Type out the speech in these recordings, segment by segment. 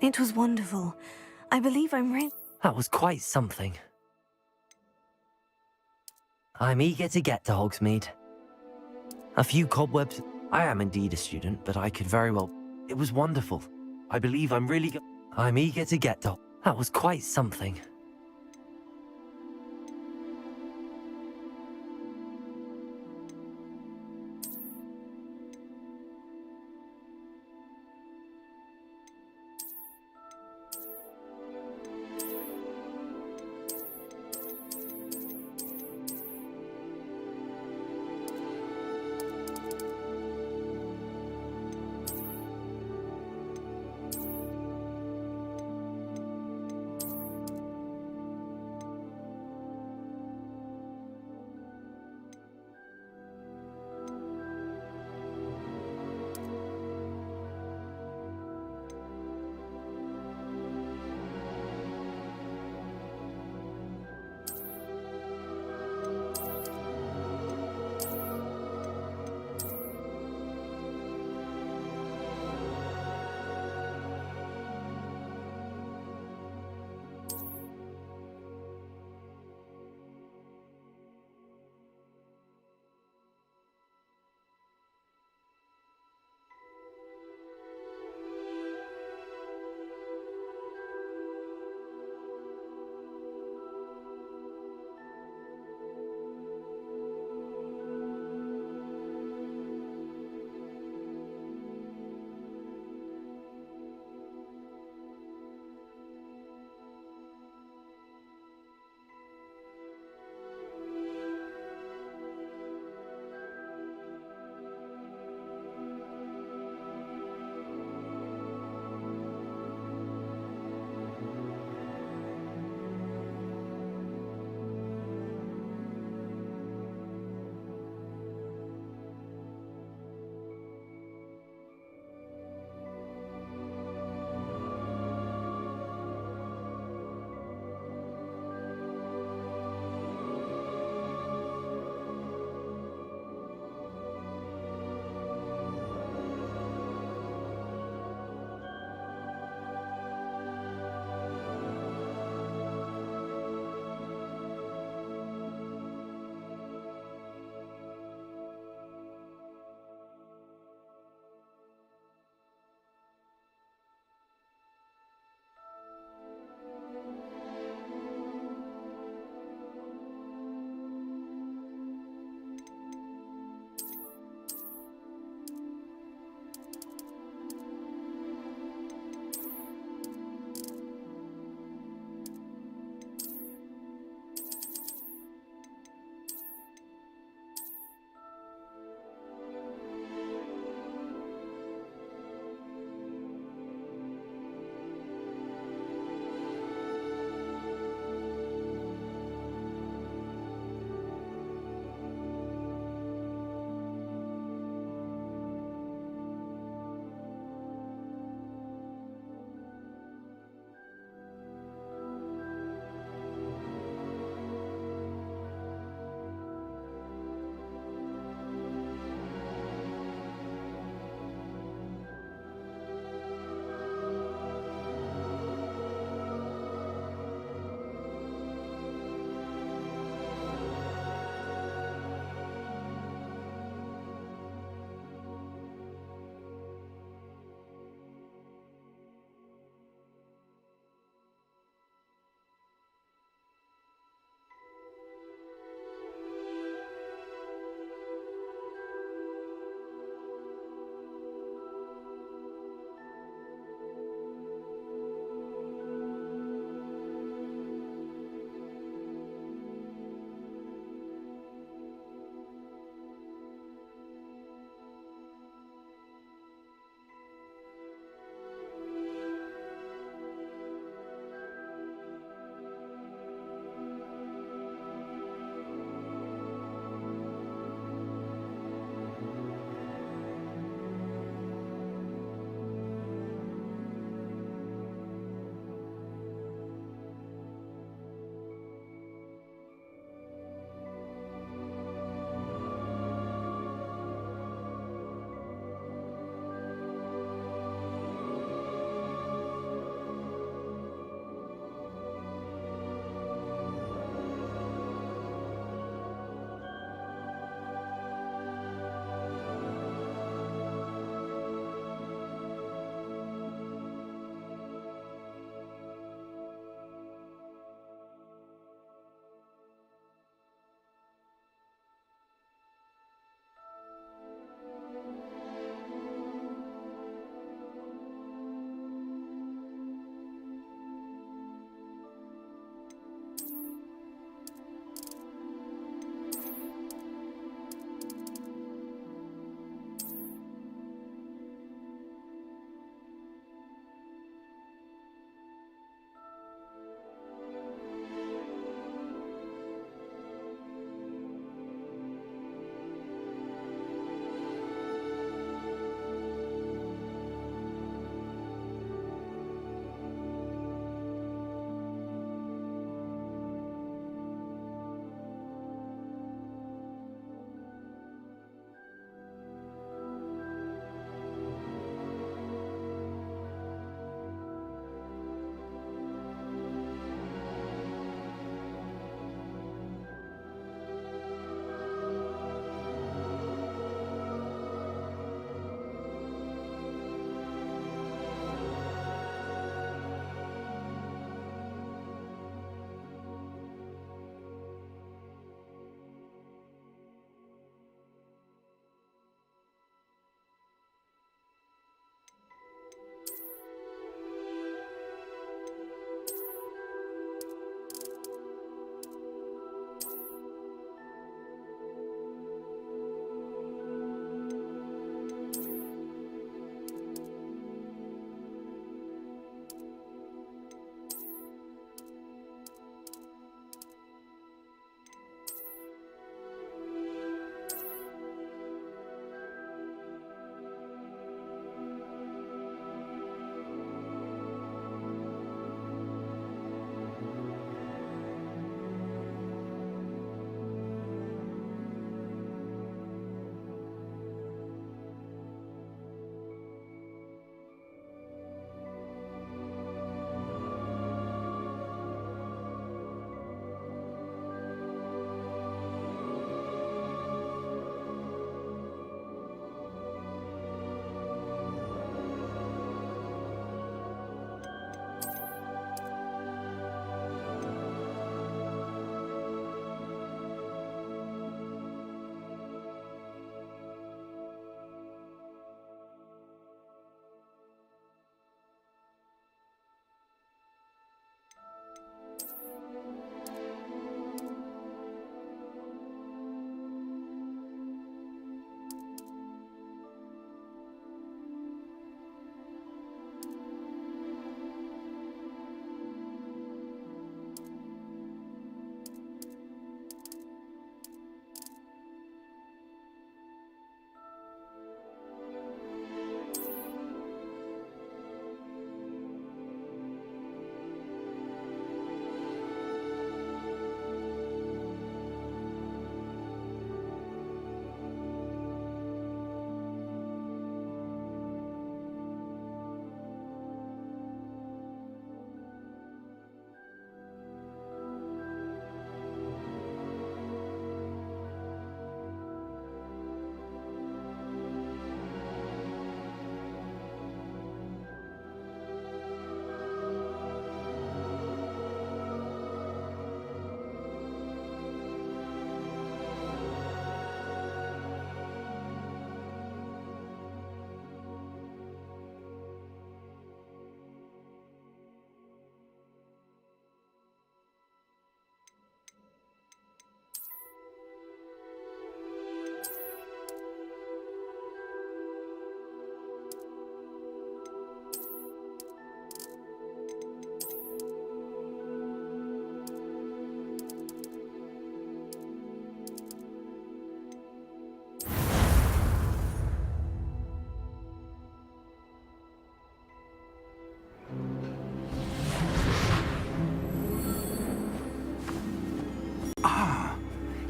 It was wonderful. I believe I'm ready. That was quite something. I'm eager to get to Hogsmeade. A few cobwebs. I am indeed a student, but I could very well. It was wonderful. I believe I'm really. I'm eager to get to. That was quite something.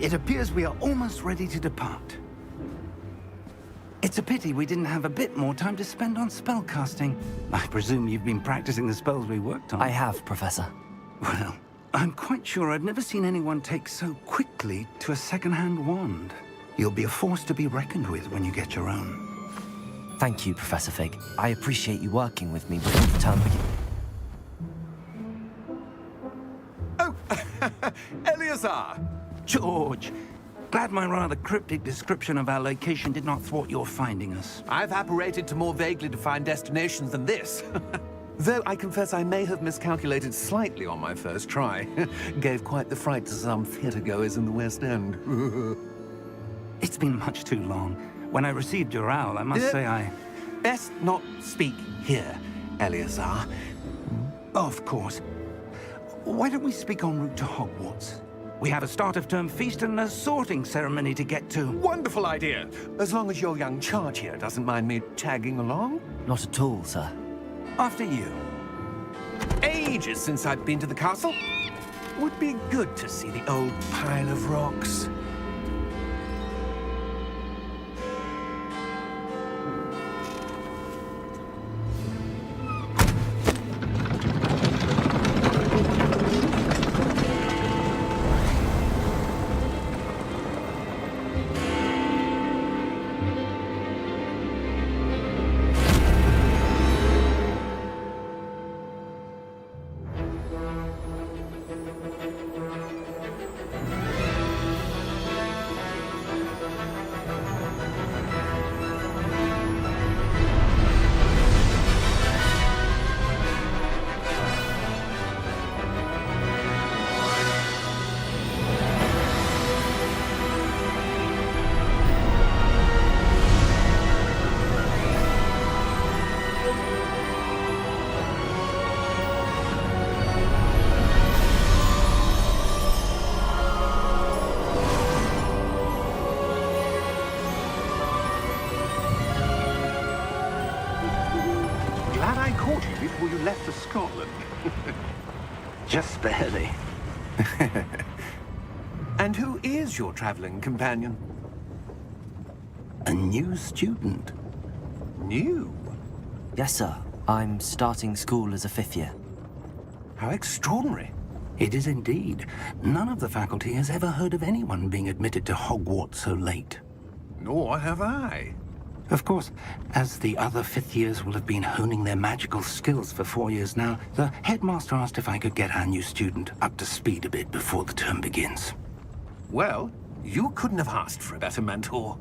It appears we are almost ready to depart. It's a pity we didn't have a bit more time to spend on spellcasting. I presume you've been practicing the spells we worked on. I have, Professor. Well, I'm quite sure I've never seen anyone take so quickly to a second-hand wand. You'll be a force to be reckoned with when you get your own. Thank you, Professor Fig. I appreciate you working with me before the term begins. Oh, Eleazar! George, glad my rather cryptic description of our location did not thwart your finding us. I've apparated to more vaguely defined destinations than this. Though I confess I may have miscalculated slightly on my first try. Gave quite the fright to some theatre-goers in the West End. It's been much too long. When I received your owl, I must say I... Best not speak here, Eleazar. Of course. Why don't we speak en route to Hogwarts? We have a start-of-term feast and a sorting ceremony to get to. Wonderful idea! As long as your young charge here doesn't mind me tagging along. Not at all, sir. After you. Ages since I've been to the castle. Would be good to see the old pile of rocks. Glad I caught you before you left for Scotland. Just barely. And who is your traveling companion? A new student. New? Yes, sir. I'm starting school as a 5th year. How extraordinary. It is indeed. None of the faculty has ever heard of anyone being admitted to Hogwarts so late. Nor have I. Of course, as the other 5th years will have been honing their magical skills for 4 years now, the headmaster asked if I could get our new student up to speed a bit before the term begins. Well, you couldn't have asked for a better mentor.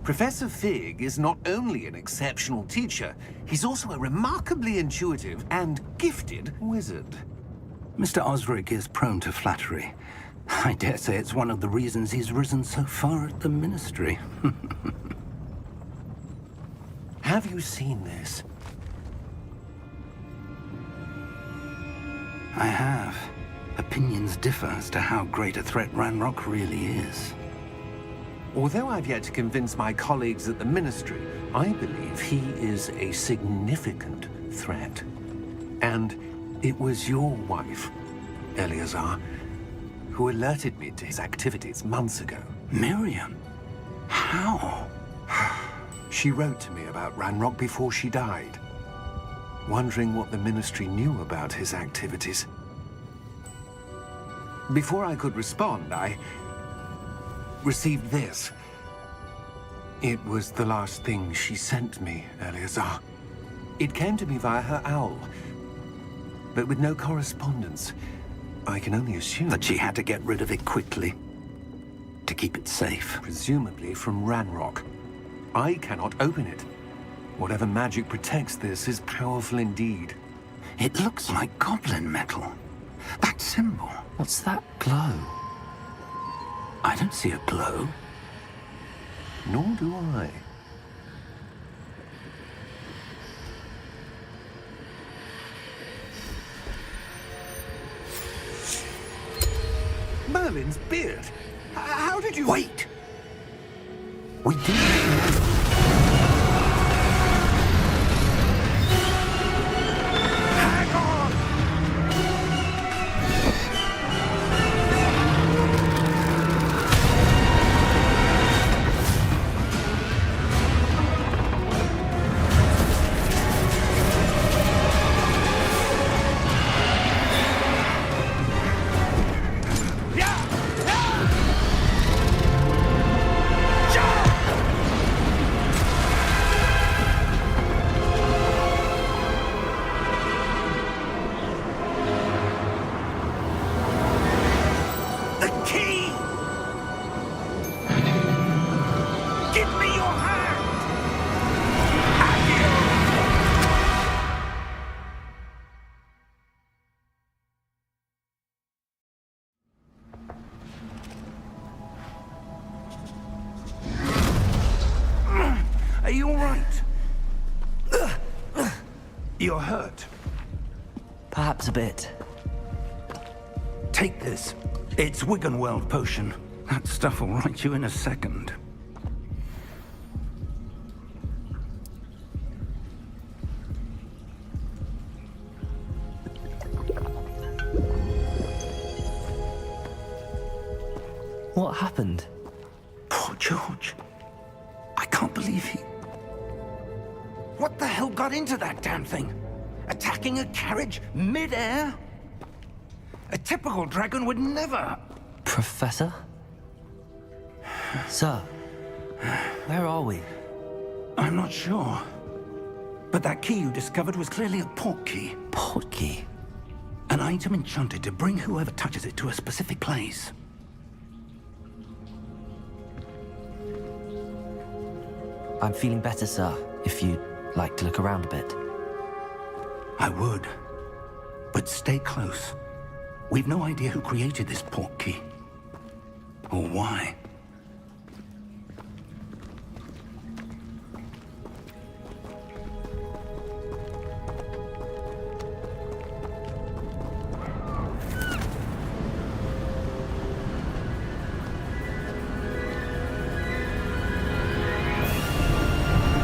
Professor Fig is not only an exceptional teacher, he's also a remarkably intuitive and gifted wizard. Mr. Osric is prone to flattery. I dare say it's one of the reasons he's risen so far at the Ministry. Have you seen this? I have. Opinions differ as to how great a threat Ranrock really is. Although I've yet to convince my colleagues at the Ministry, I believe he is a significant threat. And it was your wife, Eleazar, who alerted me to his activities months ago. Miriam? How? She wrote to me about Ranrock before she died, wondering what the Ministry knew about his activities. Before I could respond, I received this. It was the last thing she sent me, Eleazar. It came to me via her owl, but with no correspondence. I can only assume That she had to get rid of it quickly, to keep it safe. presumably from Ranrock. I cannot open it. Whatever magic protects this is powerful indeed. It looks like goblin metal. That symbol. What's that glow? I don't see a glow. Nor do I. Merlin's beard. How did you... Wait! We did. Hang on! your hand! Are you all right? You're hurt. Perhaps a bit. Take this. It's Wiggenweld potion. That stuff will right you in a second. What happened? Poor George. I can't believe he... What the hell got into that damn thing? Attacking a carriage mid-air? A typical dragon would never... Professor? Sir, where are we? I'm not sure. But that key you discovered was clearly a port key. Port key? An item enchanted to bring whoever touches it to a specific place. I'm feeling better, sir, if you'd like to look around a bit. I would. But stay close. We've no idea who created this port key. Or why.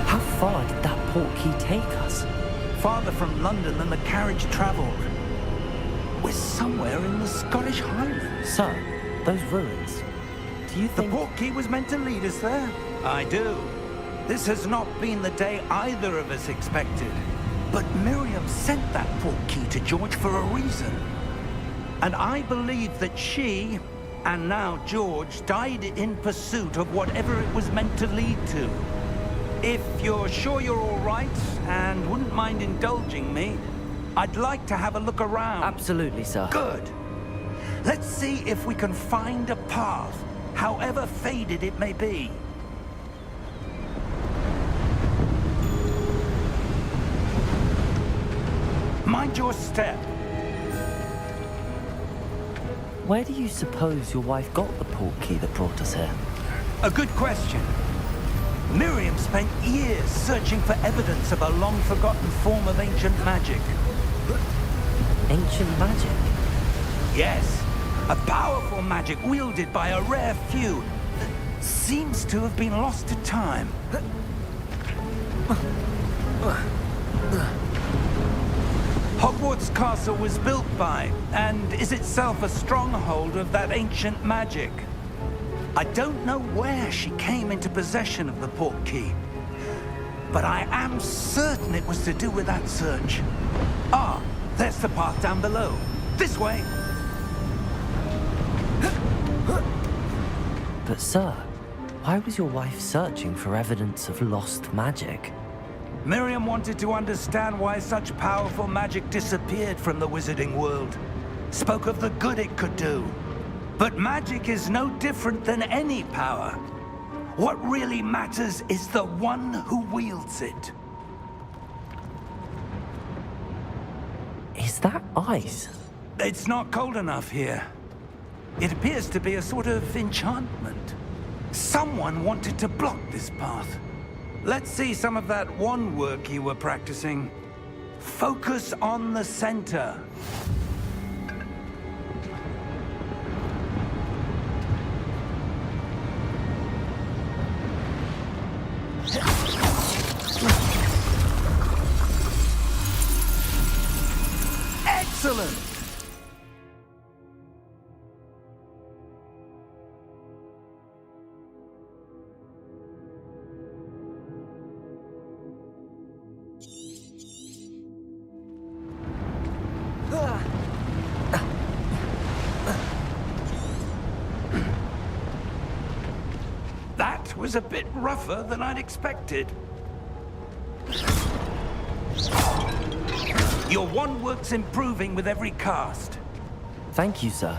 How far did that port key take us? Farther from London than the carriage traveled. We're somewhere in the Scottish Highlands. Sir, those ruins. Do you The think... port key was meant to lead us there? I do. This has not been the day either of us expected. But Miriam sent that port key to George for a reason. And I believe that she, and now George, died in pursuit of whatever it was meant to lead to. If you're sure you're all right, and wouldn't mind indulging me, I'd like to have a look around. Absolutely, sir. Good. Let's see if we can find a path, however faded it may be. Mind your step. Where do you suppose your wife got the port key that brought us here? A good question. Miriam spent years searching for evidence of a long-forgotten form of ancient magic. Ancient magic? Yes, a powerful magic wielded by a rare few that seems to have been lost to time. Hogwarts Castle was built by, and is itself a stronghold of that ancient magic. I don't know where she came into possession of the port key, but I am certain it was to do with that search. Ah, there's the path down below. This way! But sir, why was your wife searching for evidence of lost magic? Miriam wanted to understand why such powerful magic disappeared from the wizarding world. Spoke of the good it could do. But magic is no different than any power. What really matters is the one who wields it. Is that ice? It's not cold enough here. It appears to be a sort of enchantment. Someone wanted to block this path. Let's see some of that wand work you were practicing. Focus on the center. Excellent! That was a bit rougher than I'd expected. Your wand work's improving with every cast. Thank you, sir.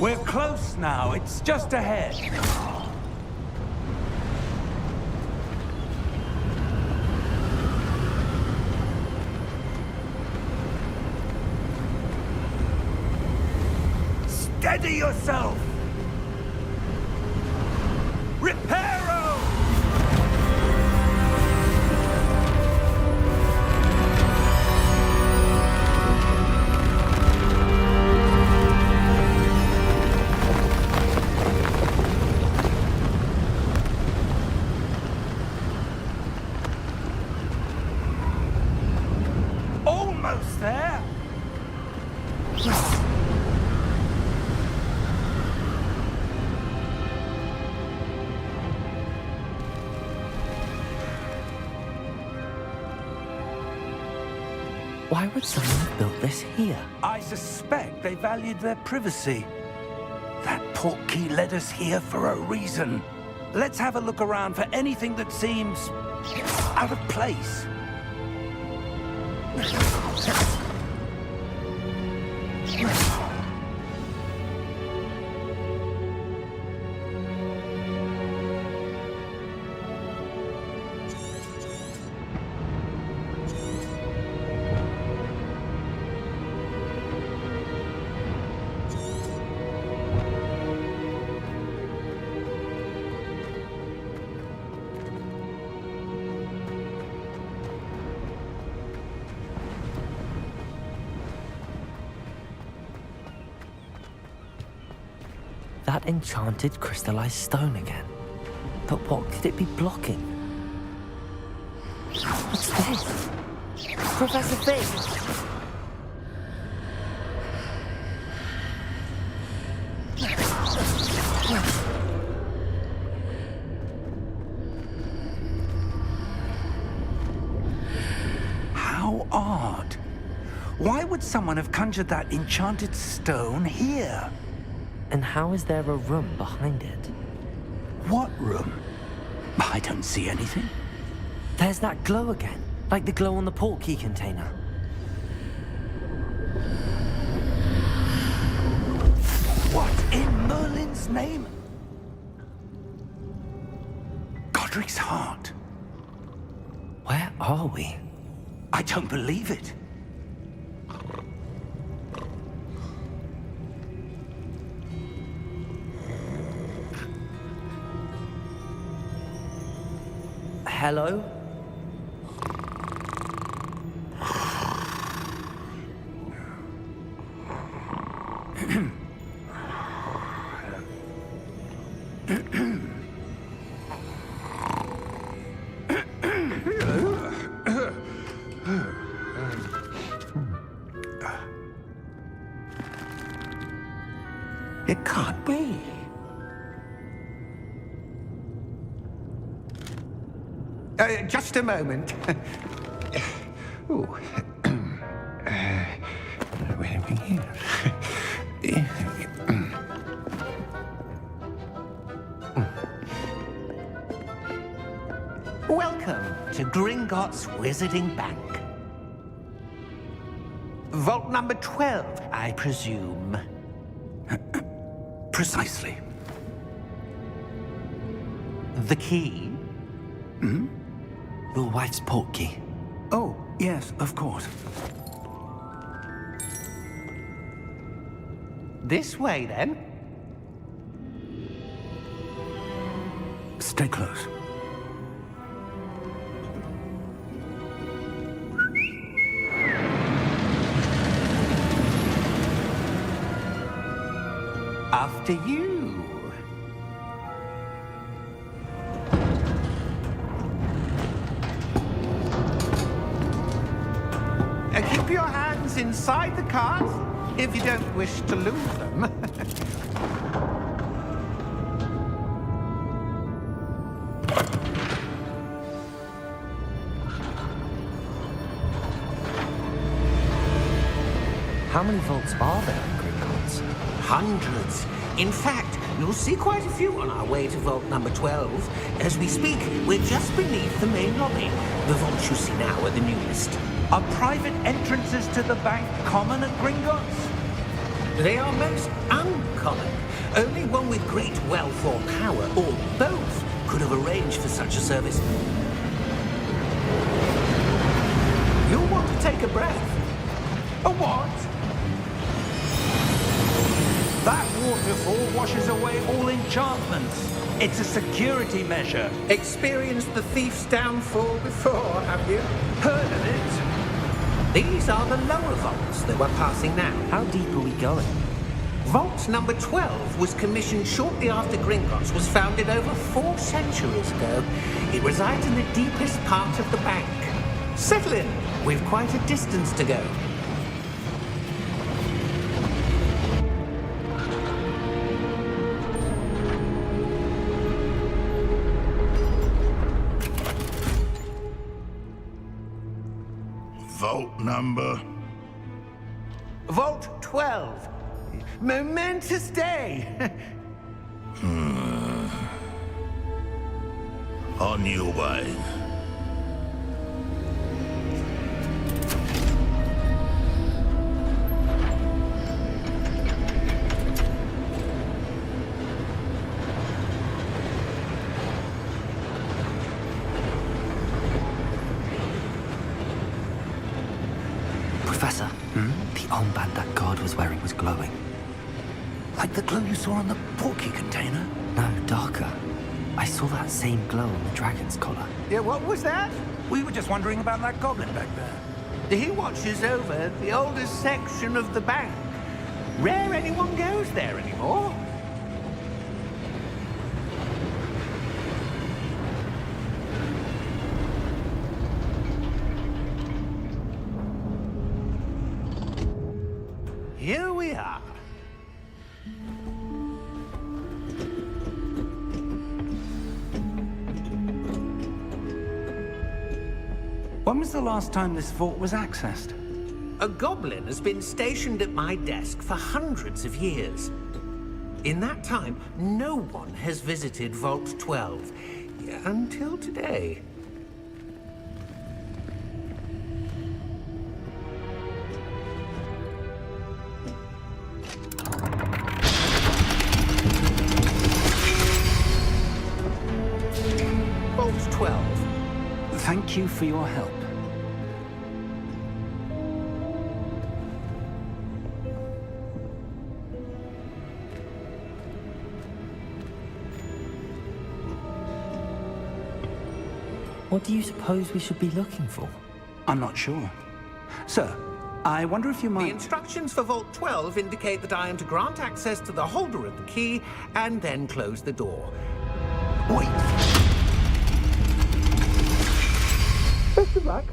We're close now. It's just ahead. Steady yourself! Reparo! Almost there! Why would someone have built this here? I suspect they valued their privacy. That portkey led us here for a reason. Let's have a look around for anything that seems out of place. That enchanted crystallized stone again. But what could it be blocking? What's this? Professor Fig! How odd. Why would someone have conjured that enchanted stone here? And how is there a room behind it? What room? I don't see anything. There's that glow again, like the glow on the portkey container. What in Merlin's name? Godric's heart. Where are we? I don't believe it. Hello? It can't be. Just a moment. Ooh. Where are we here? Welcome to Gringotts Wizarding Bank. Vault number 12, I presume. Precisely. The key? Your wife's portkey. Oh, yes, of course. This way, then. Stay close. After you. Keep your hands inside the cart if you don't wish to lose them. How many vaults are there in Gringotts? Hundreds. In fact, you'll see quite a few on our way to vault number 12. As we speak, we're just beneath the main lobby. The vaults you see now are the newest. Are private entrances to the bank common at Gringotts? They are most uncommon. Only one with great wealth or power, or both, could have arranged for such a service. You'll want to take a breath. A what? That waterfall washes away all enchantments. It's a security measure. Experienced the thief's downfall before, have you? Heard of it? These are the lower vaults that we're passing now. How deep are we going? Vault number 12 was commissioned shortly after Gringotts was founded over 4 centuries ago. It resides in the deepest part of the bank. Settle in. We've quite a distance to go. Vault number? Vault 12. Momentous day. On your way. Professor, the armband that guard was wearing was glowing. Like the glow you saw on the porky container? No, darker. I saw that same glow on the dragon's collar. Yeah, what was that? We were just wondering about that goblin back there. He watches over the oldest section of the bank. Rare anyone goes there anymore. Here we are. When was the last time this vault was accessed? A goblin has been stationed at my desk for hundreds of years. In that time, no one has visited Vault 12. Until today. Vault 12. Thank you for your help. What do you suppose we should be looking for? I'm not sure. Sir, I wonder if you The might... instructions for Vault 12 indicate that I am to grant access to the holder of the key and then close the door. Wait! Best of luck.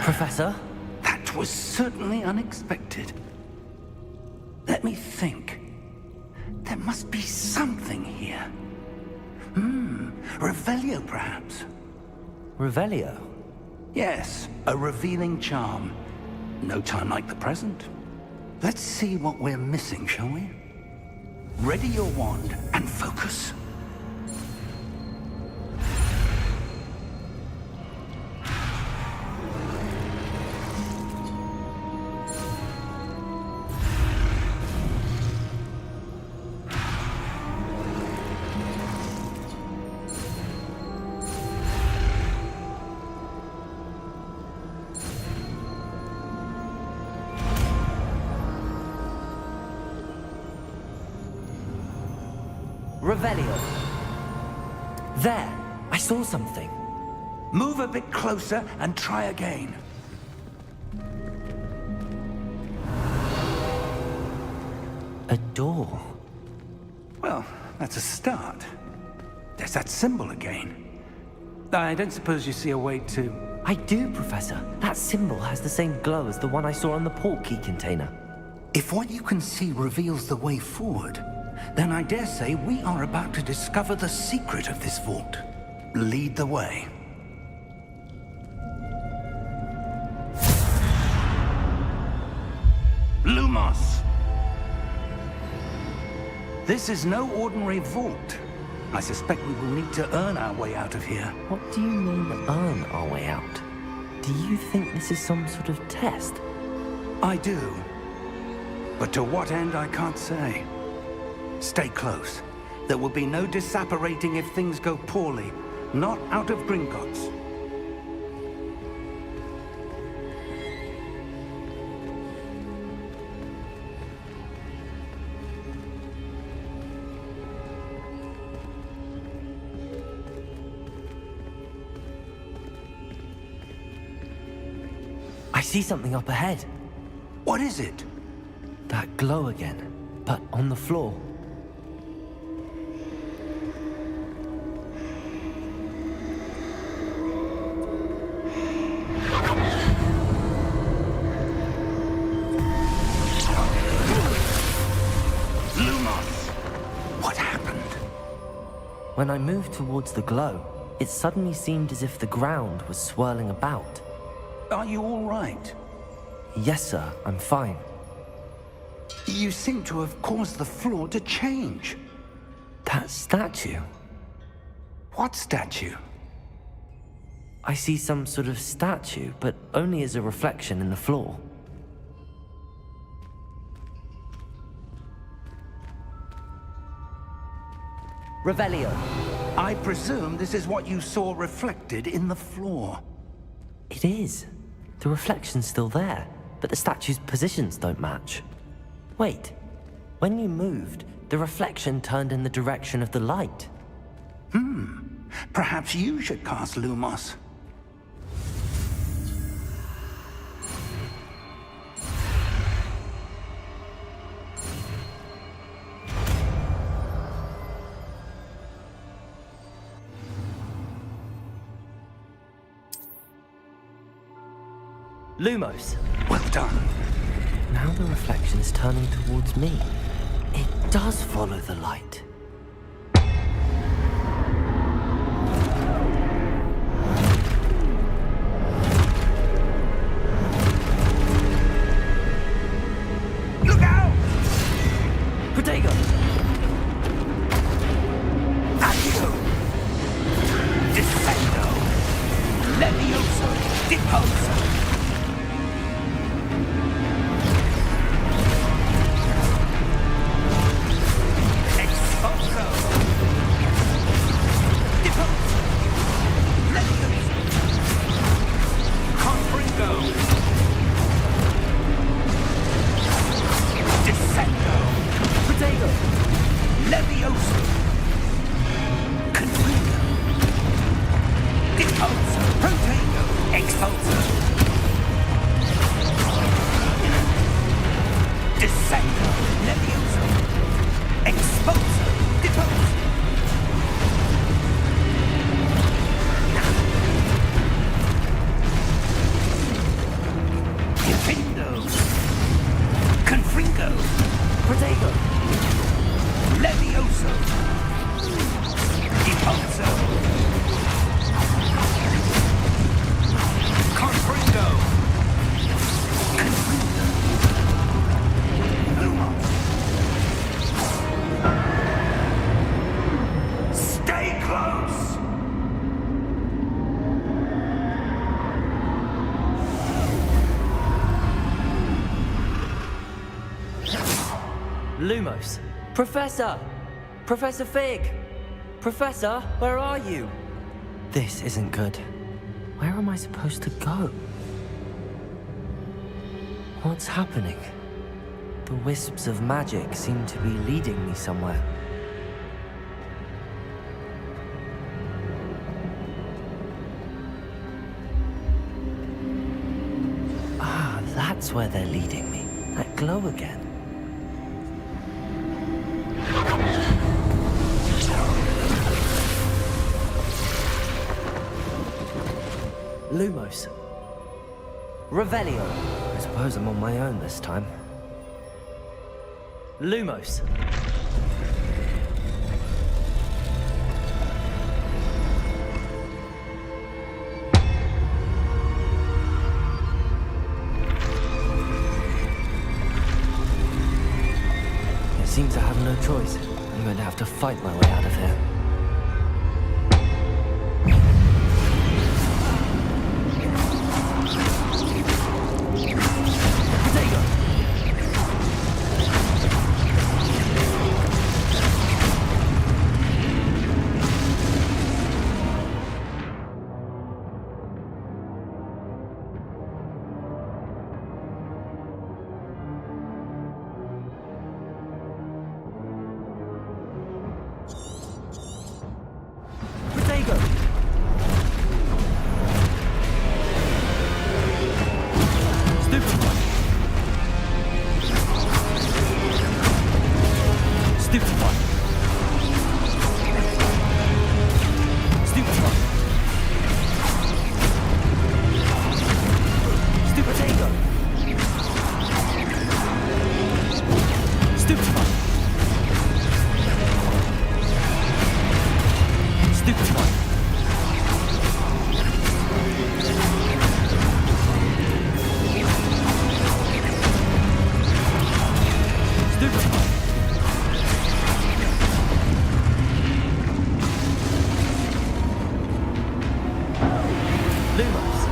Professor? That was certainly unexpected. Let me think. There must be something here. Revelio, perhaps? Revelio? Yes, a revealing charm. No time like the present. Let's see what we're missing, shall we? Ready your wand and focus. Revelio. There! I saw something. Move a bit closer and try again. A door. Well, that's a start. There's that symbol again. I don't suppose you see a way to... I do, Professor. That symbol has the same glow as the one I saw on the port key container. If what you can see reveals the way forward, then I dare say we are about to discover the secret of this vault. Lead the way. Lumos! This is no ordinary vault. I suspect we will need to earn our way out of here. What do you mean, earn our way out? Do you think this is some sort of test? I do. But to what end, I can't say. Stay close. There will be no disapparating if things go poorly. Not out of Gringotts. I see something up ahead. What is it? That glow again, but on the floor. What happened? When I moved towards the glow, it suddenly seemed as if the ground was swirling about. Are you all right? Yes, sir, I'm fine. You seem to have caused the floor to change. That statue? What statue? I see some sort of statue, but only as a reflection in the floor. Revelio. I presume this is what you saw reflected in the floor. It is. The reflection's still there, but the statue's positions don't match. Wait. When you moved, the reflection turned in the direction of the light. Perhaps you should cast Lumos. Lumos. Well done. Now the reflection is turning towards me. It does follow the light. Look out! Protego! Accio! Descendo! Levioso! Deposo! Lumos. Professor! Professor Fig! Professor, where are you? This isn't good. Where am I supposed to go? What's happening? The wisps of magic seem to be leading me somewhere. Ah, that's where they're leading me. That glow again. Lumos. Revelio. I suppose I'm on my own this time. Lumos. It seems I have no choice. I'm going to have to fight my way out of here. Lumos.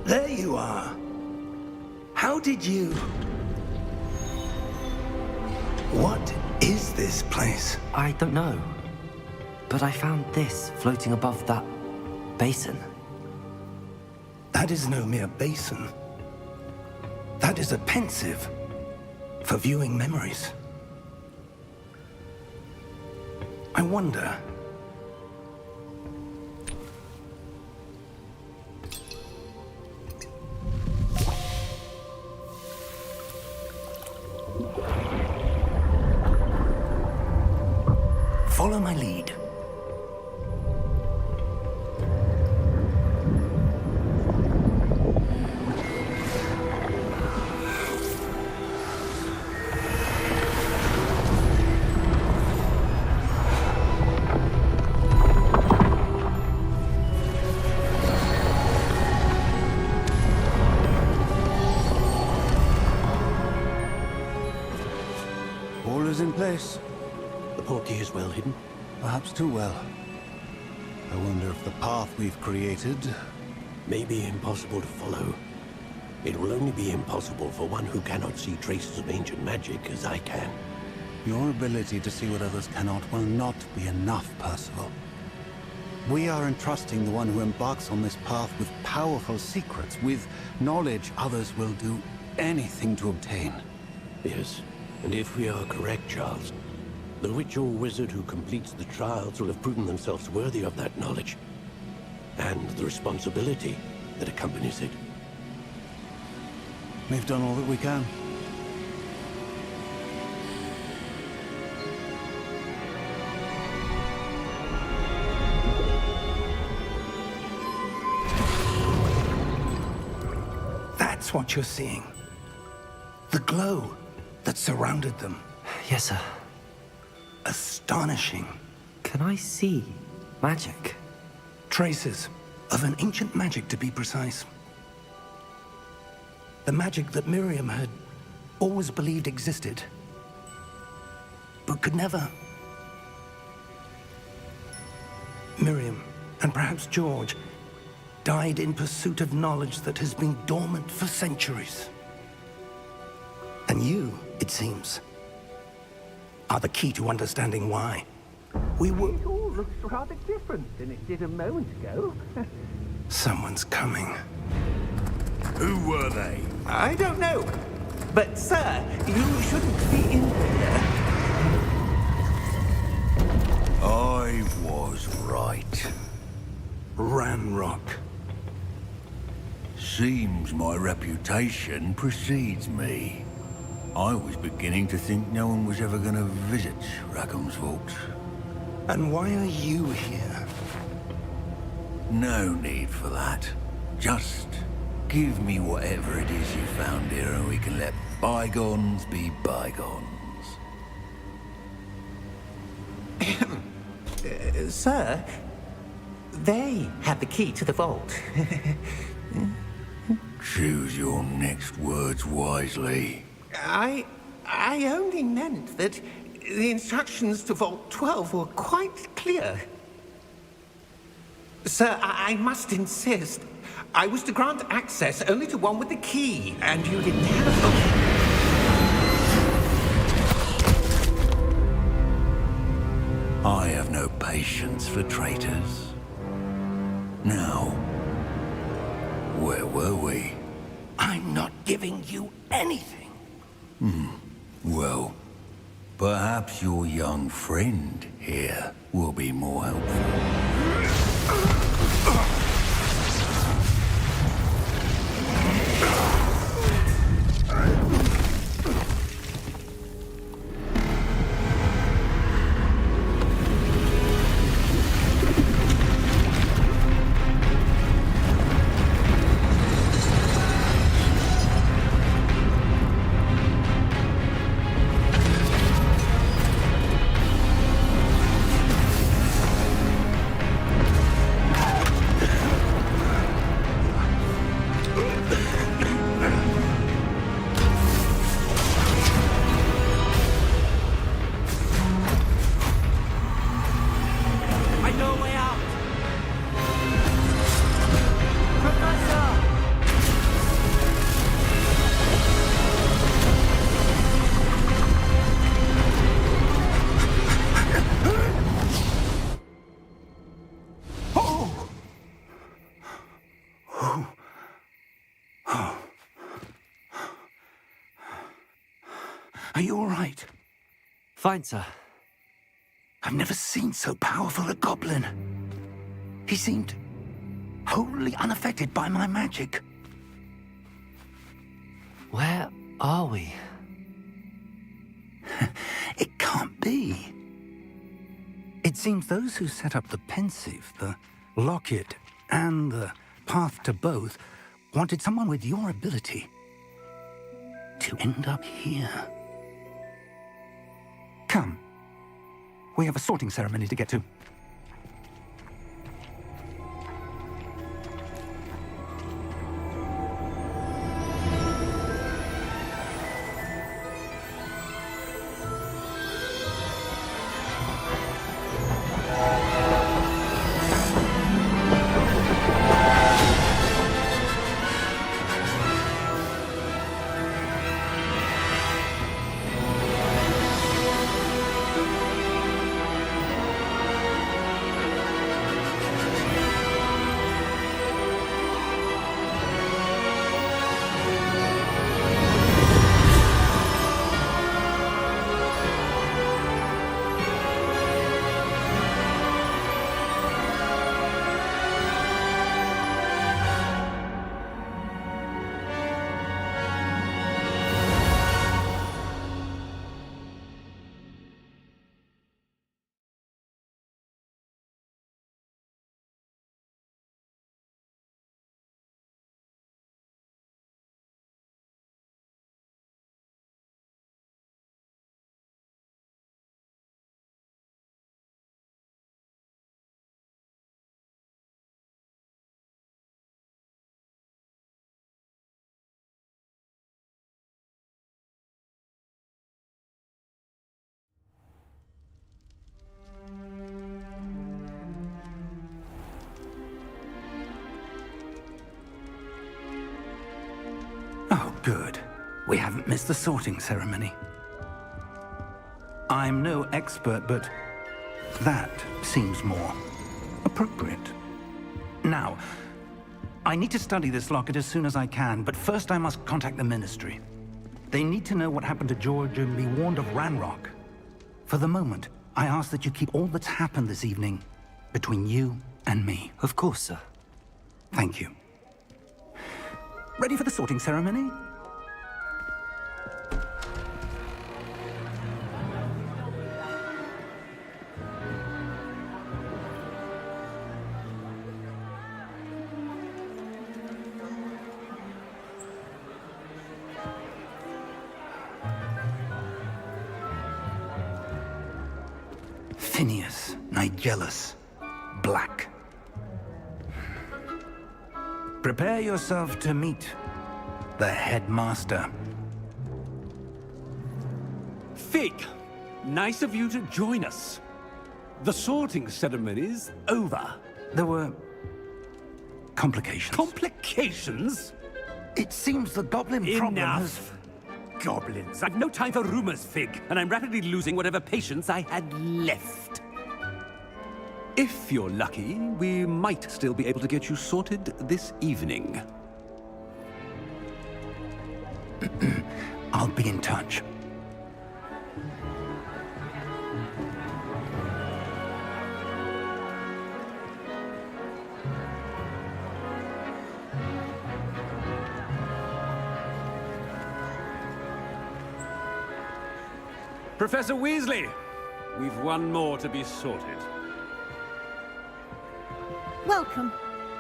There you are. How did you... What is this place? I don't know. But I found this floating above that basin. That is no mere basin. That is a pensive for viewing memories. I wonder... Follow my lead. All is in place. The portkey is well hidden. Perhaps too well. I wonder if the path we've created... May be impossible to follow. It will only be impossible for one who cannot see traces of ancient magic as I can. Your ability to see what others cannot will not be enough, Percival. We are entrusting the one who embarks on this path with powerful secrets, with knowledge others will do anything to obtain. Yes, and if we are correct, Charles, the witch or wizard who completes the trials will have proven themselves worthy of that knowledge, and the responsibility that accompanies it. We've done all that we can. That's what you're seeing. The glow that surrounded them. Yes, sir. Astonishing. Can I see magic? Traces of an ancient magic, to be precise. The magic that Miriam had always believed existed, but could never. Miriam, and perhaps George, died in pursuit of knowledge that has been dormant for centuries. And you, it seems, are the key to understanding why. We were... It all looks rather different than it did a moment ago. Someone's coming. Who were they? I don't know. But, sir, you shouldn't be in here. I was right. Ranrock. Seems my reputation precedes me. I was beginning to think no one was ever going to visit Rackham's vault. And why are you here? No need for that. Just give me whatever it is you found here and we can let bygones be bygones. Sir, they have the key to the vault. Choose your next words wisely. I only meant that the instructions to Vault 12 were quite clear. Sir, I must insist. I was to grant access only to one with the key, and you didn't have... I have no patience for traitors. Now, where were we? I'm not giving you anything. Well, perhaps your young friend here will be more helpful. Are you all right? Fine, sir. I've never seen so powerful a goblin. He seemed wholly unaffected by my magic. Where are we? It can't be. It seems those who set up the pensive, the locket, and the path to both wanted someone with your ability to end up here. Come. We have a sorting ceremony to get to. Oh, good. We haven't missed the sorting ceremony. I'm no expert, but that seems more appropriate. Now, I need to study this locket as soon as I can, but first I must contact the Ministry. They need to know what happened to George and be warned of Ranrock. For the moment, I ask that you keep all that's happened this evening between you and me. Of course, sir. Thank you. Ready for the sorting ceremony? Phineas, Nigellus, Black. Prepare yourself to meet the headmaster. Fig, nice of you to join us. The sorting ceremony's over. There were Complications. Complications? It seems the goblin problem has... Enough! Goblins. I've no time for rumors, Fig, and I'm rapidly losing whatever patience I had left. If you're lucky, we might still be able to get you sorted this evening. I'll be in touch. Professor Weasley, we've one more to be sorted. Welcome.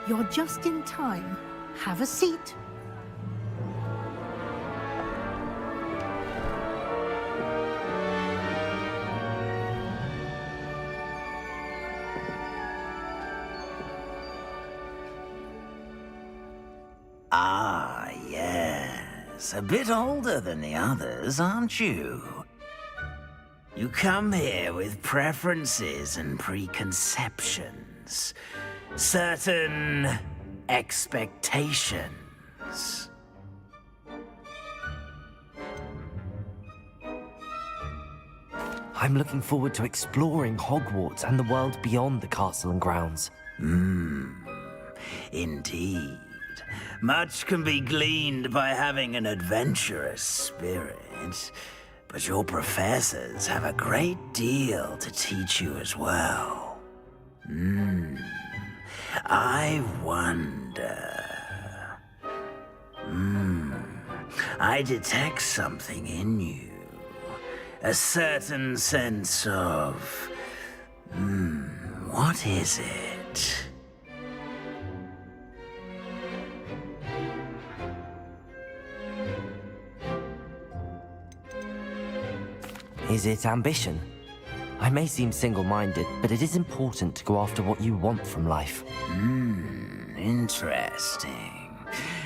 You're just in time. Have a seat. Ah, yes. A bit older than the others, aren't you? You come here with preferences and preconceptions. Certain expectations. I'm looking forward to exploring Hogwarts and the world beyond the castle and grounds. Indeed. Much can be gleaned by having an adventurous spirit. But your professors have a great deal to teach you as well. I wonder... I detect something in you. A certain sense of... what is it? Is it ambition? I may seem single-minded, but it is important to go after what you want from life. Interesting.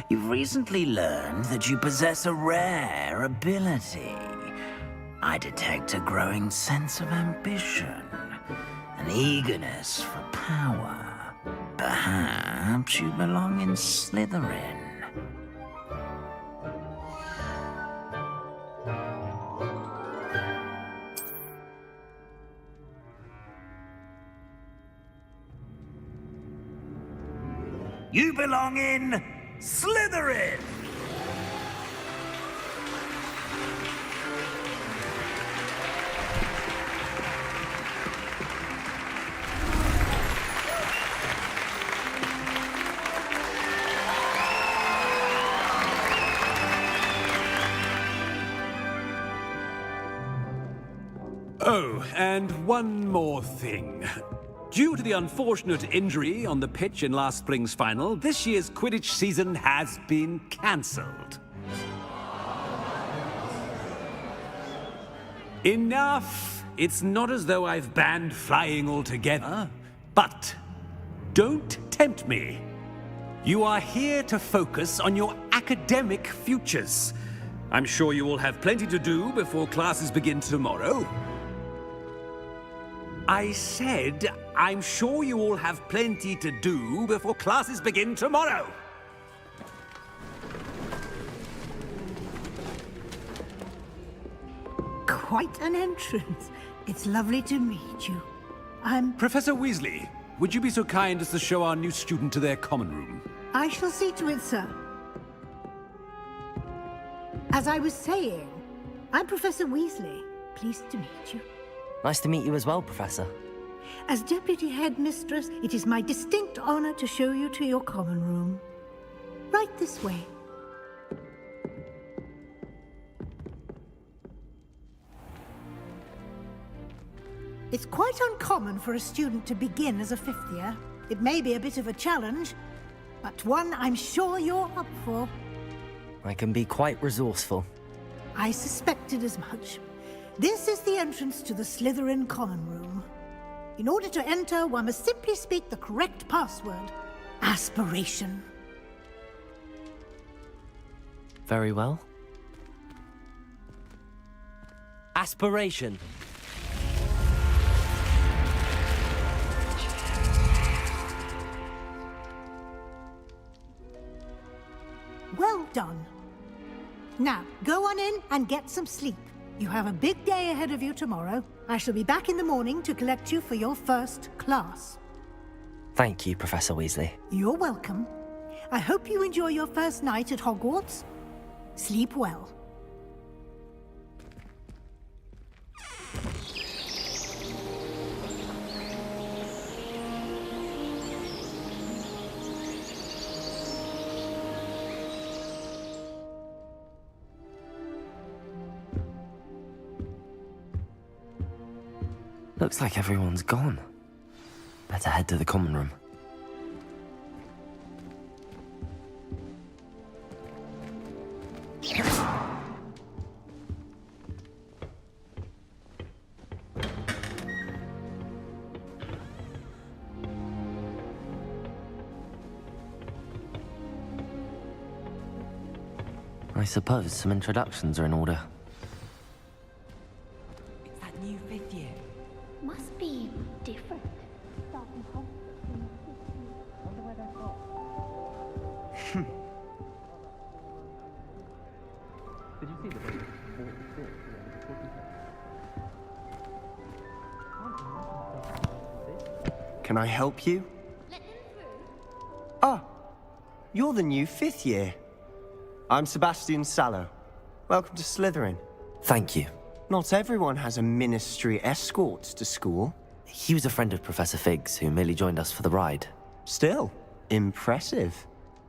You've recently learned that you possess a rare ability. I detect a growing sense of ambition, an eagerness for power. Perhaps you belong in Slytherin. You belong in Slytherin! Oh, and one more thing. Due to the unfortunate injury on the pitch in last spring's final, this year's Quidditch season has been cancelled. Enough! It's not as though I've banned flying altogether, but don't tempt me. You are here to focus on your academic futures. I'm sure you will have plenty to do before classes begin tomorrow. I said, I'm sure you all have plenty to do before classes begin tomorrow. Quite an entrance. It's lovely to meet you. I'm... Professor Weasley, would you be so kind as to show our new student to their common room? I shall see to it, sir. As I was saying, I'm Professor Weasley. Pleased to meet you. Nice to meet you as well, Professor. As Deputy Headmistress, it is my distinct honor to show you to your common room. Right this way. It's quite uncommon for a student to begin as a fifth year. It may be a bit of a challenge, but one I'm sure you're up for. I can be quite resourceful. I suspected as much. This is the entrance to the Slytherin common room. In order to enter, one must simply speak the correct password. Aspiration. Very well. Aspiration. job done. Now, go on in and get some sleep. You have a big day ahead of you tomorrow. I shall be back in the morning to collect you for your first class. Thank you, Professor Weasley. You're welcome. I hope you enjoy your first night at Hogwarts. Sleep well. Looks like everyone's gone. Better head to the common room. I suppose some introductions are in order. It's that new 5th year. Must be different. Did you see the way Can I help you? Ah, you're the new 5th year. I'm Sebastian Sallow. Welcome to Slytherin. Thank you. Not everyone has a ministry escort to school. He was a friend of Professor Fig's who merely joined us for the ride. Still, impressive.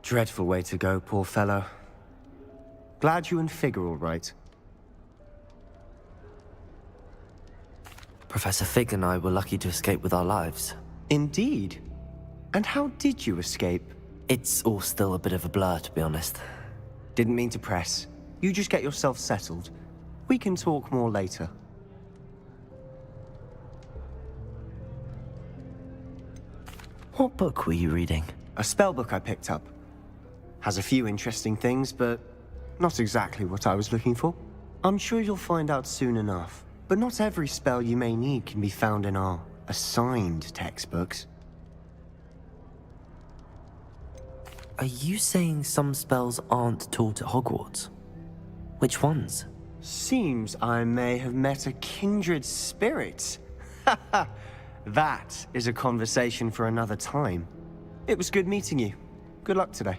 Dreadful way to go, poor fellow. Glad you and Fig are all right. Professor Fig and I were lucky to escape with our lives. Indeed. And how did you escape? It's all still a bit of a blur, to be honest. Didn't mean to press. You just get yourself settled. We can talk more later. What book were you reading? A spell book I picked up. Has a few interesting things, but not exactly what I was looking for. I'm sure you'll find out soon enough. But not every spell you may need can be found in our assigned textbooks. Are you saying some spells aren't taught at Hogwarts? Which ones? Seems I may have met a kindred spirit. That is a conversation for another time. It was good meeting you. Good luck today.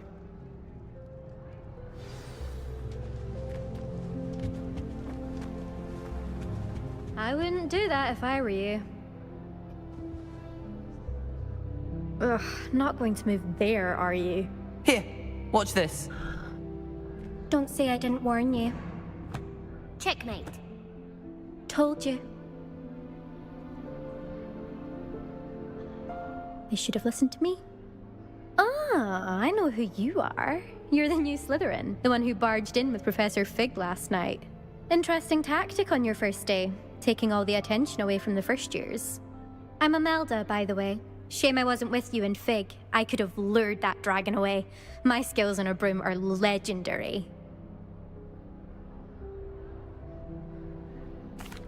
I wouldn't do that if I were you. Ugh, not going to move there, are you? Here, watch this. Don't say I didn't warn you. Checkmate. Told you. They should have listened to me. Ah, I know who you are. You're the new Slytherin, the one who barged in with Professor Fig last night. Interesting tactic on your first day, taking all the attention away from the first years. I'm Imelda, by the way. Shame I wasn't with you in Fig. I could have lured that dragon away. My skills on a broom are legendary.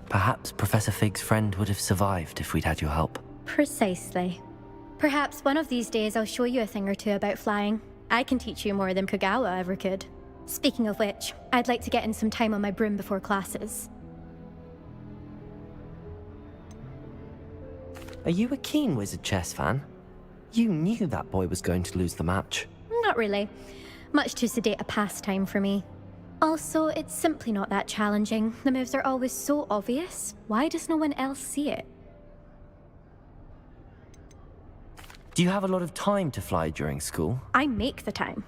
Perhaps Professor Fig's friend would have survived if we'd had your help. Precisely. Perhaps one of these days I'll show you a thing or two about flying. I can teach you more than Kagawa ever could. Speaking of which, I'd like to get in some time on my broom before classes. Are you a keen Wizard chess fan? You knew that boy was going to lose the match. Not really. Much too sedate a pastime for me. Also, it's simply not that challenging. The moves are always so obvious. Why does no one else see it? Do you have a lot of time to fly during school? I make the time.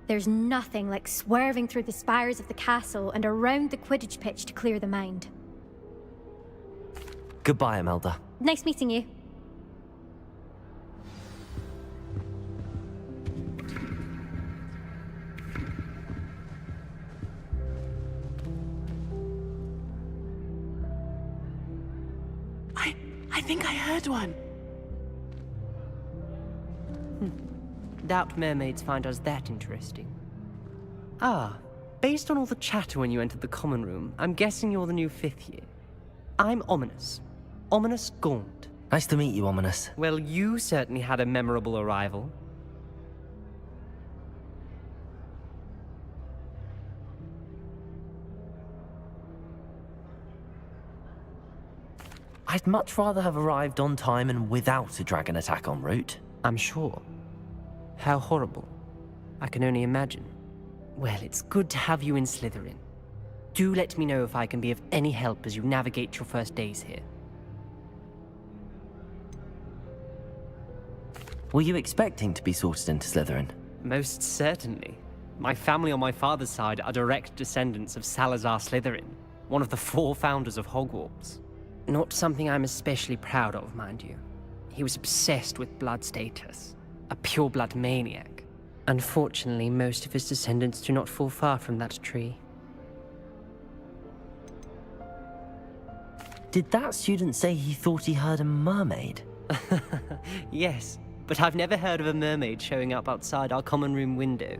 There's nothing like swerving through the spires of the castle and around the Quidditch pitch to clear the mind. Goodbye, Imelda. Nice meeting you. I think I heard one. Doubt mermaids find us that interesting. Ah, based on all the chatter when you entered the common room, I'm guessing you're the new 5th year. I'm Ominous. Ominous Gaunt. Nice to meet you, Ominous. Well, you certainly had a memorable arrival. I'd much rather have arrived on time and without a dragon attack en route. I'm sure. How horrible. I can only imagine. Well, it's good to have you in Slytherin. Do let me know if I can be of any help as you navigate your first days here. Were you expecting to be sorted into Slytherin? Most certainly. My family on my father's side are direct descendants of Salazar Slytherin, one of the 4 founders of Hogwarts. Not something I'm especially proud of, mind you. He was obsessed with blood status, a pure-blood maniac. Unfortunately, most of his descendants do not fall far from that tree. Did that student say he thought he heard a mermaid? Yes, but I've never heard of a mermaid showing up outside our common room window.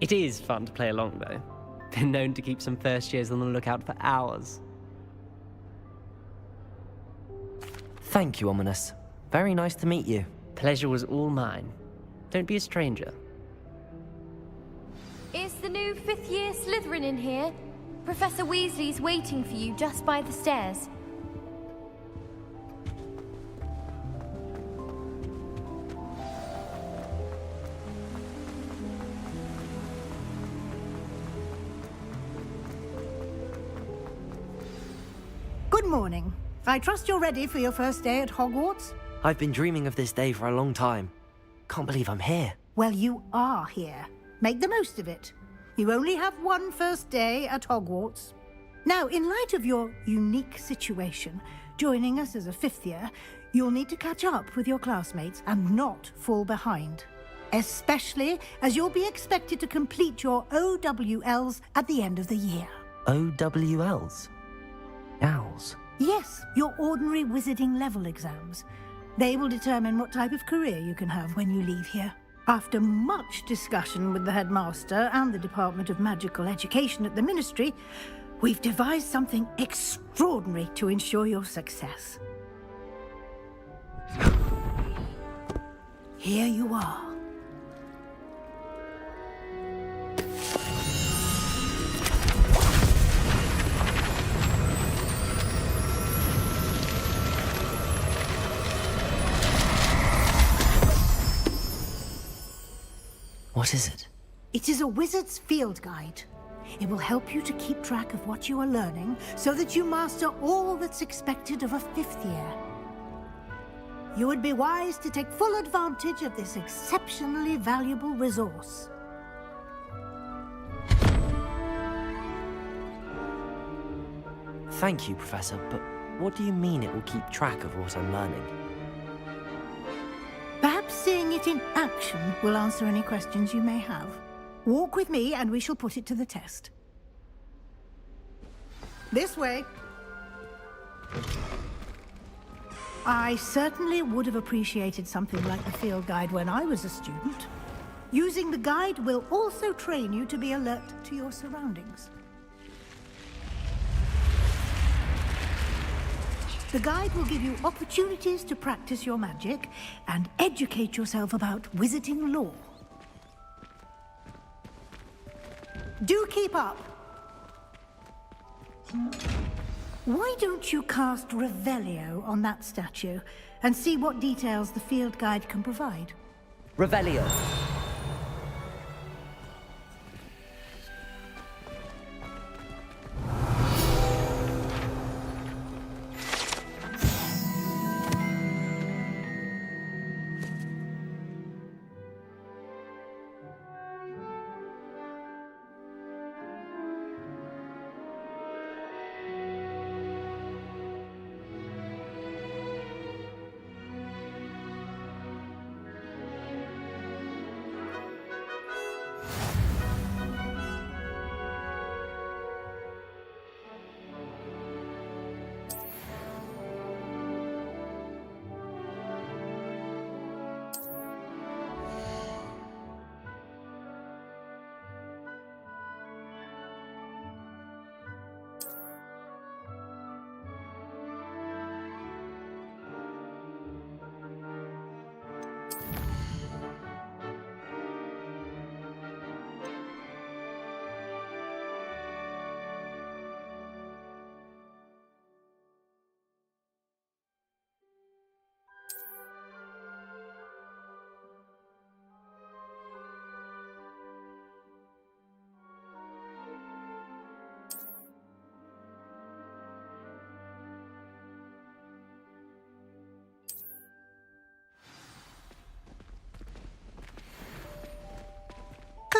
It is fun to play along, though. Been known to keep some first years on the lookout for hours. Thank you, Ominous. Very nice to meet you. Pleasure was all mine. Don't be a stranger. Is the new 5th year Slytherin in here? Professor Weasley's waiting for you just by the stairs. Good morning. I trust you're ready for your first day at Hogwarts? I've been dreaming of this day for a long time. Can't believe I'm here. Well, you are here. Make the most of it. You only have one first day at Hogwarts. Now, in light of your unique situation, joining us as a 5th year, you'll need to catch up with your classmates and not fall behind. Especially as you'll be expected to complete your OWLs at the end of the year. OWLs? Owls? Yes, your ordinary wizarding level exams. They will determine what type of career you can have when you leave here. After much discussion with the headmaster and the Department of Magical Education at the Ministry, we've devised something extraordinary to ensure your success. Here you are. What is it? It is a wizard's field guide. It will help you to keep track of what you are learning so that you master all that's expected of a 5th year. You would be wise to take full advantage of this exceptionally valuable resource. Thank you, Professor, but what do you mean it will keep track of what I'm learning? Perhaps seeing it in action will answer any questions you may have. Walk with me and we shall put it to the test. This way. I certainly would have appreciated something like the field guide when I was a student. Using the guide will also train you to be alert to your surroundings. The guide will give you opportunities to practice your magic and educate yourself about wizarding lore. Do keep up. Why don't you cast Revelio on that statue and see what details the field guide can provide? Revelio.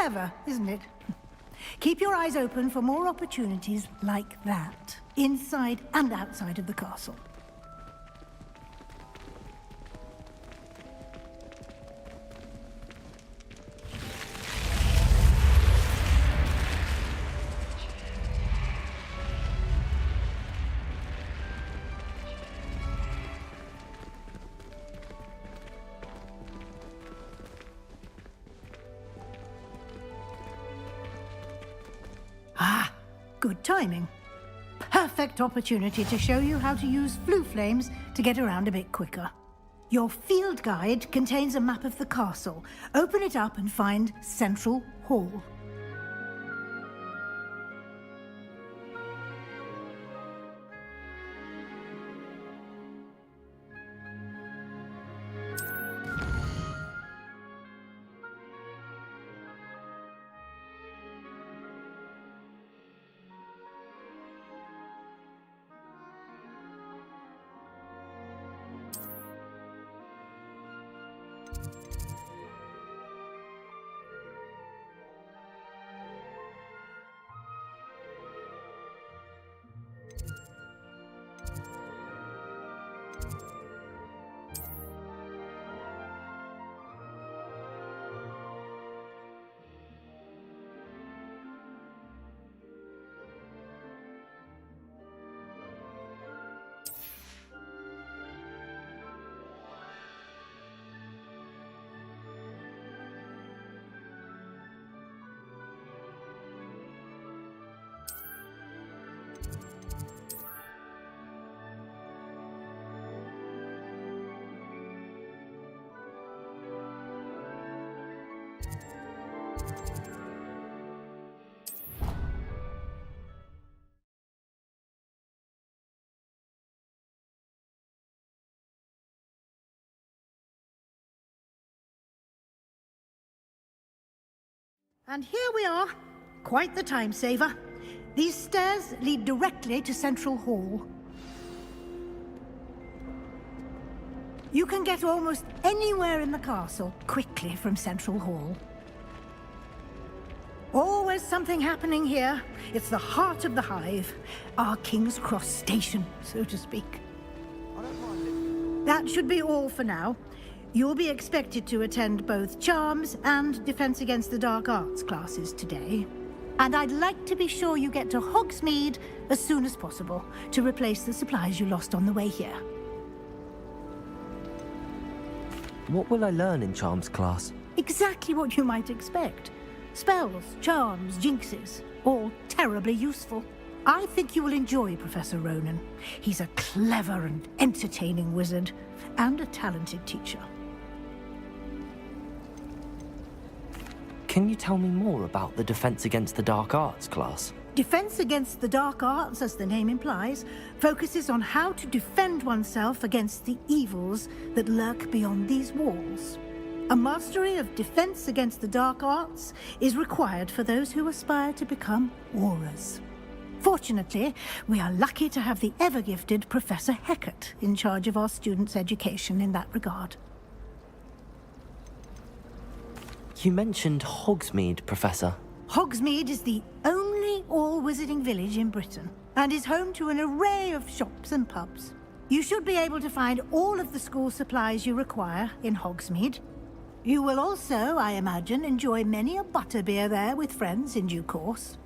Clever, isn't it? Keep your eyes open for more opportunities like that, inside and outside of the castle. Good timing. Perfect opportunity to show you how to use flue flames to get around a bit quicker. Your field guide contains a map of the castle. Open it up and find Central Hall. And here we are. Quite the time saver. These stairs lead directly to Central Hall. You can get almost anywhere in the castle quickly from Central Hall. Always something happening here. It's the heart of the hive. Our King's Cross station, so to speak. That should be all for now. You'll be expected to attend both Charms and Defense Against the Dark Arts classes today. And I'd like to be sure you get to Hogsmeade as soon as possible to replace the supplies you lost on the way here. What will I learn in Charms class? Exactly what you might expect. Spells, charms, jinxes, all terribly useful. I think you will enjoy Professor Ronan. He's a clever and entertaining wizard, and a talented teacher. Can you tell me more about the Defense Against the Dark Arts class? Defense Against the Dark Arts, as the name implies, focuses on how to defend oneself against the evils that lurk beyond these walls. A mastery of Defense Against the Dark Arts is required for those who aspire to become Aurors. Fortunately, we are lucky to have the ever-gifted Professor Hecat in charge of our students' education in that regard. You mentioned Hogsmeade, Professor. Hogsmeade is the only all-wizarding village in Britain, and is home to an array of shops and pubs. You should be able to find all of the school supplies you require in Hogsmeade. You will also, I imagine, enjoy many a butterbeer there with friends in due course.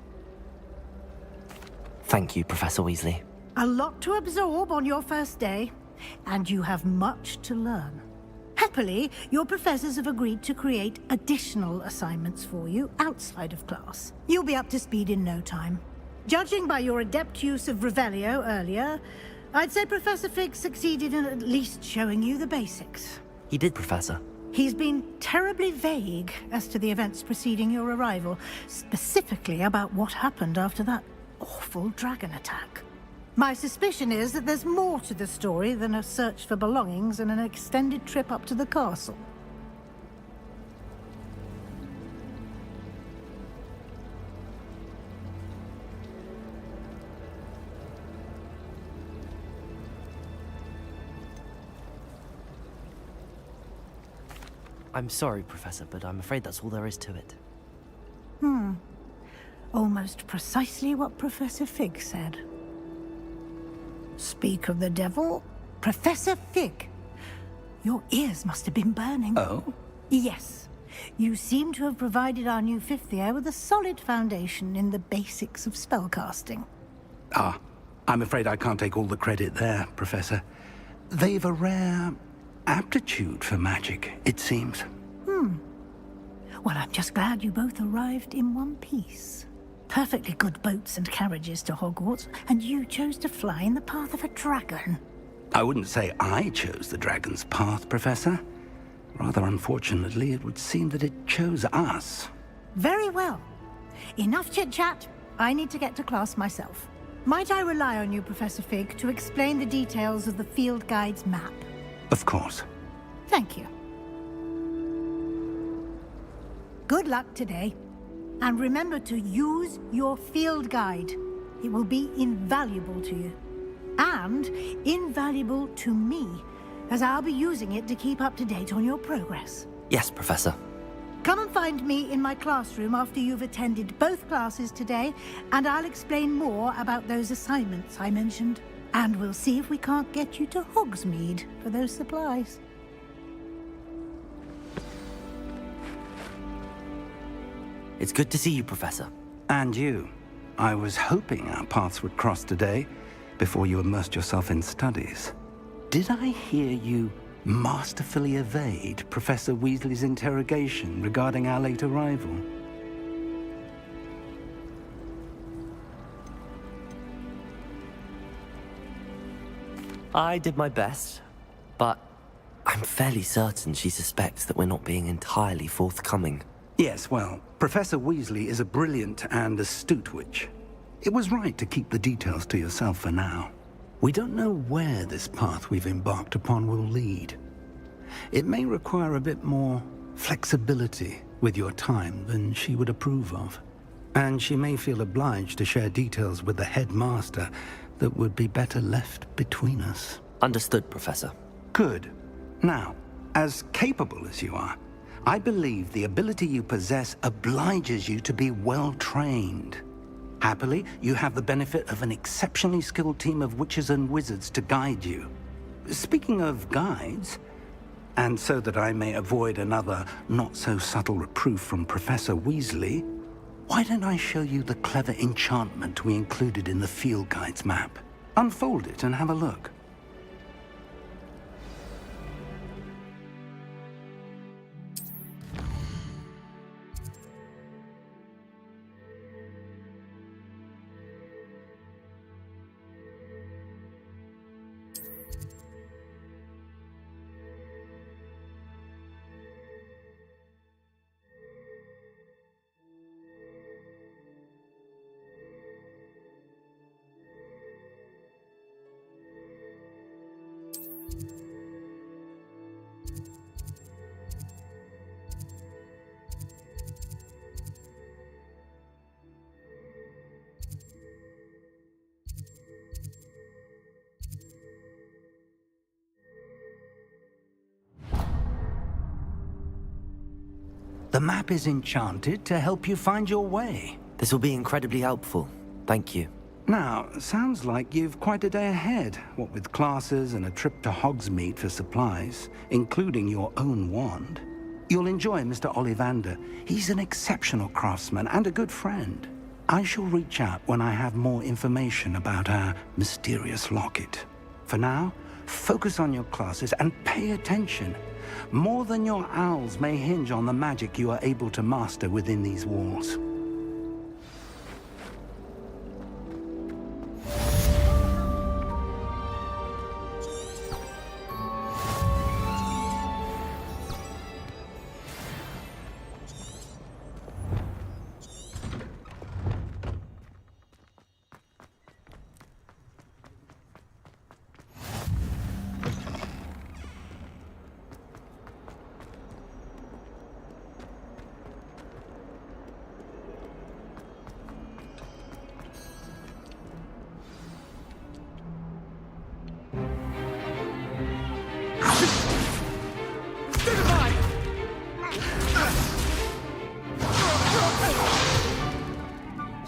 Thank you, Professor Weasley. A lot to absorb on your first day, and you have much to learn. Happily, your professors have agreed to create additional assignments for you outside of class. You'll be up to speed in no time. Judging by your adept use of Revelio earlier, I'd say Professor Fig succeeded in at least showing you the basics. He did, Professor. He's been terribly vague as to the events preceding your arrival, specifically about what happened after that awful dragon attack. My suspicion is that there's more to the story than a search for belongings and an extended trip up to the castle. I'm sorry, Professor, but I'm afraid that's all there is to it. Almost precisely what Professor Fig said. Speak of the devil, Professor Fig. Your ears must have been burning. Oh? Yes. You seem to have provided our new fifth year with a solid foundation in the basics of spellcasting. Ah, I'm afraid I can't take all the credit there, Professor. They've a rare aptitude for magic, it seems. Well, I'm just glad you both arrived in one piece. Perfectly good boats and carriages to Hogwarts, and you chose to fly in the path of a dragon. I wouldn't say I chose the dragon's path, Professor. Rather unfortunately, it would seem that it chose us. Very well. Enough chit-chat. I need to get to class myself. Might I rely on you, Professor Fig, to explain the details of the field guide's map? Of course. Thank you. Good luck today. And remember to use your field guide. It will be invaluable to you. And invaluable to me, as I'll be using it to keep up to date on your progress. Yes, Professor. Come and find me in my classroom after you've attended both classes today, and I'll explain more about those assignments I mentioned. And we'll see if we can't get you to Hogsmeade for those supplies. It's good to see you, Professor. And you. I was hoping our paths would cross today, before you immersed yourself in studies. Did I hear you masterfully evade Professor Weasley's interrogation regarding our late arrival? I did my best, but I'm fairly certain she suspects that we're not being entirely forthcoming. Yes, well, Professor Weasley is a brilliant and astute witch. It was right to keep the details to yourself for now. We don't know where this path we've embarked upon will lead. It may require a bit more flexibility with your time than she would approve of. And she may feel obliged to share details with the headmaster that would be better left between us. Understood, Professor. Good. Now, as capable as you are, I believe the ability you possess obliges you to be well-trained. Happily, you have the benefit of an exceptionally skilled team of witches and wizards to guide you. Speaking of guides, and so that I may avoid another not-so-subtle reproof from Professor Weasley, why don't I show you the clever enchantment we included in the field guide's map? Unfold it and have a look. The map is enchanted to help you find your way. This will be incredibly helpful. Thank you. Now, sounds like you've quite a day ahead, what with classes and a trip to Hogsmeade for supplies, including your own wand. You'll enjoy Mr. Ollivander. He's an exceptional craftsman and a good friend. I shall reach out when I have more information about our mysterious locket. For now, focus on your classes and pay attention. More than your owls may hinge on the magic you are able to master within these walls.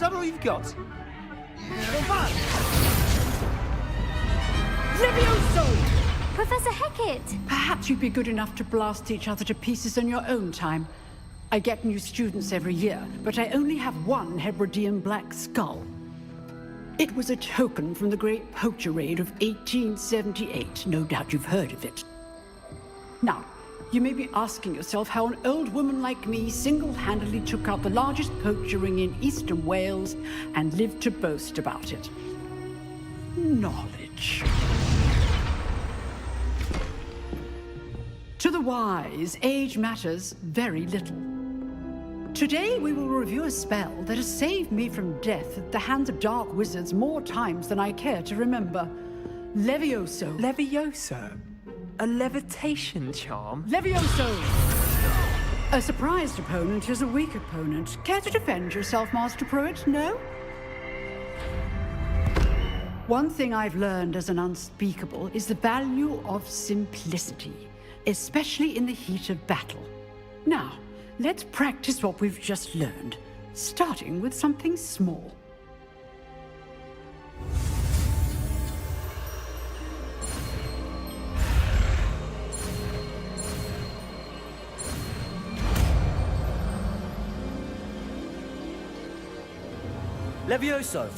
Is that all you've got? Levioso! Professor Hecat! Perhaps you'd be good enough to blast each other to pieces on your own time. I get new students every year, but I only have one Hebridean black skull. It was a token from the Great Poacher Raid of 1878. No doubt you've heard of it. Now, you may be asking yourself how an old woman like me single-handedly took out the largest poacher ring in eastern Wales and lived to boast about it. Knowledge. To the wise, age matters very little. Today we will review a spell that has saved me from death at the hands of dark wizards more times than I care to remember. Levioso. Levioso? A levitation charm? Levioso! A surprised opponent is a weak opponent. Care to defend yourself, Master Pruitt? No? One thing I've learned as an unspeakable is the value of simplicity, especially in the heat of battle. Now, let's practice what we've just learned, starting with something small. Levioso!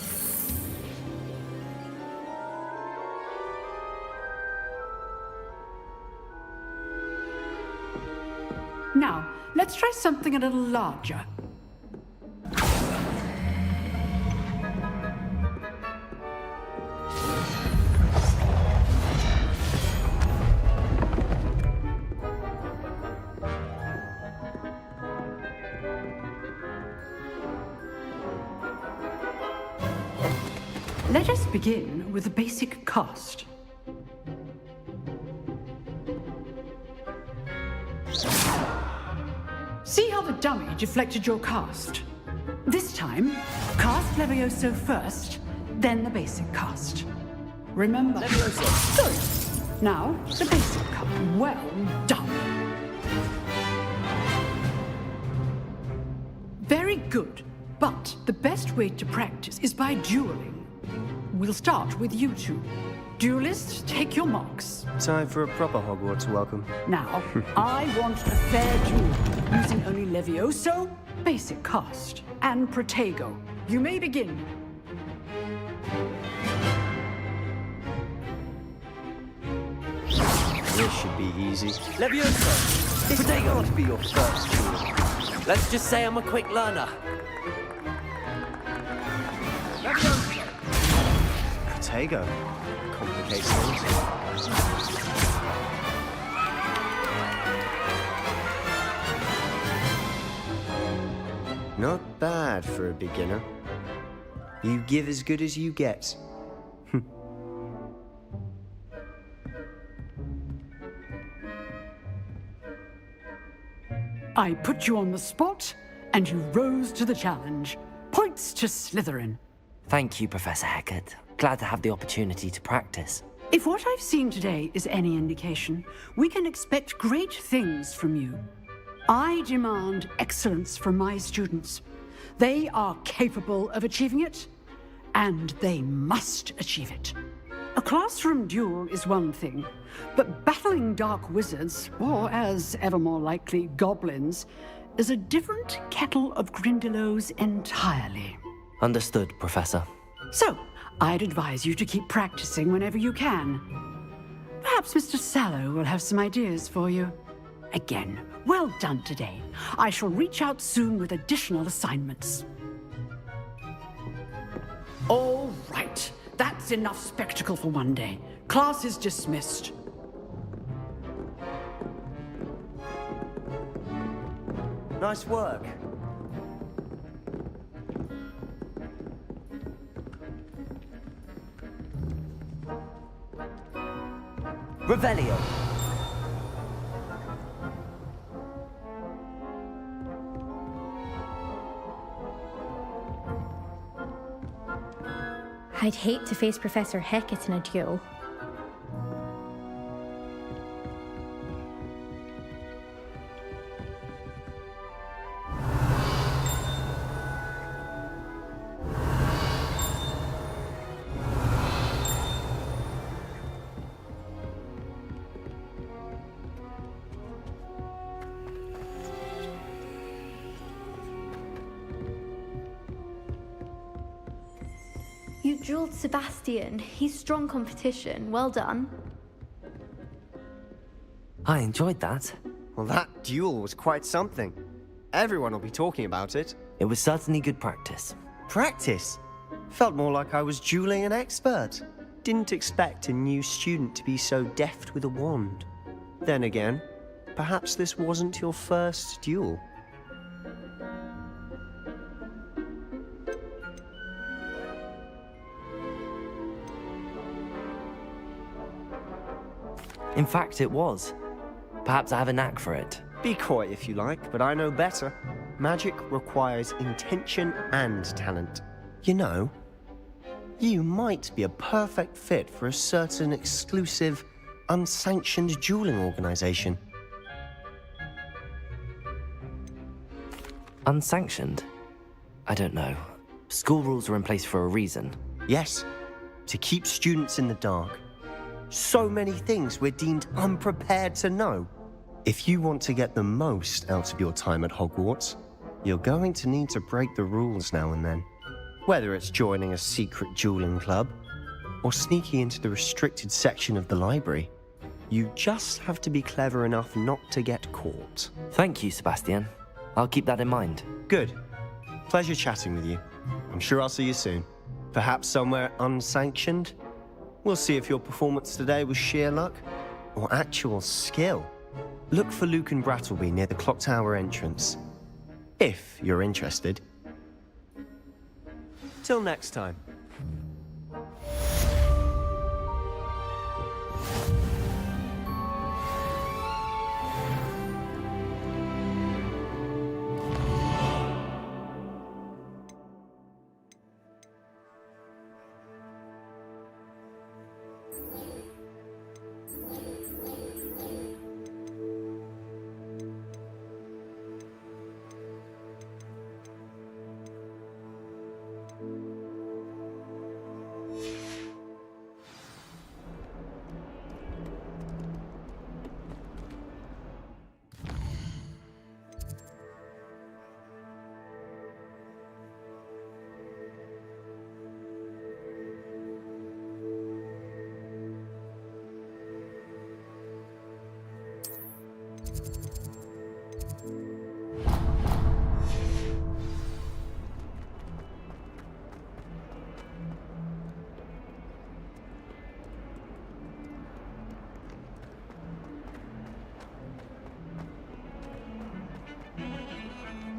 Now, let's try something a little larger. Let us begin with the basic cast. See how the dummy deflected your cast? This time, cast Levioso first, then the basic cast. Remember? Levioso. Good. Now, the basic cast. Well done. Very good. But the best way to practice is by dueling. We'll start with you two. Duelists, take your marks. Time for a proper Hogwarts welcome. Now, I want a fair duel, using only Levioso, basic cast, and Protego. You may begin. This should be easy. Levioso! This can't be your first duel. Let's just say I'm a quick learner. Protego. Complicates things. Not bad for a beginner. You give as good as you get. I put you on the spot, and you rose to the challenge. Points to Slytherin. Thank you, Professor Hecat. Glad to have the opportunity to practice. If what I've seen today is any indication, we can expect great things from you. I demand excellence from my students. They are capable of achieving it, and they must achieve it. A classroom duel is one thing, but battling dark wizards, or as ever more likely, goblins, is a different kettle of Grindylows entirely. Understood, Professor. So, I'd advise you to keep practicing whenever you can. Perhaps Mr. Sallow will have some ideas for you. Again, well done today. I shall reach out soon with additional assignments. All right. That's enough spectacle for one day. Class is dismissed. Nice work. Revelio. I'd hate to face Professor Hecat in a duel. You drilled Sebastian. He's strong competition. Well done. I enjoyed that. Well, that duel was quite something. Everyone will be talking about it. It was certainly good practice. Practice? Felt more like I was dueling an expert. Didn't expect a new student to be so deft with a wand. Then again, perhaps this wasn't your first duel. In fact, it was. Perhaps I have a knack for it. Be coy if you like, but I know better. Magic requires intention and talent. You know, you might be a perfect fit for a certain exclusive, unsanctioned dueling organization. Unsanctioned? I don't know. School rules are in place for a reason. Yes, to keep students in the dark. So many things we're deemed unprepared to know. If you want to get the most out of your time at Hogwarts, you're going to need to break the rules now and then. Whether it's joining a secret dueling club, or sneaking into the restricted section of the library, you just have to be clever enough not to get caught. Thank you, Sebastian. I'll keep that in mind. Good. Pleasure chatting with you. I'm sure I'll see you soon. Perhaps somewhere unsanctioned? We'll see if your performance today was sheer luck or actual skill. Look for Luke and Brattleby near the clock tower entrance, if you're interested. Till next time.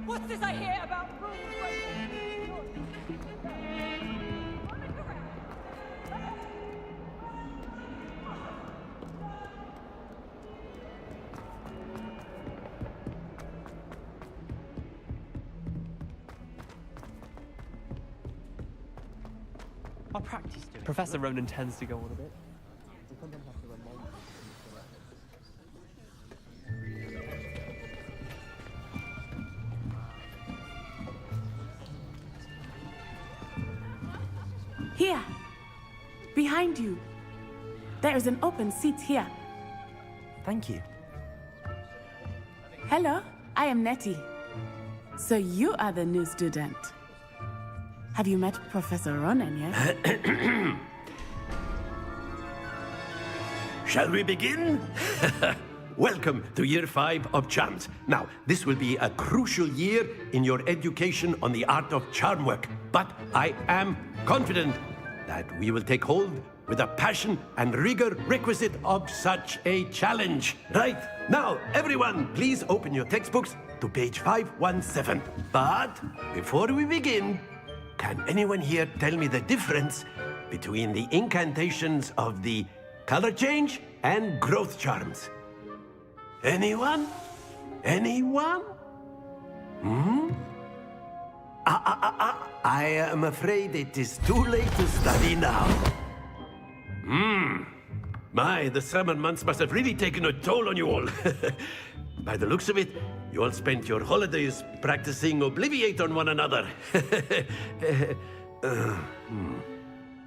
What's this I hear about rules I'll practice doing it. Professor Ronan tends to go on a bit. We sometimes have to remind him. Here, behind you. There is an open seat here. Thank you. Hello, I am Nettie. So you are the new student. Have you met Professor Ronan yet? Shall we begin? Welcome to Year 5 of Charms. Now, this will be a crucial year in your education on the art of charm work, but I am confident that we will take hold with the passion and rigor requisite of such a challenge. Right, now, everyone, please open your textbooks to page 517. But before we begin, can anyone here tell me the difference between the incantations of the color change and growth charms? Anyone? Anyone? I am afraid it is too late to study now. My, the summer months must have really taken a toll on you all. By the looks of it, you all spent your holidays practicing Obliviate on one another.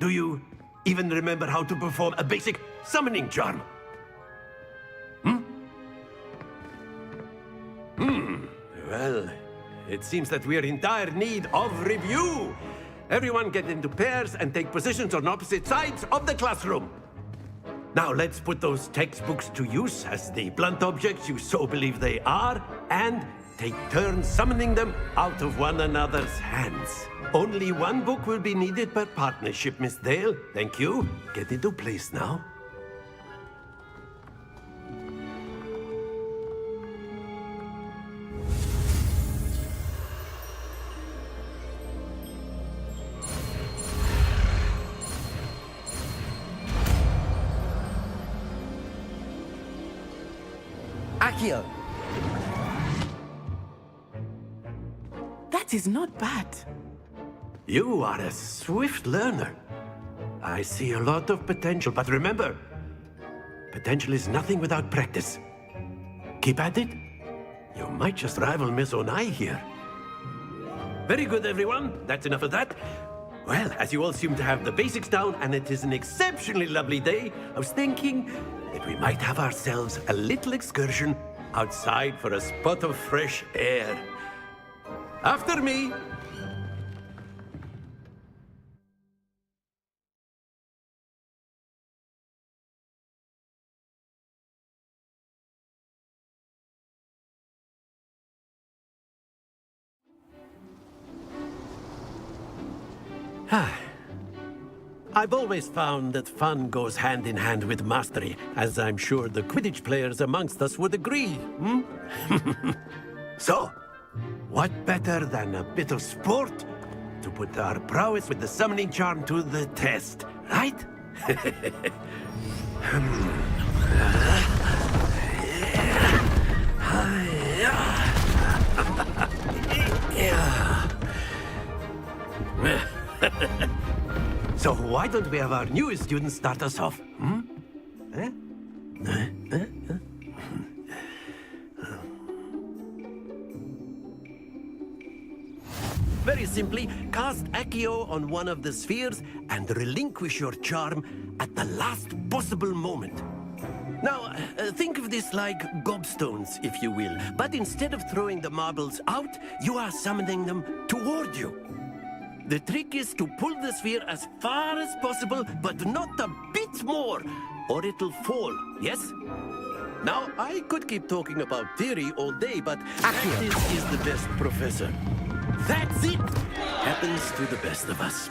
Do you even remember how to perform a basic summoning charm? Well, it seems that we are in dire need of review. Everyone get into pairs and take positions on opposite sides of the classroom. Now let's put those textbooks to use as the blunt objects you so believe they are, and take turns summoning them out of one another's hands. Only one book will be needed per partnership, Miss Dale. Thank you. Get into place now. Accio! That is not bad. You are a swift learner. I see a lot of potential, but remember, potential is nothing without practice. Keep at it. You might just rival Miss Onai here. Very good, everyone. That's enough of that. Well, as you all seem to have the basics down, and it is an exceptionally lovely day, I was thinking that we might have ourselves a little excursion outside for a spot of fresh air. After me. I've always found that fun goes hand in hand with mastery, as I'm sure the Quidditch players amongst us would agree. So, what better than a bit of sport to put our prowess with the summoning charm to the test, right? So why don't we have our newest student start us off? Very simply, cast Accio on one of the spheres and relinquish your charm at the last possible moment. Now, think of this like gobstones, if you will, but instead of throwing the marbles out, you are summoning them toward you. The trick is to pull the sphere as far as possible, but not a bit more, or it'll fall, yes? Now, I could keep talking about theory all day, but practice is the best professor. That's it! Happens to the best of us.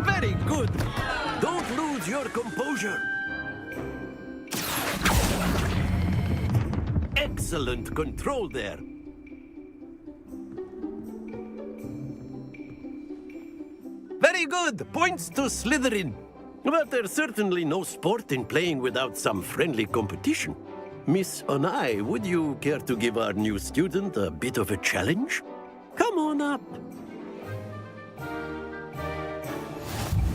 Very good! Don't lose your composure. Excellent control there. Very good! Points to Slytherin. But there's certainly no sport in playing without some friendly competition. Miss Onai, would you care to give our new student a bit of a challenge? Come on up.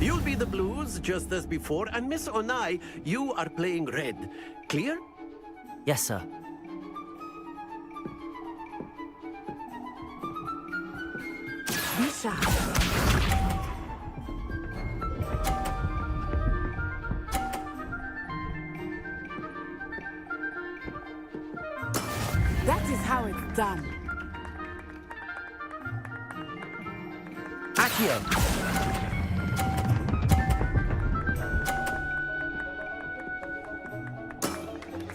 You'll be the blues, just as before, and Miss Onai, you are playing red. Clear? Yes, sir. Be sharp. That is how it's done. Accio!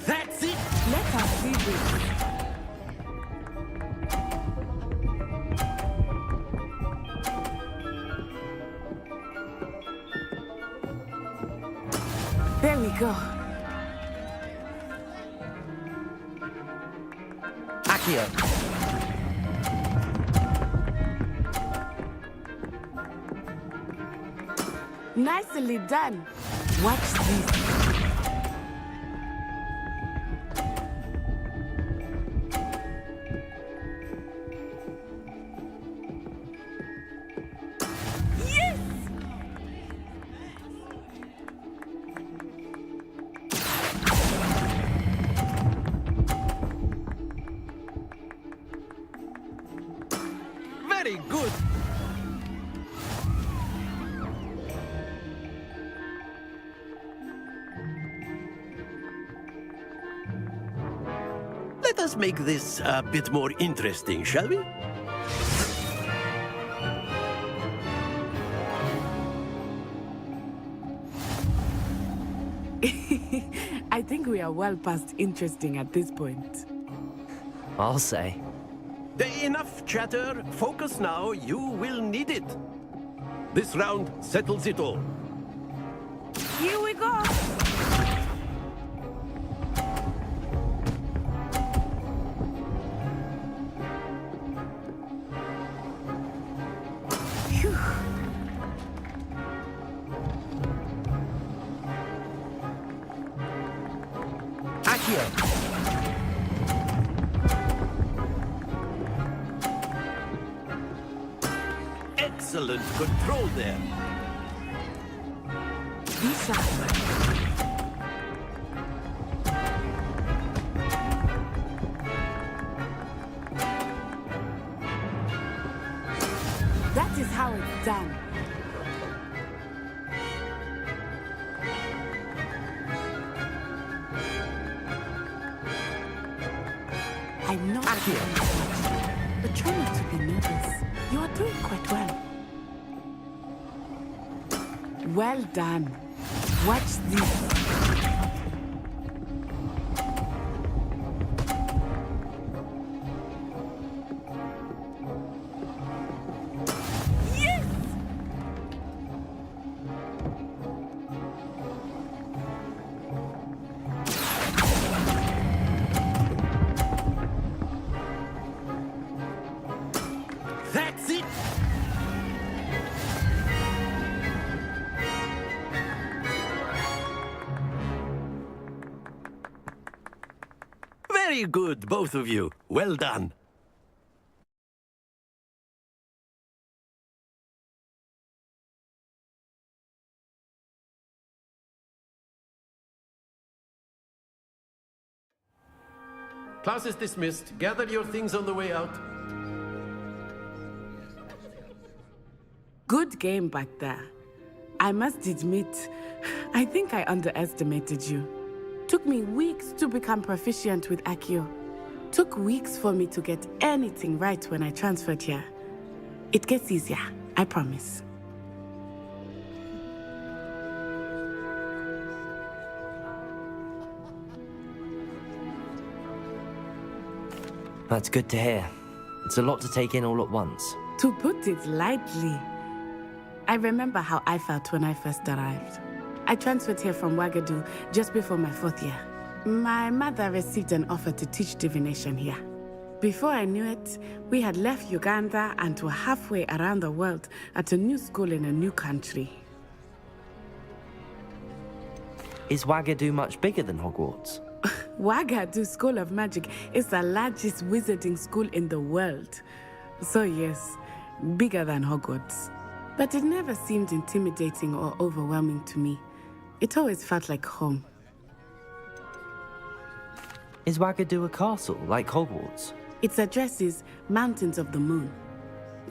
That's it! Let us see this. There we go. Accio! Nicely done. Watch this. Yes! Very good! Let us make this a bit more interesting, shall we? I think we are well past interesting at this point. I'll say. Enough chatter. Focus now. You will need it. This round settles it all. Here we go! Phew. Accio! Excellent control there. That is how it's done. I'm not but try not to be nervous. You are doing quite well. Well done. Watch this. Yes! That's it! Very good, both of you. Well done. Class is dismissed. Gather your things on the way out. Good game back there. I must admit, I think I underestimated you. Took me weeks to become proficient with Accio. Took weeks for me to get anything right when I transferred here. It gets easier, I promise. That's good to hear. It's a lot to take in all at once. To put it lightly, I remember how I felt when I first arrived. I transferred here from Wagadu just before my 4th year. My mother received an offer to teach divination here. Before I knew it, we had left Uganda and were halfway around the world at a new school in a new country. Is Wagadu much bigger than Hogwarts? Wagadu School of Magic is the largest wizarding school in the world. So yes, bigger than Hogwarts. But it never seemed intimidating or overwhelming to me. It always felt like home. Is Wagadu a castle, like Hogwarts? Its address is Mountains of the Moon.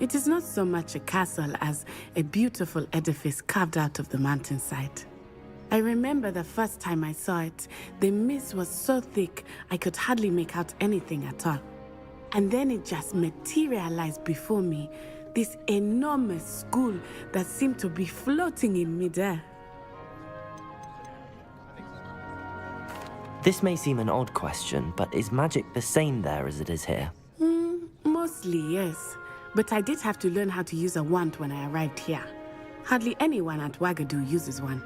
It is not so much a castle as a beautiful edifice carved out of the mountainside. I remember the first time I saw it, the mist was so thick I could hardly make out anything at all. And then it just materialized before me, this enormous school that seemed to be floating in midair. This may seem an odd question, but is magic the same there as it is here? Mostly, yes. But I did have to learn how to use a wand when I arrived here. Hardly anyone at Wagadu uses one.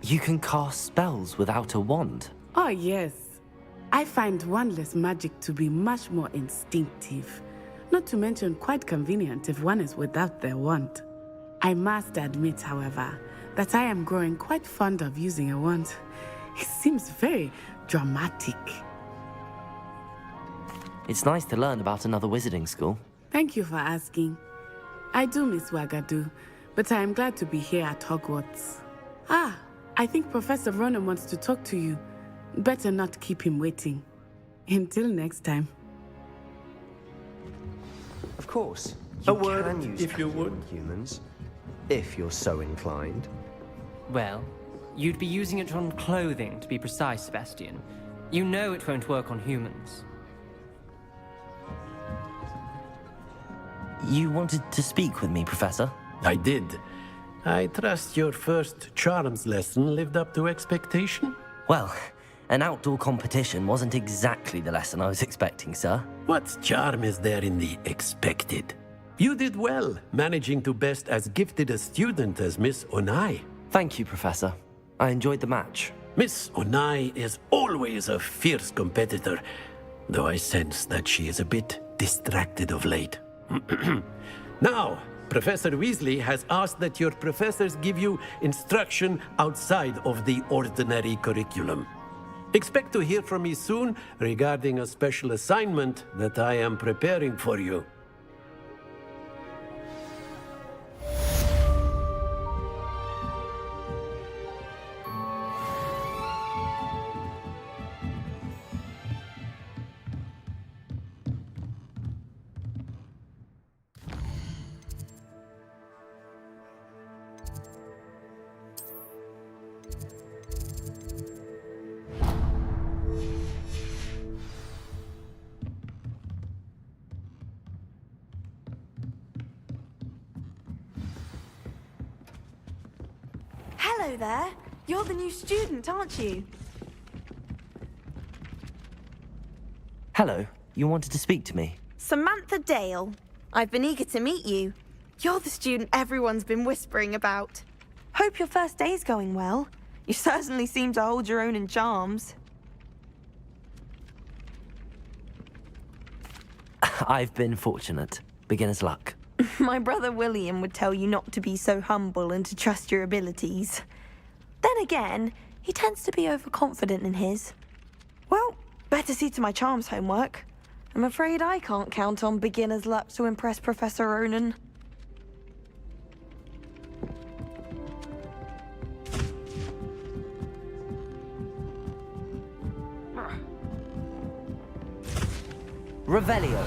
You can cast spells without a wand? Oh, yes. I find wandless magic to be much more instinctive. Not to mention quite convenient if one is without their wand. I must admit, however, that I am growing quite fond of using a wand. It seems very dramatic. It's nice to learn about another wizarding school. Thank you for asking. I do miss Wagadu, but I am glad to be here at Hogwarts. Ah, I think Professor Ronan wants to talk to you. Better not keep him waiting. Until next time. Of course. A You word, can use if you would. humans, if you're so inclined. Well, you'd be using it on clothing, to be precise, Sebastian. You know it won't work on humans. You wanted to speak with me, Professor? I did. I trust your first charms lesson lived up to expectation? Well, an outdoor competition wasn't exactly the lesson I was expecting, sir. What charm is there in the expected? You did well, managing to best as gifted a student as Miss Onai. Thank you, Professor. I enjoyed the match. Miss Onai is always a fierce competitor, though I sense that she is a bit distracted of late. Now, Professor Weasley has asked that your professors give you instruction outside of the ordinary curriculum. Expect to hear from me soon regarding a special assignment that I am preparing for you. Hello there. You're the new student, aren't you? Hello. You wanted to speak to me? Samantha Dale. I've been eager to meet you. You're the student everyone's been whispering about. Hope your first day's going well. You certainly seem to hold your own in charms. I've been fortunate. Beginner's luck. My brother William would tell you not to be so humble and to trust your abilities. Then again, he tends to be overconfident in his. Well, better see to my charms homework. I'm afraid I can't count on beginner's luck to impress Professor Ronan. Revelio.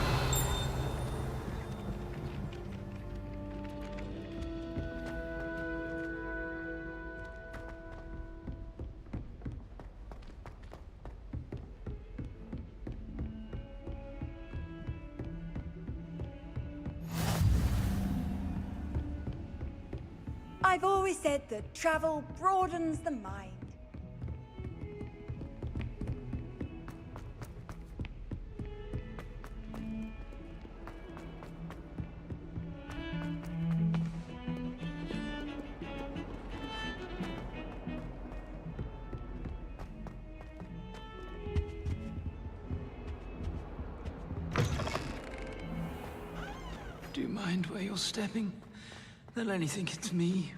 I've always said that travel broadens the mind. Do you mind where you're stepping? They'll only think it's me.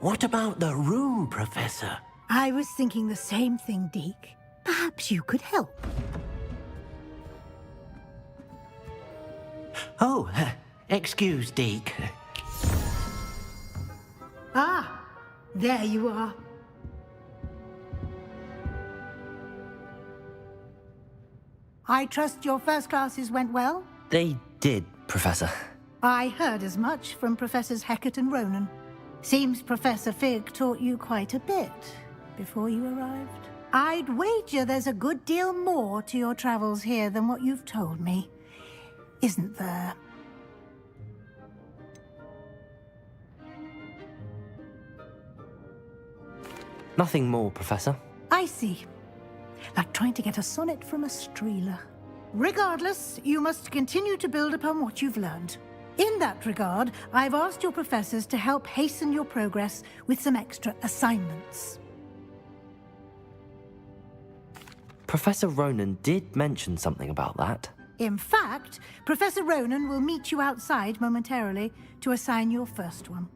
What about the room, Professor? I was thinking the same thing, Deke. Perhaps you could help. Oh, excuse, Deke. Ah, there you are. I trust your first classes went well? They did, Professor. I heard as much from Professors Hecat and Ronan. Seems Professor Fig taught you quite a bit before you arrived. I'd wager there's a good deal more to your travels here than what you've told me. Isn't there? Nothing more, Professor. I see. Like trying to get a sonnet from a streeler. Regardless, you must continue to build upon what you've learned. In that regard, I've asked your professors to help hasten your progress with some extra assignments. Professor Ronan did mention something about that. In fact, Professor Ronan will meet you outside momentarily to assign your first one.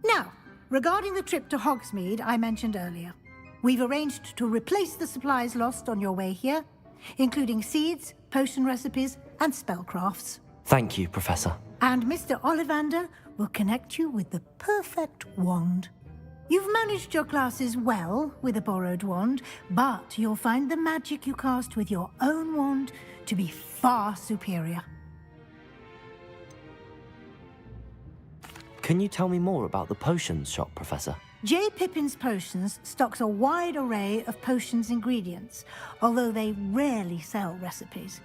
Now, regarding the trip to Hogsmeade I mentioned earlier, we've arranged to replace the supplies lost on your way here, including seeds, potion recipes, and spellcrafts. Thank you, Professor. And Mr. Ollivander will connect you with the perfect wand. You've managed your classes well with a borrowed wand, but you'll find the magic you cast with your own wand to be far superior. Can you tell me more about the potions shop, Professor? J. Pippin's Potions stocks a wide array of potions ingredients, although they rarely sell recipes.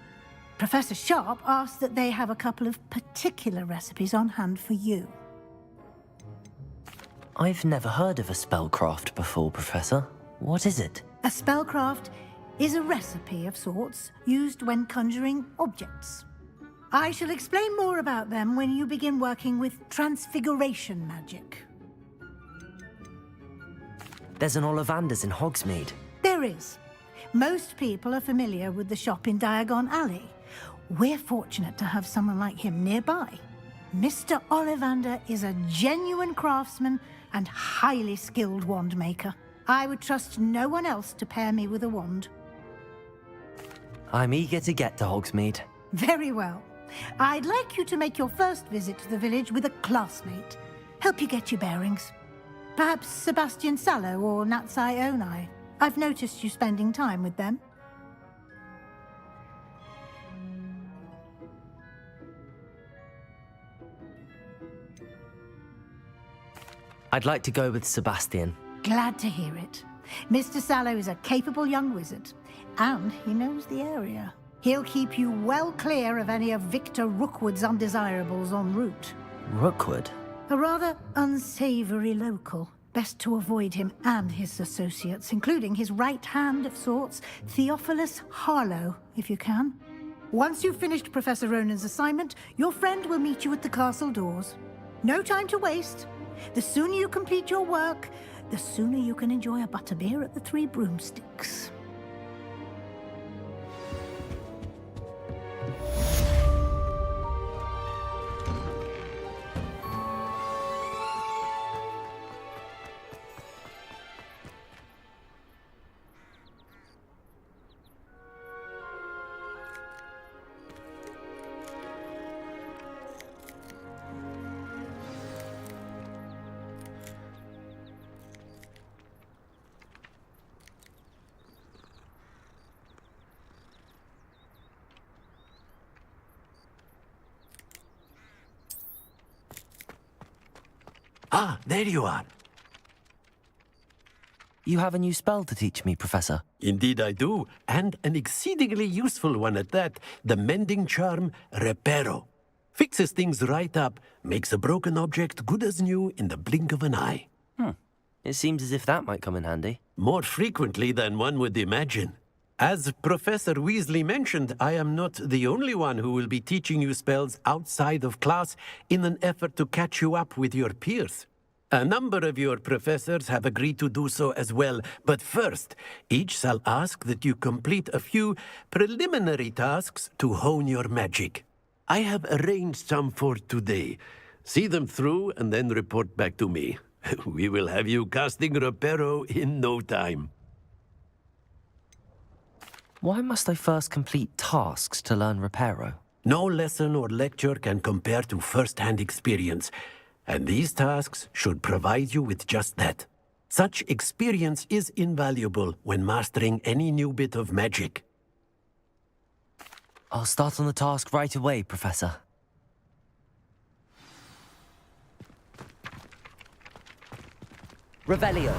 Professor Sharp asked that they have a couple of particular recipes on hand for you. I've never heard of a spellcraft before, Professor. What is it? A spellcraft is a recipe of sorts used when conjuring objects. I shall explain more about them when you begin working with transfiguration magic. There's an Ollivander's in Hogsmeade. There is. Most people are familiar with the shop in Diagon Alley. We're fortunate to have someone like him nearby. Mr. Ollivander is a genuine craftsman and highly skilled wand maker. I would trust no one else to pair me with a wand. I'm eager to get to Hogsmeade. Very well. I'd like you to make your first visit to the village with a classmate. Help you get your bearings. Perhaps Sebastian Sallow or Natsai Onai. I've noticed you spending time with them. I'd like to go with Sebastian. Glad to hear it. Mr. Sallow is a capable young wizard, and he knows the area. He'll keep you well clear of any of Victor Rookwood's undesirables en route. Rookwood? A rather unsavory local. Best to avoid him and his associates, including his right hand of sorts, Theophilus Harlow, if you can. Once you've finished Professor Ronan's assignment, your friend will meet you at the castle doors. No time to waste. The sooner you complete your work, the sooner you can enjoy a butterbeer at the Three Broomsticks. Ah, there you are. You have a new spell to teach me, Professor. Indeed I do, and an exceedingly useful one at that. The mending charm, Reparo. Fixes things right up, makes a broken object good as new in the blink of an eye. It seems as if that might come in handy. More frequently than one would imagine. As Professor Weasley mentioned, I am not the only one who will be teaching you spells outside of class in an effort to catch you up with your peers. A number of your professors have agreed to do so as well, but first, each shall ask that you complete a few preliminary tasks to hone your magic. I have arranged some for today. See them through and then report back to me. We will have you casting Reparo in no time. Why must I first complete tasks to learn Reparo? No lesson or lecture can compare to first-hand experience, and these tasks should provide you with just that. Such experience is invaluable when mastering any new bit of magic. I'll start on the task right away, Professor. Revelio.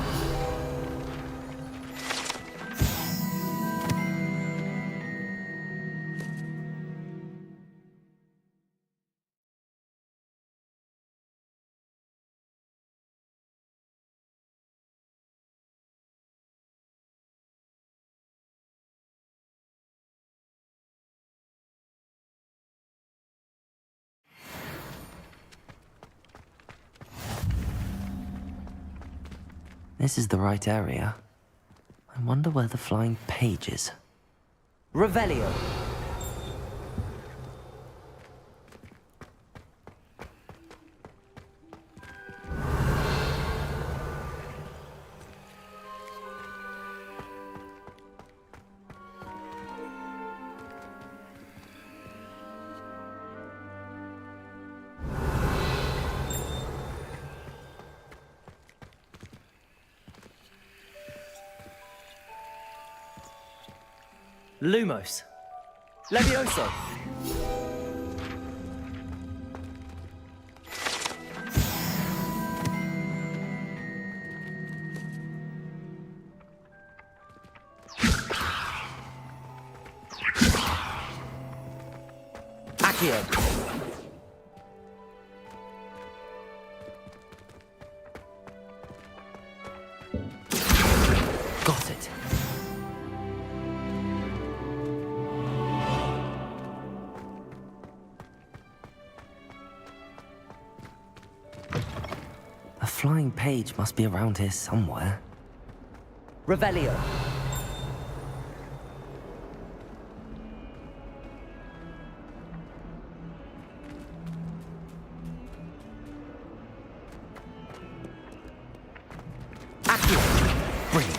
This is the right area. I wonder where the flying page is. Revelio! Lumos. Levioso. Accio. Got it. The flying page must be around here somewhere. Revelio. Accio. Brilliant.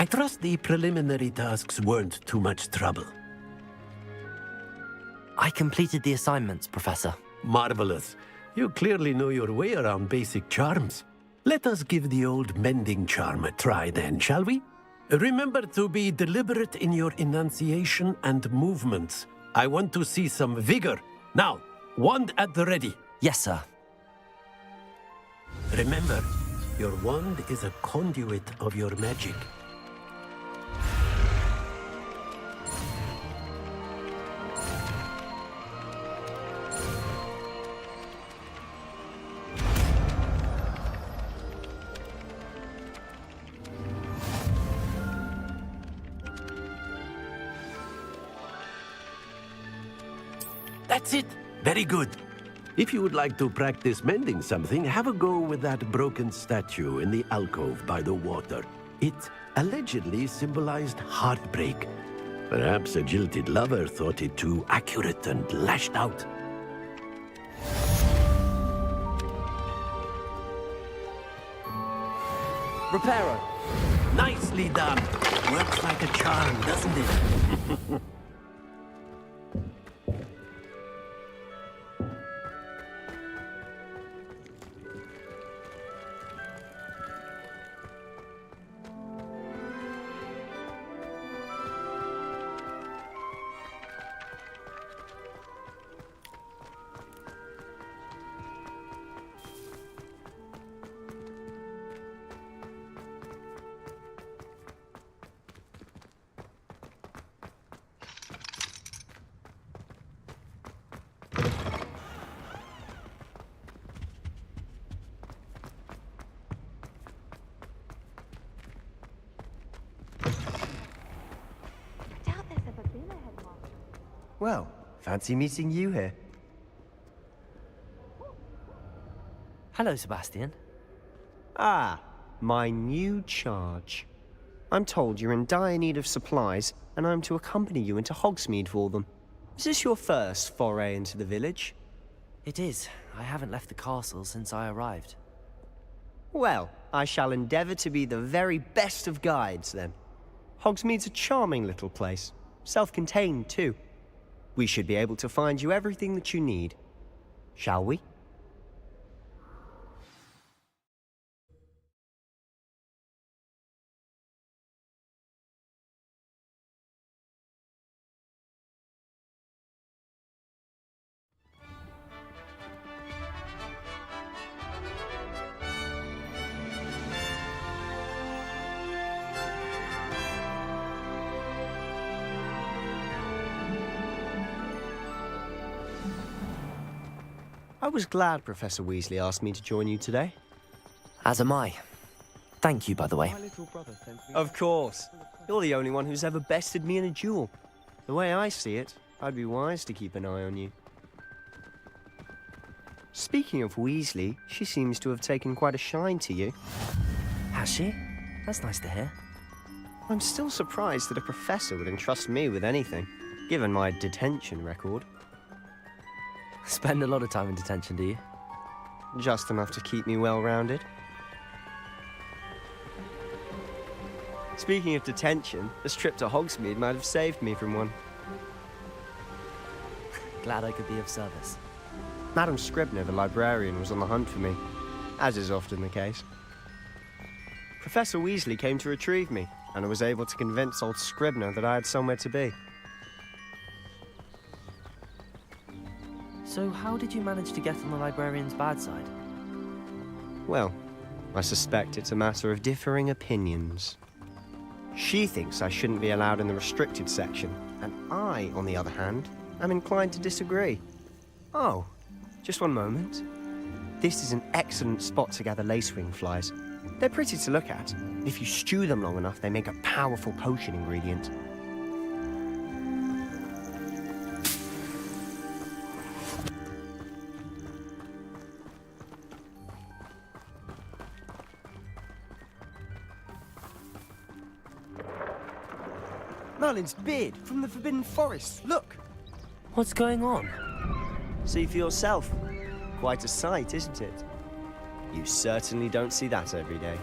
I trust the preliminary tasks weren't too much trouble. I completed the assignments, Professor. Marvelous. You clearly know your way around basic charms. Let us give the old mending charm a try then, shall we? Remember to be deliberate in your enunciation and movements. I want to see some vigor. Now, wand at the ready. Yes, sir. Remember, your wand is a conduit of your magic. That's it. Very good. If you would like to practice mending something, have a go with that broken statue in the alcove by the water. It allegedly symbolized heartbreak. Perhaps a jilted lover thought it too accurate and lashed out. Reparo. Nicely done. Works like a charm, doesn't it? Well, fancy meeting you here. Hello, Sebastian. Ah, my new charge. I'm told you're in dire need of supplies, and I'm to accompany you into Hogsmeade for them. Is this your first foray into the village? It is. I haven't left the castle since I arrived. Well, I shall endeavour to be the very best of guides, then. Hogsmeade's a charming little place. Self-contained, too. We should be able to find you everything that you need. Shall we? I was glad Professor Weasley asked me to join you today. As am I. Thank you, by the way. Of course. You're the only one who's ever bested me in a duel. The way I see it, I'd be wise to keep an eye on you. Speaking of Weasley, she seems to have taken quite a shine to you. Has she? That's nice to hear. I'm still surprised that a professor would entrust me with anything, given my detention record. Spend a lot of time in detention, do you? Just enough to keep me well-rounded. Speaking of detention, this trip to Hogsmeade might have saved me from one. Glad I could be of service. Madam Scribner, the librarian, was on the hunt for me, as is often the case. Professor Weasley came to retrieve me, and I was able to convince old Scribner that I had somewhere to be. So how did you manage to get on the librarian's bad side? Well, I suspect it's a matter of differing opinions. She thinks I shouldn't be allowed in the restricted section, and I, on the other hand, am inclined to disagree. Oh, just one moment. This is an excellent spot to gather lacewing flies. They're pretty to look at. If you stew them long enough, they make a powerful potion ingredient. Merlin's beard from the Forbidden Forest. Look! What's going on? See for yourself. Quite a sight, isn't it? You certainly don't see that every day.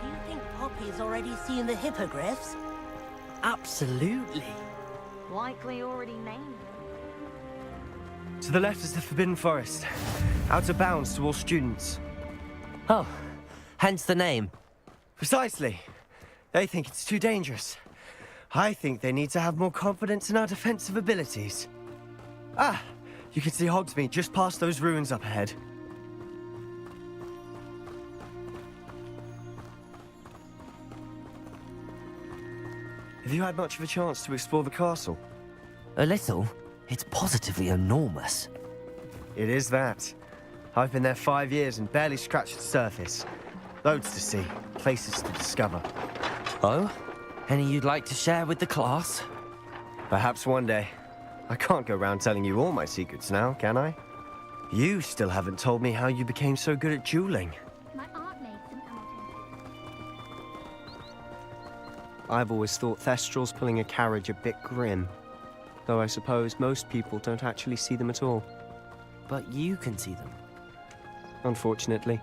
Do you think Poppy's already seen the hippogriffs? Absolutely. Likely already named them. To the left is the Forbidden Forest. Out of bounds to all students. Oh, hence the name. Precisely. They think it's too dangerous. I think they need to have more confidence in our defensive abilities. Ah, you can see Hogsmeade just past those ruins up ahead. Have you had much of a chance to explore the castle? A little. It's positively enormous. It is that. I've been there 5 years and barely scratched the surface. Loads to see, places to discover. Oh? Any you'd like to share with the class? Perhaps one day. I can't go around telling you all my secrets now, can I? You still haven't told me how you became so good at dueling. My aunt made some I've always thought Thestrals pulling a carriage a bit grim. Though I suppose most people don't actually see them at all. But you can see them. Unfortunately.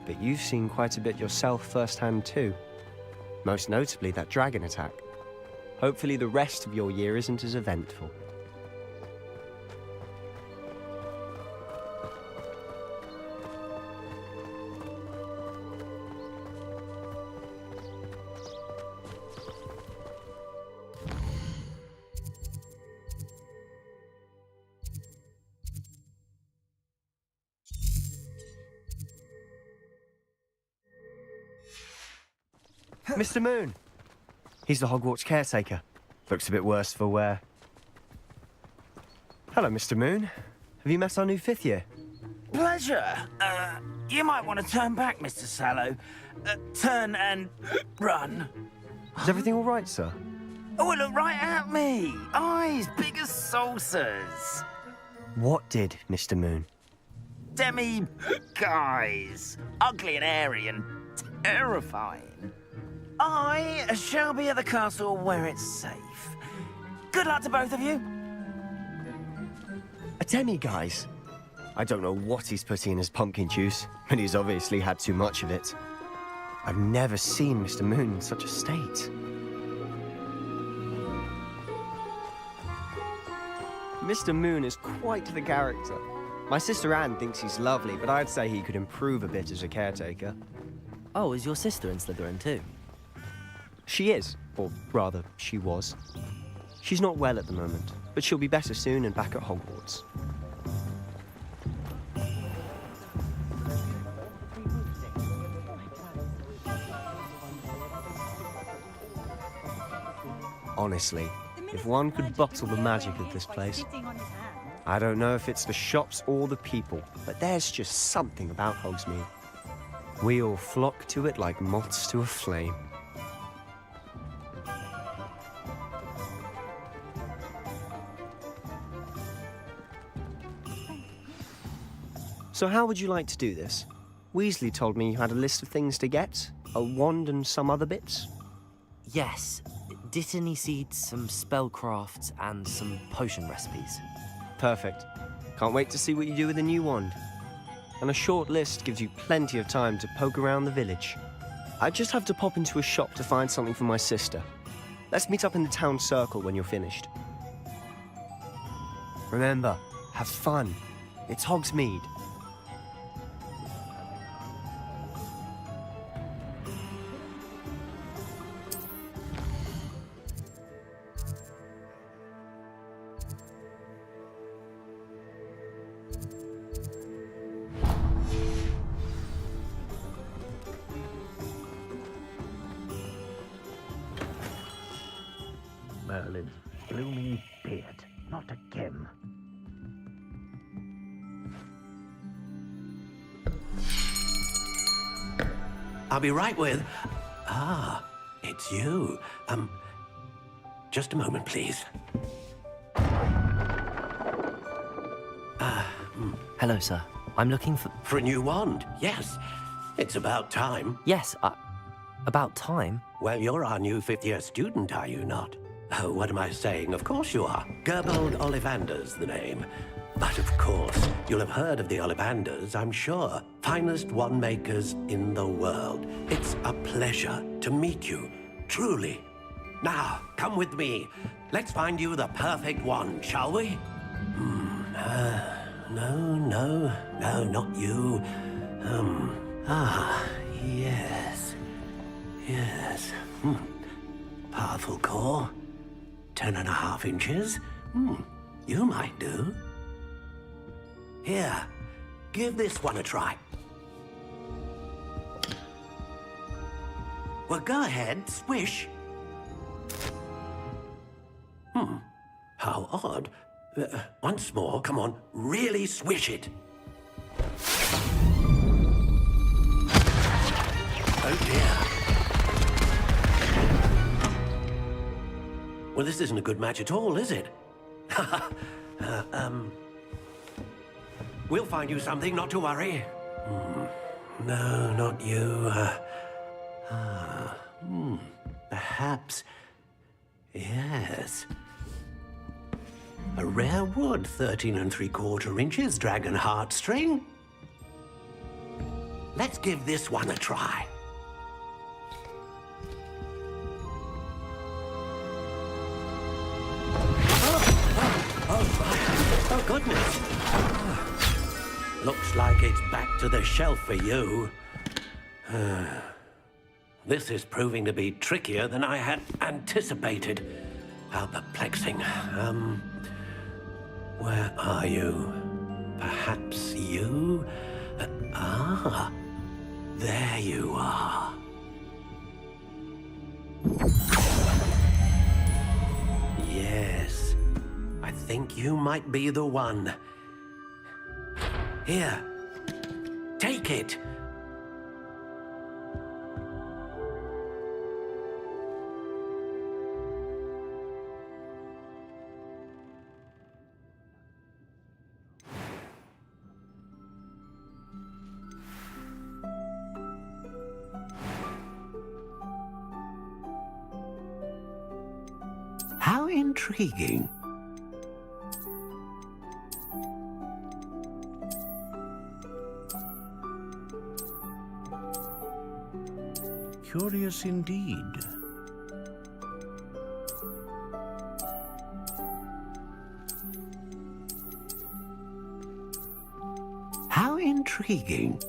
But you've seen quite a bit yourself firsthand too. Most notably that dragon attack. Hopefully the rest of your year isn't as eventful. Mr. Moon! He's the Hogwarts caretaker. Looks a bit worse for wear. Hello, Mr. Moon. Have you met our new 5th year? Pleasure. You might want to turn back, Mr. Sallow. Turn and run. Is everything all right, sir? Oh, look right at me. Eyes big as saucers. What did, Mr. Moon? Guys. Ugly and airy and terrifying. I shall be at the castle where it's safe. Good luck to both of you. A demi, guys. I don't know what he's putting in his pumpkin juice, but he's obviously had too much of it. I've never seen Mr. Moon in such a state. Mr. Moon is quite the character. My sister Anne thinks he's lovely, but I'd say he could improve a bit as a caretaker. Oh, is your sister in Slytherin too? She is, or rather, she was. She's not well at the moment, but she'll be better soon and back at Hogwarts. Honestly, if one could bottle the magic of this place. I don't know if it's the shops or the people, but there's just something about Hogsmeade. We all flock to it like moths to a flame. So how would you like to do this? Weasley told me you had a list of things to get, a wand and some other bits. Yes. Dittany seeds, some spellcrafts, and some potion recipes. Perfect. Can't wait to see what you do with the new wand. And a short list gives you plenty of time to poke around the village. I just have to pop into a shop to find something for my sister. Let's meet up in the town circle when you're finished. Remember, have fun. It's Hogsmeade. Merlin's blooming beard, not again. I'll be right with... Ah, it's you. Just a moment, please. Hello, sir. I'm looking for... For a new wand, yes. It's about time. Yes, about time? Well, you're our new fifth-year student, are you not? Oh, what am I saying? Of course you are. Gerbold Ollivander's the name. But of course, you'll have heard of the Ollivanders, I'm sure. Finest wand makers in the world. It's a pleasure to meet you, truly. Now, come with me. Let's find you the perfect wand, shall we? No, not you. Yes. Powerful core. 10.5 inches. You might do. Here, give this one a try. Well, go ahead, swish. How odd. Once more, come on, really swish it. Oh dear. Well, this isn't a good match at all, is it? We'll find you something, not to worry. No, not you. Perhaps... Yes. A rare wood, 13 3/4 inches, dragon heartstring. Let's give this one a try. Oh, goodness. Looks like it's back to the shelf for you. This is proving to be trickier than I had anticipated. How perplexing. Where are you? Perhaps you? There you are. Yes. I think you might be the one. Here. Take it. intriguing. Curious indeed. How intriguing.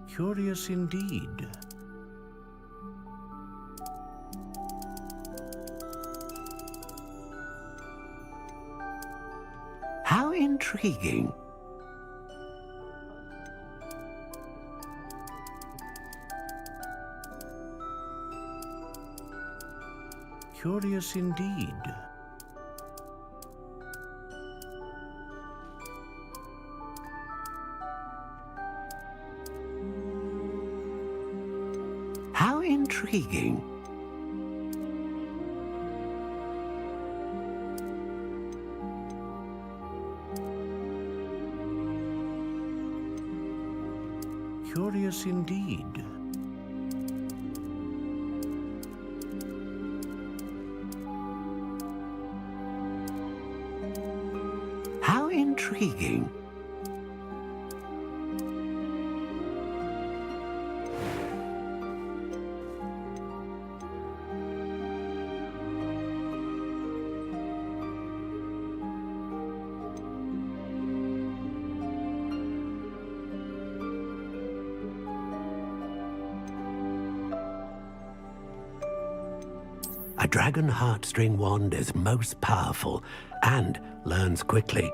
Curious indeed. How intriguing. Curious indeed. How intriguing. Curious indeed. How intriguing. A dragon heartstring wand is most powerful and learns quickly.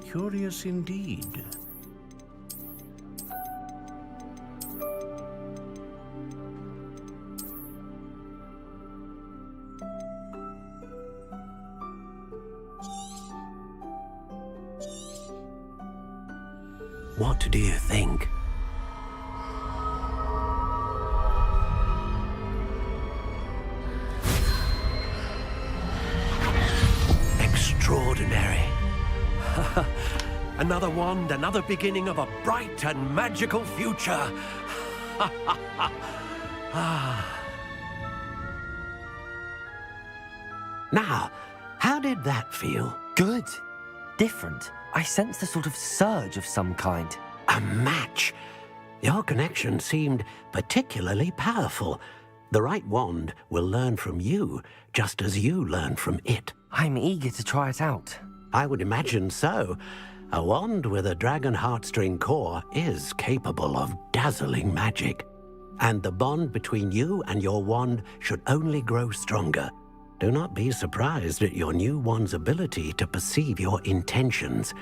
Curious indeed. What do you think? Extraordinary. Another wand, another beginning of a bright and magical future. Now, how did that feel? Good. Different. I sensed a sort of surge of some kind. A match. Your connection seemed particularly powerful. The right wand will learn from you, just as you learn from it. I'm eager to try it out. I would imagine so. A wand with a dragon heartstring core is capable of dazzling magic. And the bond between you and your wand should only grow stronger. Do not be surprised at your new wand's ability to perceive your intentions,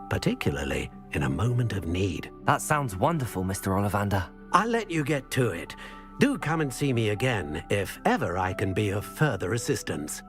particularly in a moment of need. That sounds wonderful, Mr. Ollivander. I'll let you get to it. Do come and see me again if ever I can be of further assistance.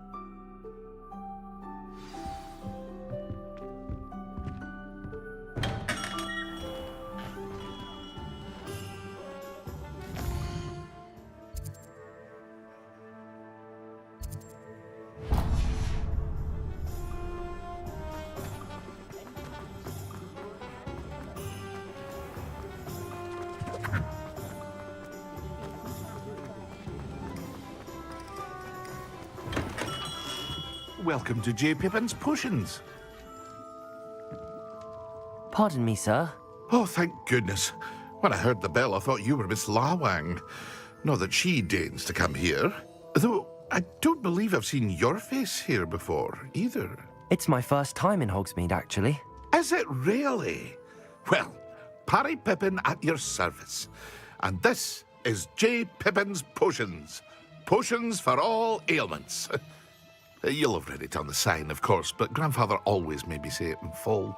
Welcome to J. Pippin's Potions. Pardon me, sir. Oh, thank goodness. When I heard the bell, I thought you were Miss Lawang. Not that she deigns to come here. Though, I don't believe I've seen your face here before, either. It's my first time in Hogsmeade, actually. Is it really? Well, Parry Pippin at your service. And this is J. Pippin's Potions. Potions for all ailments. You'll have read it on the sign, of course, but Grandfather always made me say it in full.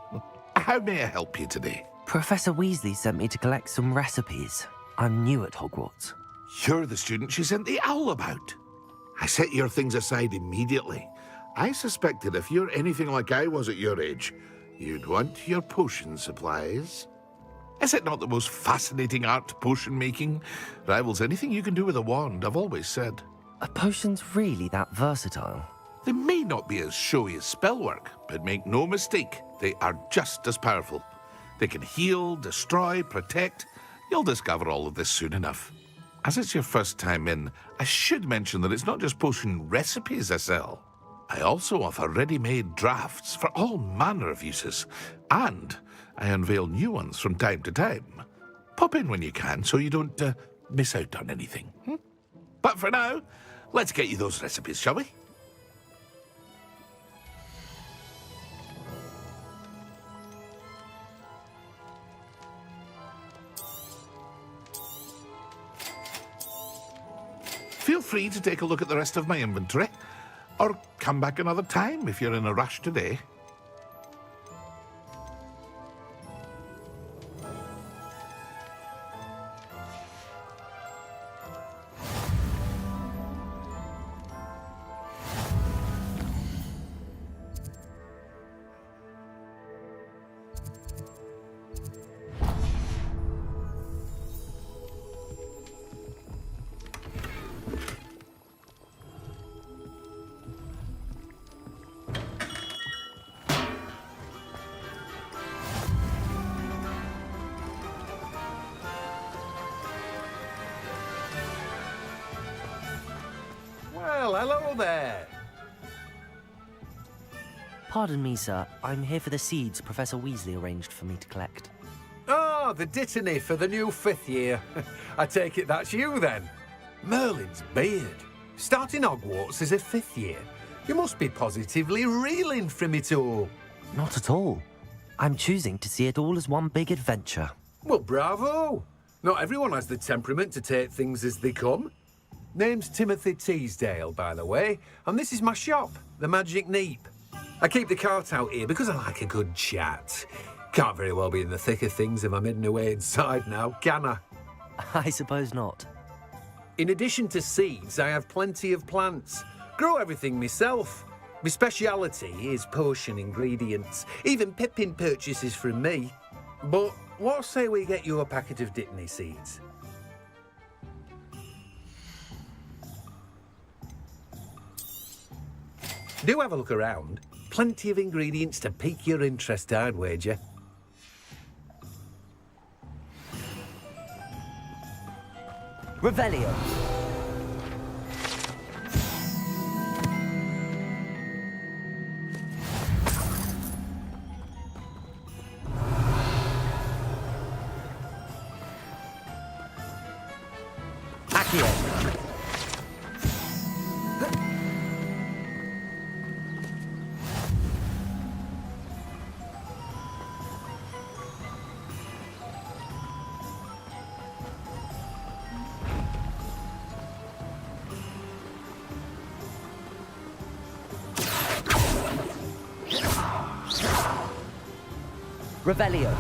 How may I help you today? Professor Weasley sent me to collect some recipes. I'm new at Hogwarts. You're the student she sent the owl about. I set your things aside immediately. I suspected if you're anything like I was at your age, you'd want your potion supplies. Is it not the most fascinating art, potion making? Rivals anything you can do with a wand, I've always said. Are potions really that versatile? They may not be as showy as spellwork, but make no mistake, they are just as powerful. They can heal, destroy, protect. You'll discover all of this soon enough. As it's your first time in, I should mention that it's not just potion recipes I sell. I also offer ready-made drafts for all manner of uses, and I unveil new ones from time to time. Pop in when you can so you don't miss out on anything. But for now, let's get you those recipes, shall we? Feel free to take a look at the rest of my inventory, or come back another time if you're in a rush today. Well, hello there. Pardon me, sir. I'm here for the seeds Professor Weasley arranged for me to collect. Oh, the dittany for the new 5th year. I take it that's you, then. Merlin's beard. Starting Hogwarts as a 5th year. You must be positively reeling from it all. Not at all. I'm choosing to see it all as one big adventure. Well, bravo. Not everyone has the temperament to take things as they come. Name's Timothy Teasdale, by the way, and this is my shop, the Magic Neep. I keep the cart out here because I like a good chat. Can't very well be in the thick of things if I'm hidden away inside now, can I? I suppose not. In addition to seeds, I have plenty of plants. Grow everything myself. My speciality is potion ingredients. Even Pippin purchases from me. But what say we get you a packet of Dittany seeds? Do have a look around. Plenty of ingredients to pique your interest, I'd wager. Revelio. Accio. Revelio.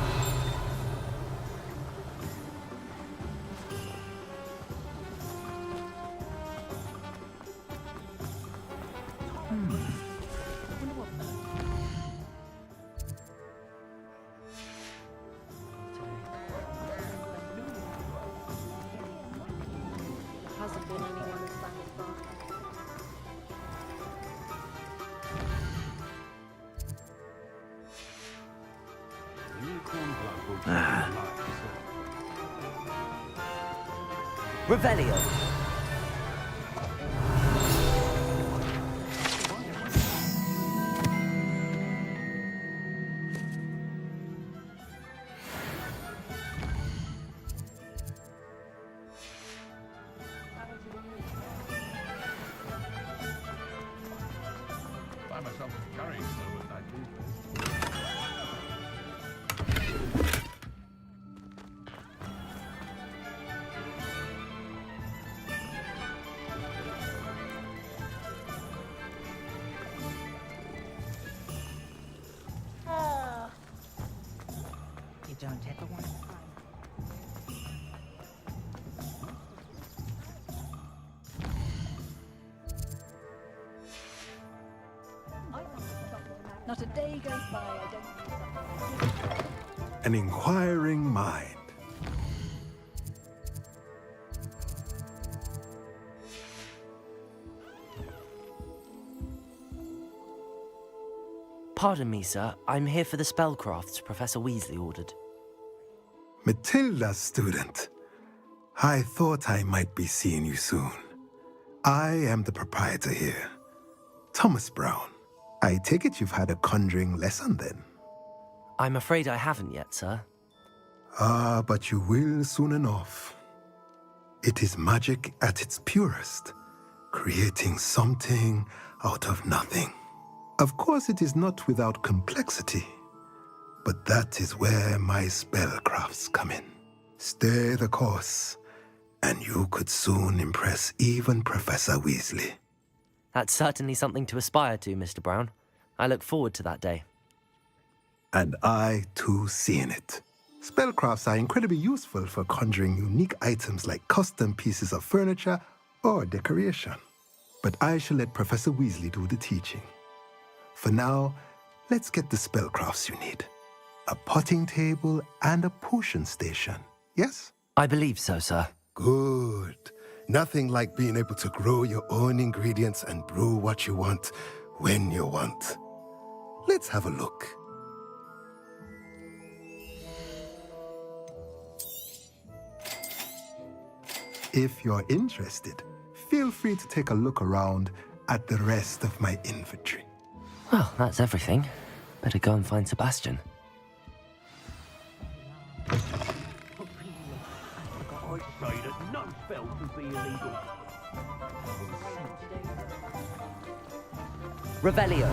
Hasn't been anyone as fun as Bob. Revelio. Find myself carrying some at night. You don't ever want to cry. Not a day goes by I don't an inquiring mind. Pardon me, sir. I'm here for the spellcrafts Professor Weasley ordered. Matilda, student. I thought I might be seeing you soon. I am the proprietor here, Thomas Brown. I take it you've had a conjuring lesson then? I'm afraid I haven't yet, sir. Ah, but you will soon enough. It is magic at its purest, creating something out of nothing. Of course, it is not without complexity, but that is where my spellcrafts come in. Stay the course, and you could soon impress even Professor Weasley. That's certainly something to aspire to, Mr. Brown. I look forward to that day. And I, too, see in it. Spellcrafts are incredibly useful for conjuring unique items like custom pieces of furniture or decoration. But I shall let Professor Weasley do the teaching. For now, let's get the spellcrafts you need. A potting table and a potion station, yes? I believe so, sir. Good. Nothing like being able to grow your own ingredients and brew what you want when you want. Let's have a look. If you're interested, feel free to take a look around at the rest of my inventory. Well, that's everything. Better go and find Sebastian. Revelio.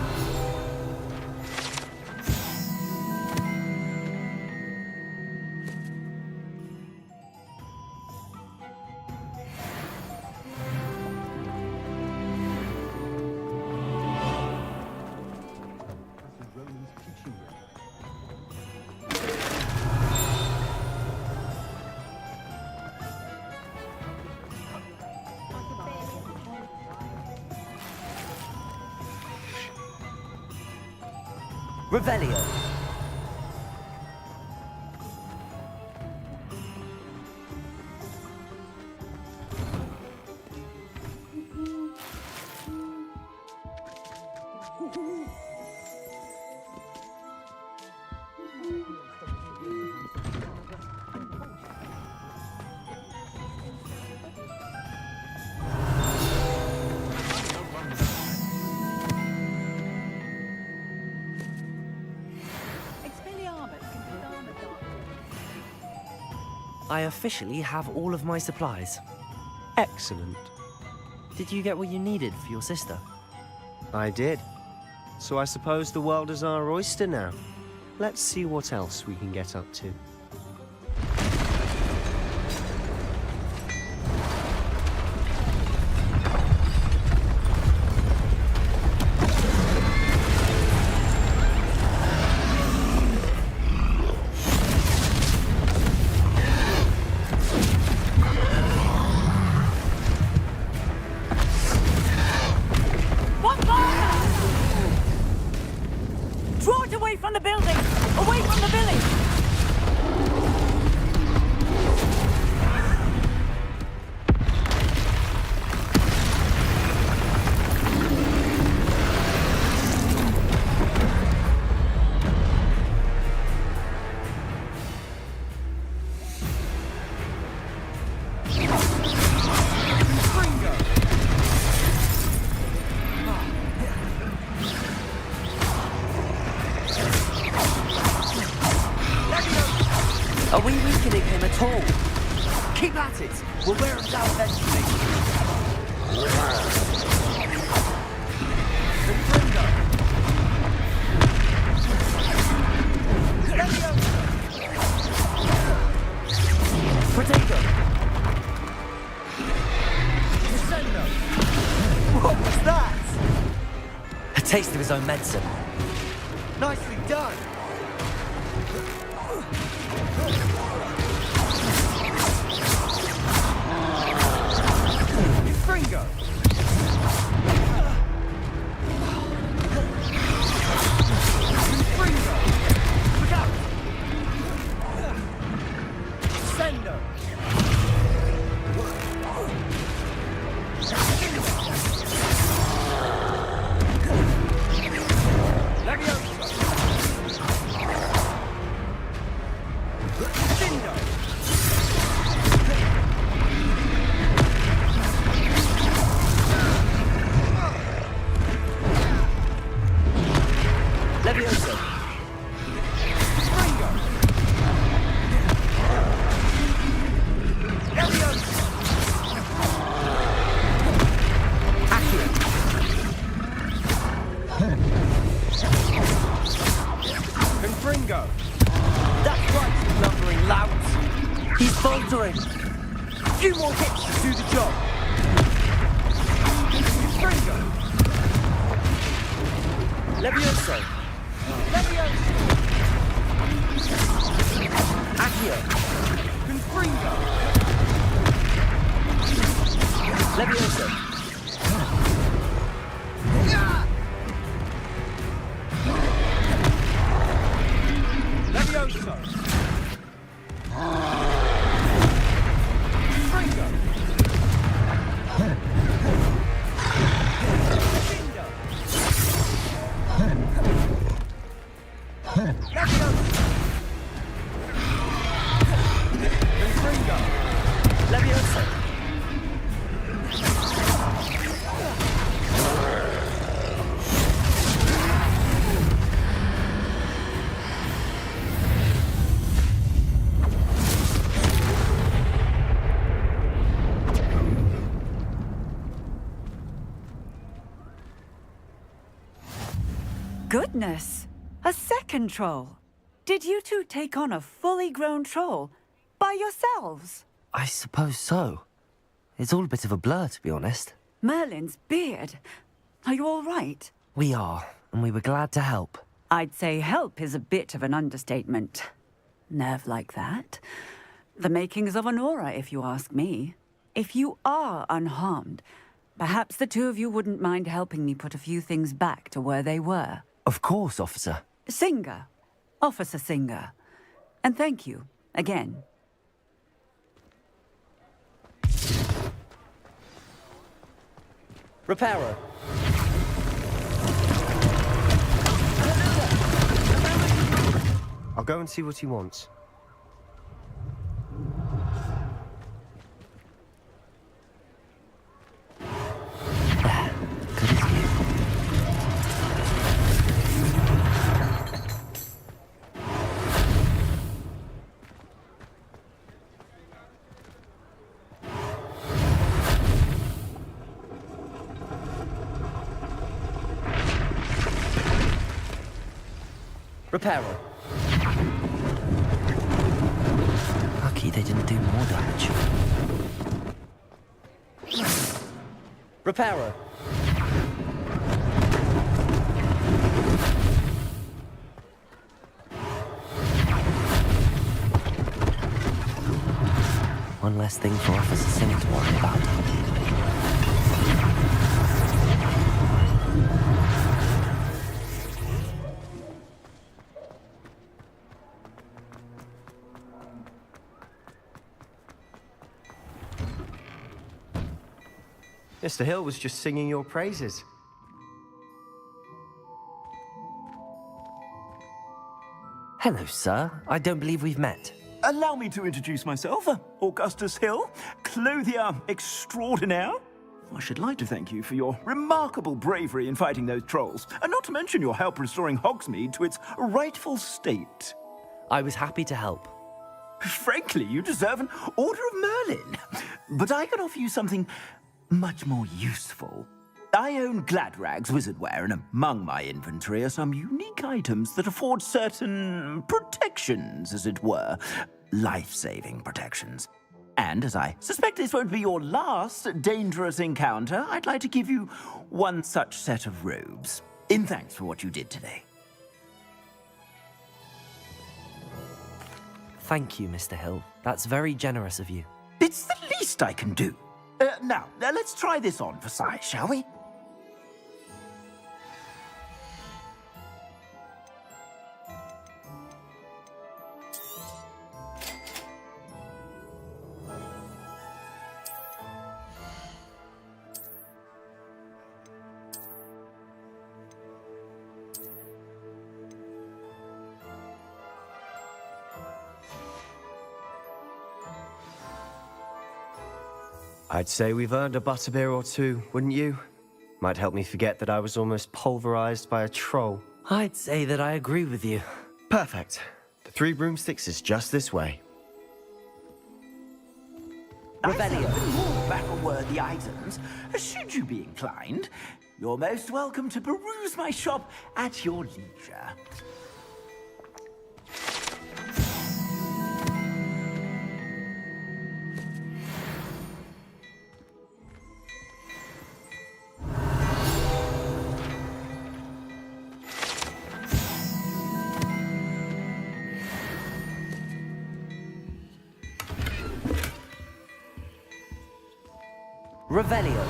Revelio. I officially have all of my supplies. Excellent. Did you get what you needed for your sister? I did. So I suppose the world is our oyster now. Let's see what else we can get up to. Draw it away from the building! Away from the village! Are we weakening him at all? Keep at it! We'll wear him down eventually. Potato! What was that? A taste of his own medicine. Nicely done! Fringo! Fringo! Look out! Leviosa. Leviosa. Fringo. Leviosa. Goodness! A second troll! Did you two take on a fully grown troll by yourselves? I suppose so. It's all a bit of a blur, to be honest. Merlin's beard. Are you all right? We are, and we were glad to help. I'd say help is a bit of an understatement. Nerve like that. The makings of an aura, if you ask me. If you are unharmed, perhaps the two of you wouldn't mind helping me put a few things back to where they were. Of course, officer. Singer. Officer Singer. And thank you, again. Reparo. I'll go and see what he wants. Reparo. Lucky they didn't do more damage. Reparo. One less thing for Officer Singer to worry about. Mr. Hill was just singing your praises. Hello, sir. I don't believe we've met. Allow me to introduce myself, Augustus Hill, clothier extraordinaire. I should like to thank you for your remarkable bravery in fighting those trolls, and not to mention your help restoring Hogsmeade to its rightful state. I was happy to help. Frankly, you deserve an Order of Merlin. But I can offer you something much more useful. I own Gladrag's wizardware, and among my inventory are some unique items that afford certain protections, as it were. Life-saving protections. And as I suspect this won't be your last dangerous encounter, I'd like to give you one such set of robes, in thanks for what you did today. Thank you, Mr. Hill. That's very generous of you. It's the least I can do. Now, let's try this on for size, shall we? I'd say we've earned a butterbeer or two, wouldn't you? Might help me forget that I was almost pulverized by a troll. I'd say that I agree with you. Perfect. The 3 broomsticks is just this way. Revelio. More battle-worthy items, should you be inclined. You're most welcome to peruse my shop at your leisure. Revelio.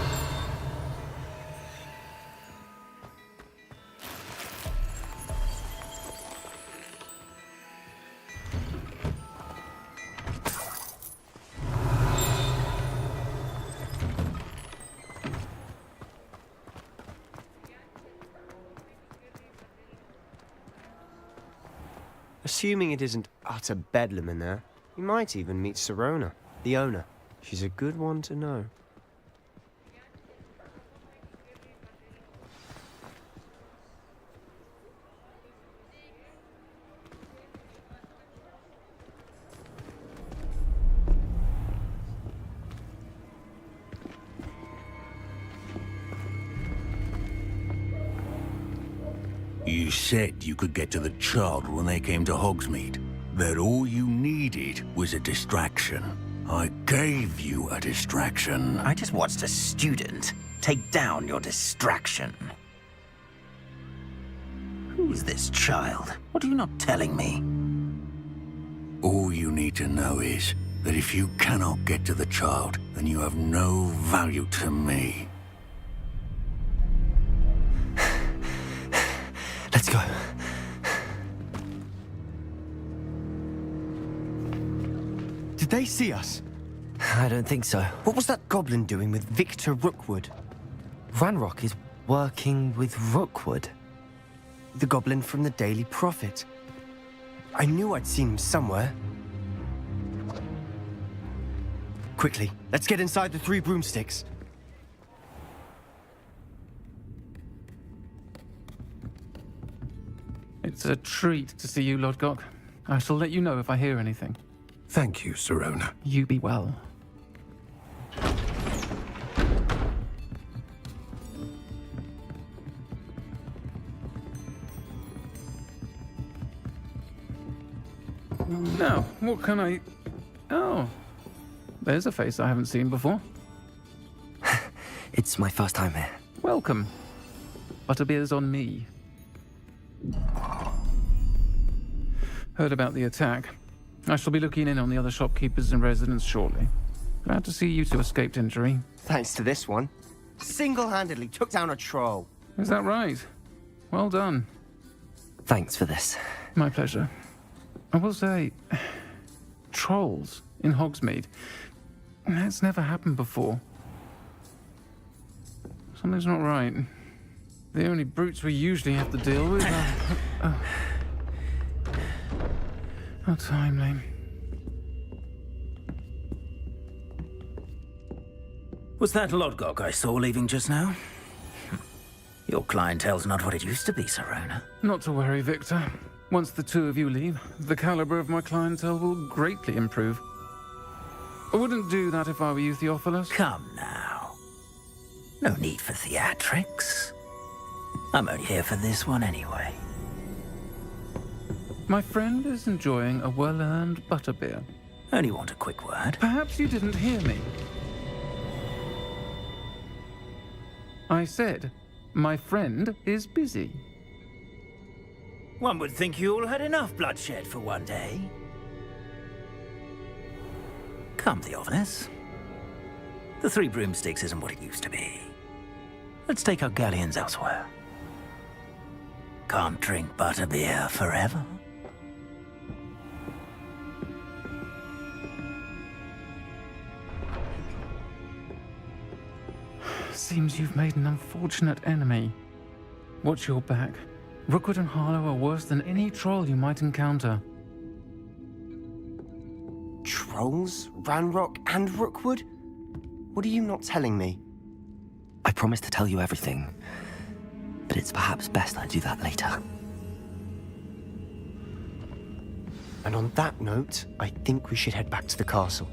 Assuming it isn't utter bedlam in there, you might even meet Sirona, the owner. She's a good one to know. You said you could get to the child when they came to Hogsmeade. That all you needed was a distraction. I gave you a distraction. I just watched a student take down your distraction. Who's this child? What are you not telling me? All you need to know is that if you cannot get to the child, then you have no value to me. Let's go. Did they see us? I don't think so. What was that goblin doing with Victor Rookwood? Ranrock is working with Rookwood. The goblin from the Daily Prophet. I knew I'd seen him somewhere. Quickly, let's get inside the 3 broomsticks. It's a treat to see you, Lodgok. I shall let you know if I hear anything. Thank you, Sirona. You be well. Now, what can I... Oh, there's a face I haven't seen before. It's my first time here. Welcome. Butterbeer's on me. Heard about the attack. I shall be looking in on the other shopkeepers and residents shortly. Glad to see you two escaped injury. Thanks to this one. Single-handedly took down a troll. Is that right? Well done. Thanks for this. My pleasure. I will say, trolls in Hogsmeade. That's never happened before. Something's not right. The only brutes we usually have to deal with are... How timely. Was that Lodgok I saw leaving just now? Your clientele's not what it used to be, Sirona. Not to worry, Victor. Once the 2 of you leave, the caliber of my clientele will greatly improve. I wouldn't do that if I were you, Theophilus. Come now. No need for theatrics. I'm only here for this one anyway. My friend is enjoying a well-earned butterbeer. Only want a quick word. Perhaps you didn't hear me. I said, my friend is busy. One would think you all had enough bloodshed for one day. Come, Theophilus. The 3 broomsticks isn't what it used to be. Let's take our galleons elsewhere. Can't drink butterbeer forever. Seems you've made an unfortunate enemy. Watch your back. Rookwood and Harlow are worse than any troll you might encounter. Trolls? Ranrock and Rookwood? What are you not telling me? I promise to tell you everything, but it's perhaps best I do that later. And on that note, I think we should head back to the castle.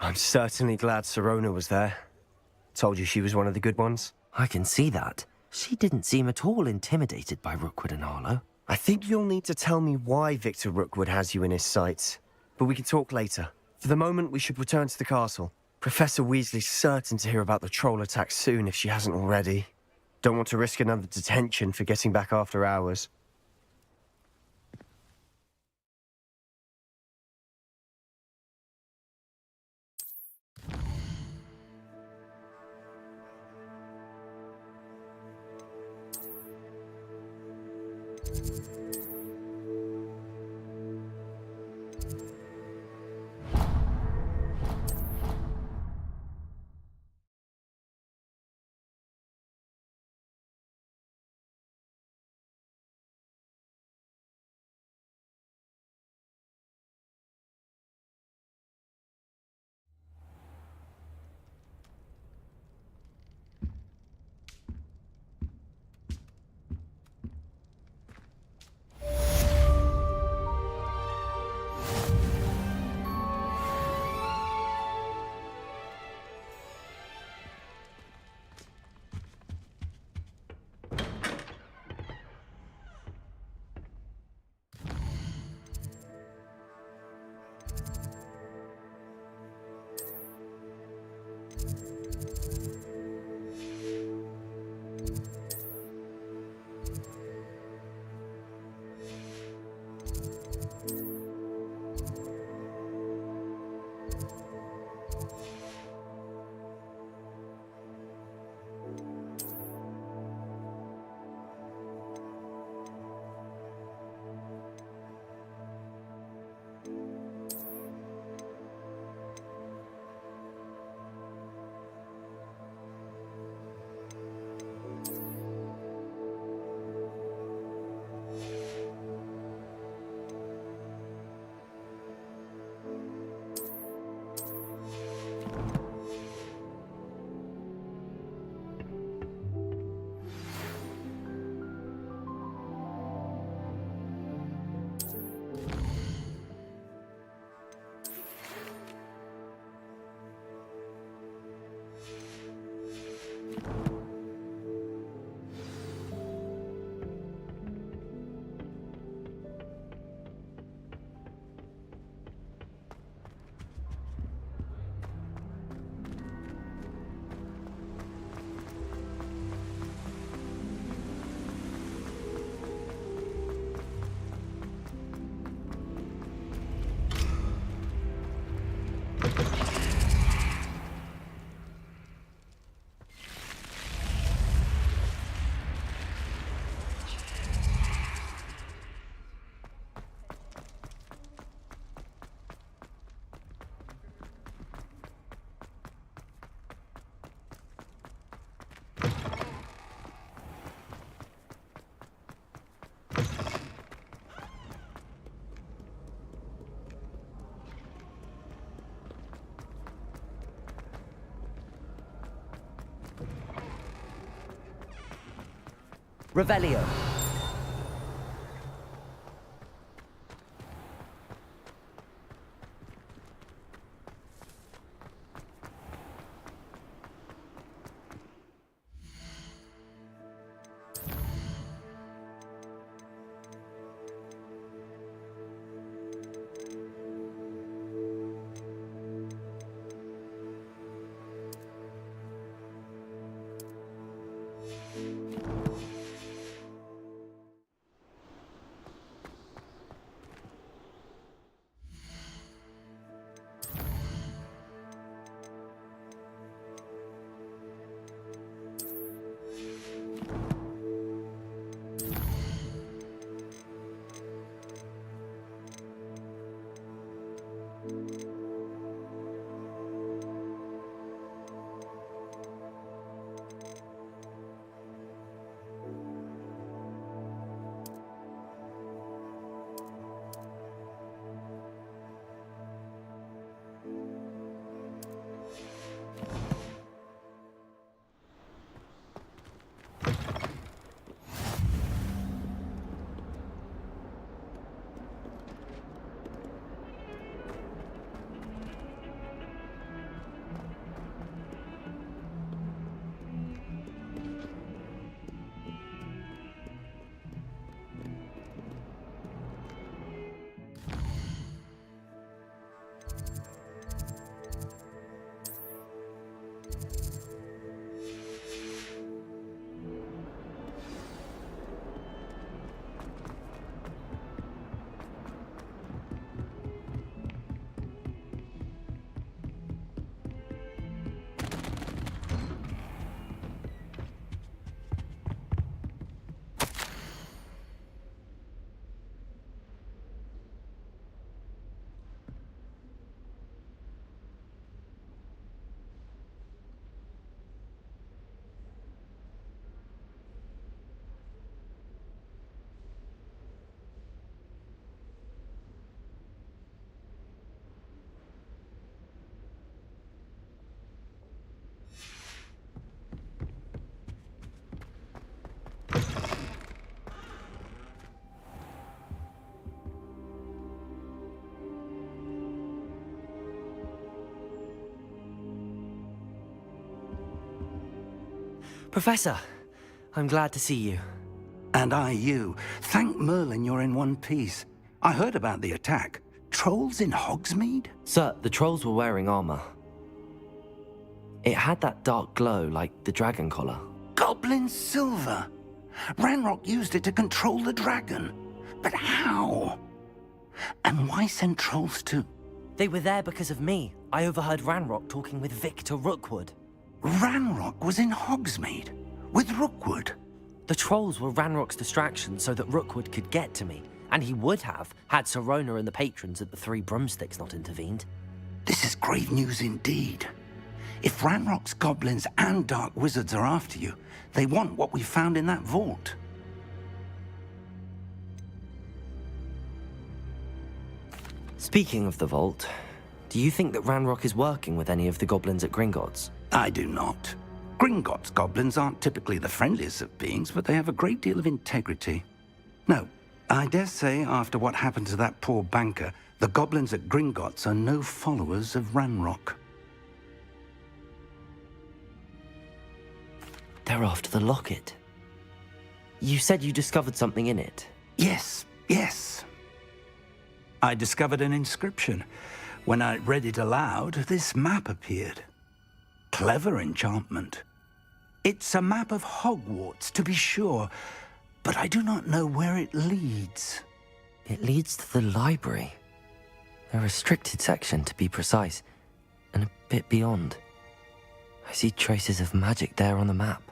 I'm certainly glad Sirona was there. Told you she was one of the good ones. I can see that. She didn't seem at all intimidated by Rookwood and Harlow. I think you'll need to tell me why Victor Rookwood has you in his sights. But we can talk later. For the moment, we should return to the castle. Professor Weasley's certain to hear about the troll attack soon if she hasn't already. Don't want to risk another detention for getting back after hours. Revelio. Professor, I'm glad to see you. And I you. Thank Merlin you're in one piece. I heard about the attack. Trolls in Hogsmeade? Sir, the trolls were wearing armor. It had that dark glow like the dragon collar. Goblin silver. Ranrock used it to control the dragon. But how? And why send trolls to... They were there because of me. I overheard Ranrock talking with Victor Rookwood. Ranrock was in Hogsmeade? With Rookwood? The trolls were Ranrock's distraction so that Rookwood could get to me. And he would have, had Sirona and the patrons at the Three Broomsticks not intervened. This is grave news indeed. If Ranrock's goblins and dark wizards are after you, they want what we found in that vault. Speaking of the vault, do you think that Ranrock is working with any of the goblins at Gringotts? I do not. Gringotts goblins aren't typically the friendliest of beings, but they have a great deal of integrity. No, I dare say after what happened to that poor banker, the goblins at Gringotts are no followers of Ranrock. They're after the locket. You said you discovered something in it. Yes, yes. I discovered an inscription. When I read it aloud, this map appeared. Clever enchantment. It's a map of Hogwarts, to be sure, but I do not know where it leads. It leads to the library. A restricted section, to be precise, and a bit beyond. I see traces of magic there on the map.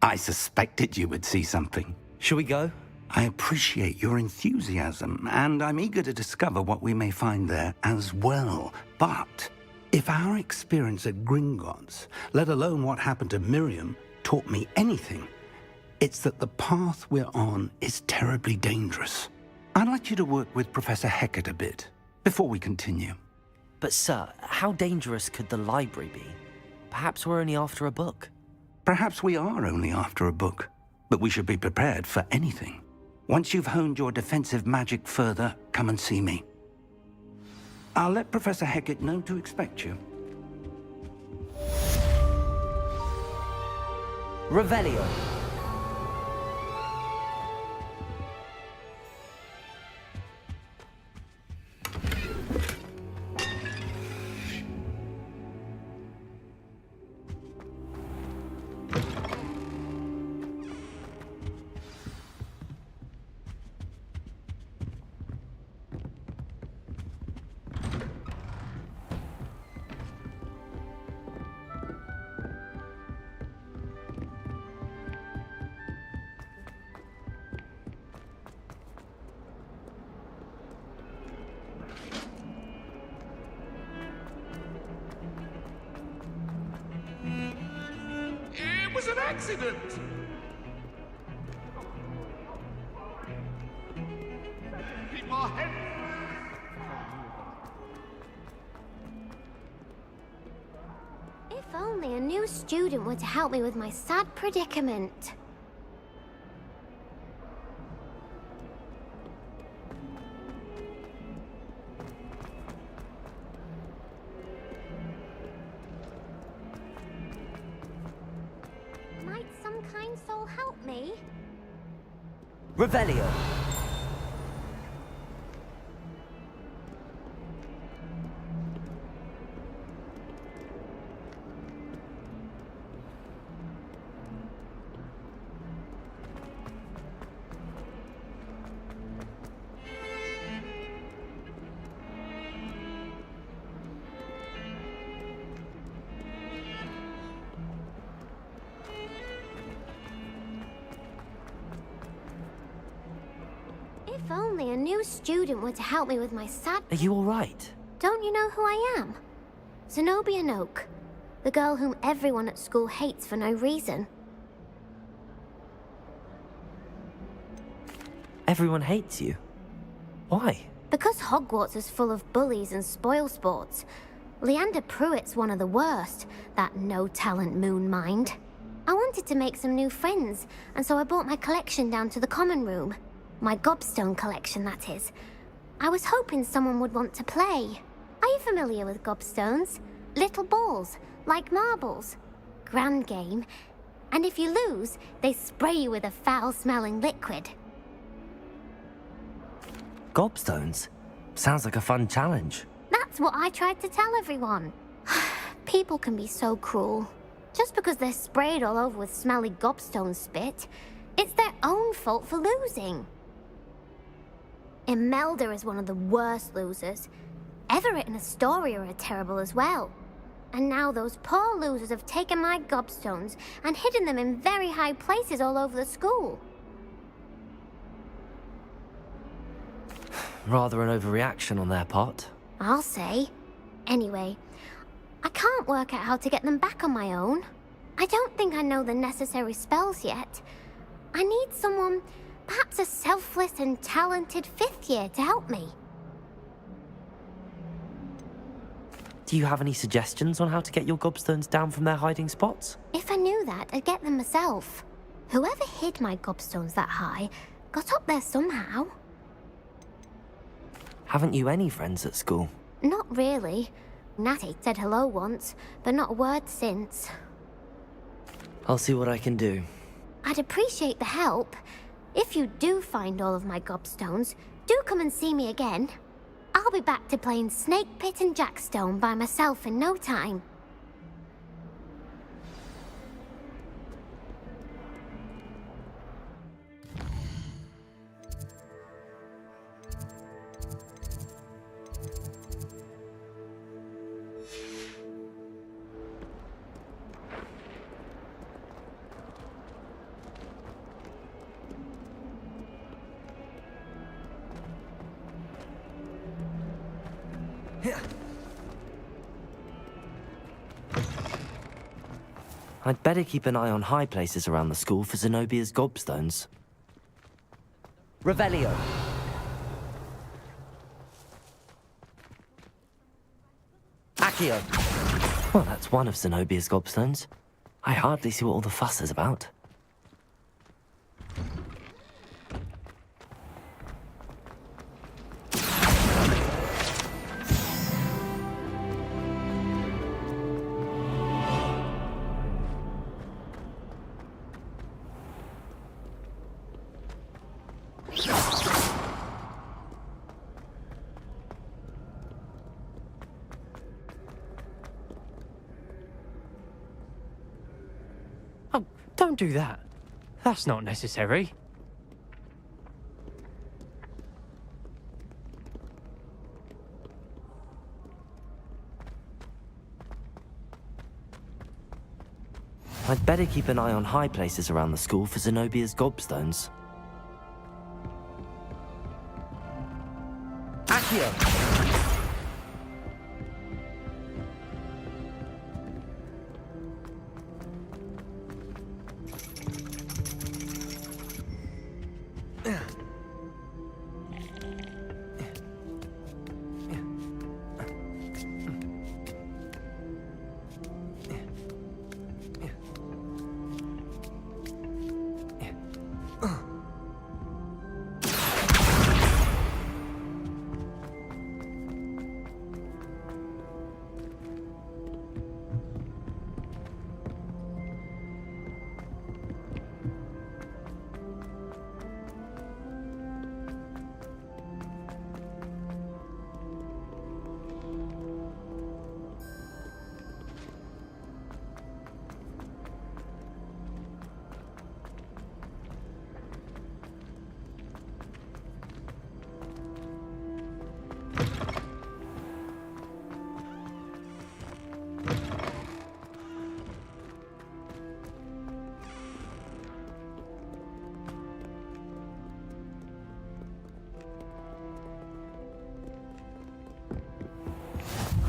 I suspected you would see something. Shall we go? I appreciate your enthusiasm, and I'm eager to discover what we may find there as well. But if our experience at Gringotts, let alone what happened to Miriam, taught me anything, it's that the path we're on is terribly dangerous. I'd like you to work with Professor Hecat a bit before we continue. But sir, how dangerous could the library be? Perhaps we're only after a book. Perhaps we are only after a book, but we should be prepared for anything. Once you've honed your defensive magic further, come and see me. I'll let Professor Hecat know to expect you. Revelio. It was an accident! People are If only a new student were to help me with my sad predicament. Might some kind soul help me? Revelio. If only a new student were to help me with my sad... Are you all right? Don't you know who I am? Zenobia Noak, the girl whom everyone at school hates for no reason. Everyone hates you. Why? Because Hogwarts is full of bullies and spoilsports. Leander Pruitt's one of the worst, that no-talent moon mind. I wanted to make some new friends, and so I brought my collection down to the common room. My gobstone collection, that is. I was hoping someone would want to play. Are you familiar with gobstones? Little balls, like marbles. Grand game. And if you lose, they spray you with a foul-smelling liquid. Gobstones? Sounds like a fun challenge. That's what I tried to tell everyone. People can be so cruel. Just because they're sprayed all over with smelly gobstone spit, it's their own fault for losing. Imelda is one of the worst losers. Everett and Astoria are terrible as well. And now those poor losers have taken my gobstones and hidden them in very high places all over the school. Rather an overreaction on their part. I'll say. Anyway, I can't work out how to get them back on my own. I don't think I know the necessary spells yet. I need someone, perhaps a selfless and talented 5th year to help me. Do you have any suggestions on how to get your gobstones down from their hiding spots? If I knew that, I'd get them myself. Whoever hid my gobstones that high got up there somehow. Haven't you any friends at school? Not really. Natty said hello once, but not a word since. I'll see what I can do. I'd appreciate the help. If you do find all of my gobstones, do come and see me again. I'll be back to playing Snake Pit and Jackstone by myself in no time. I'd better keep an eye on high places around the school for Zenobia's gobstones. Revelio. Accio. Well, that's one of Zenobia's gobstones. I hardly see what all the fuss is about. Don't do that. That's not necessary. I'd better keep an eye on high places around the school for Zenobia's gobstones. Accio.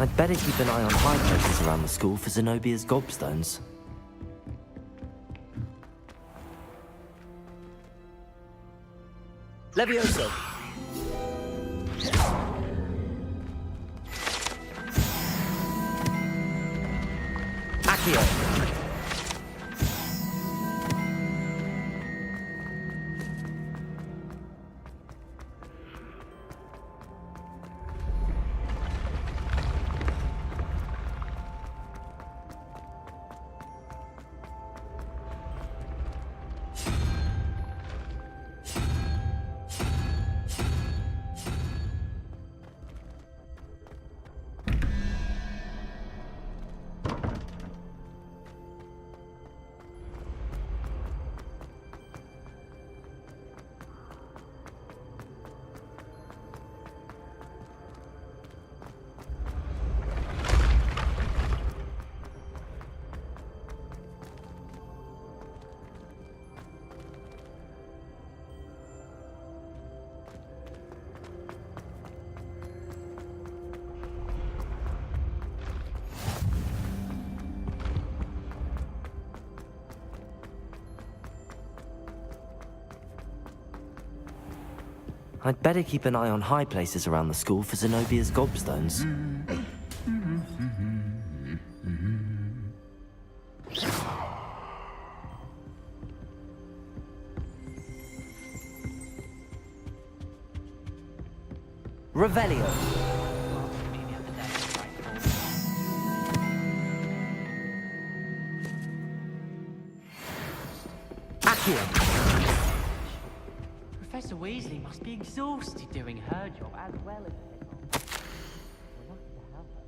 I'd better keep an eye on high places around the school for Zenobia's gobstones. Levioso. Accio. I'd better keep an eye on high places around the school for Zenobia's gobstones. Revelio. Accio. Professor Weasley must be exhausted doing her job as well as his own. We're lucky to have her.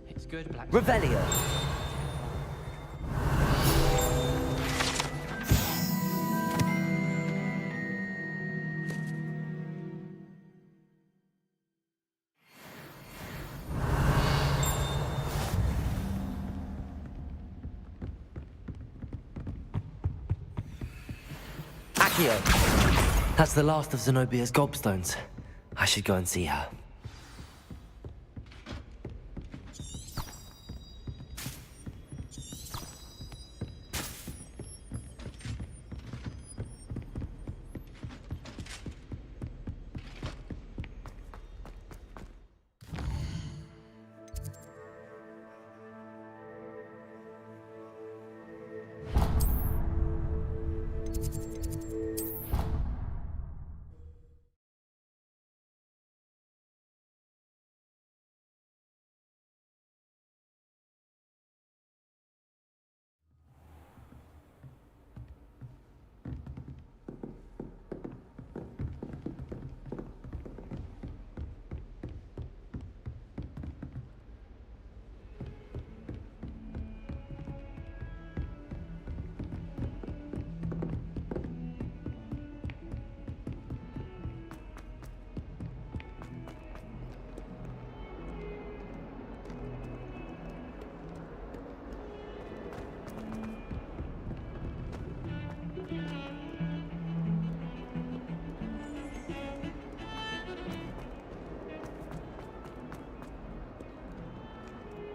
It's good, Black. Revelio. Accio. That's the last of Zenobia's gobstones. I should go and see her.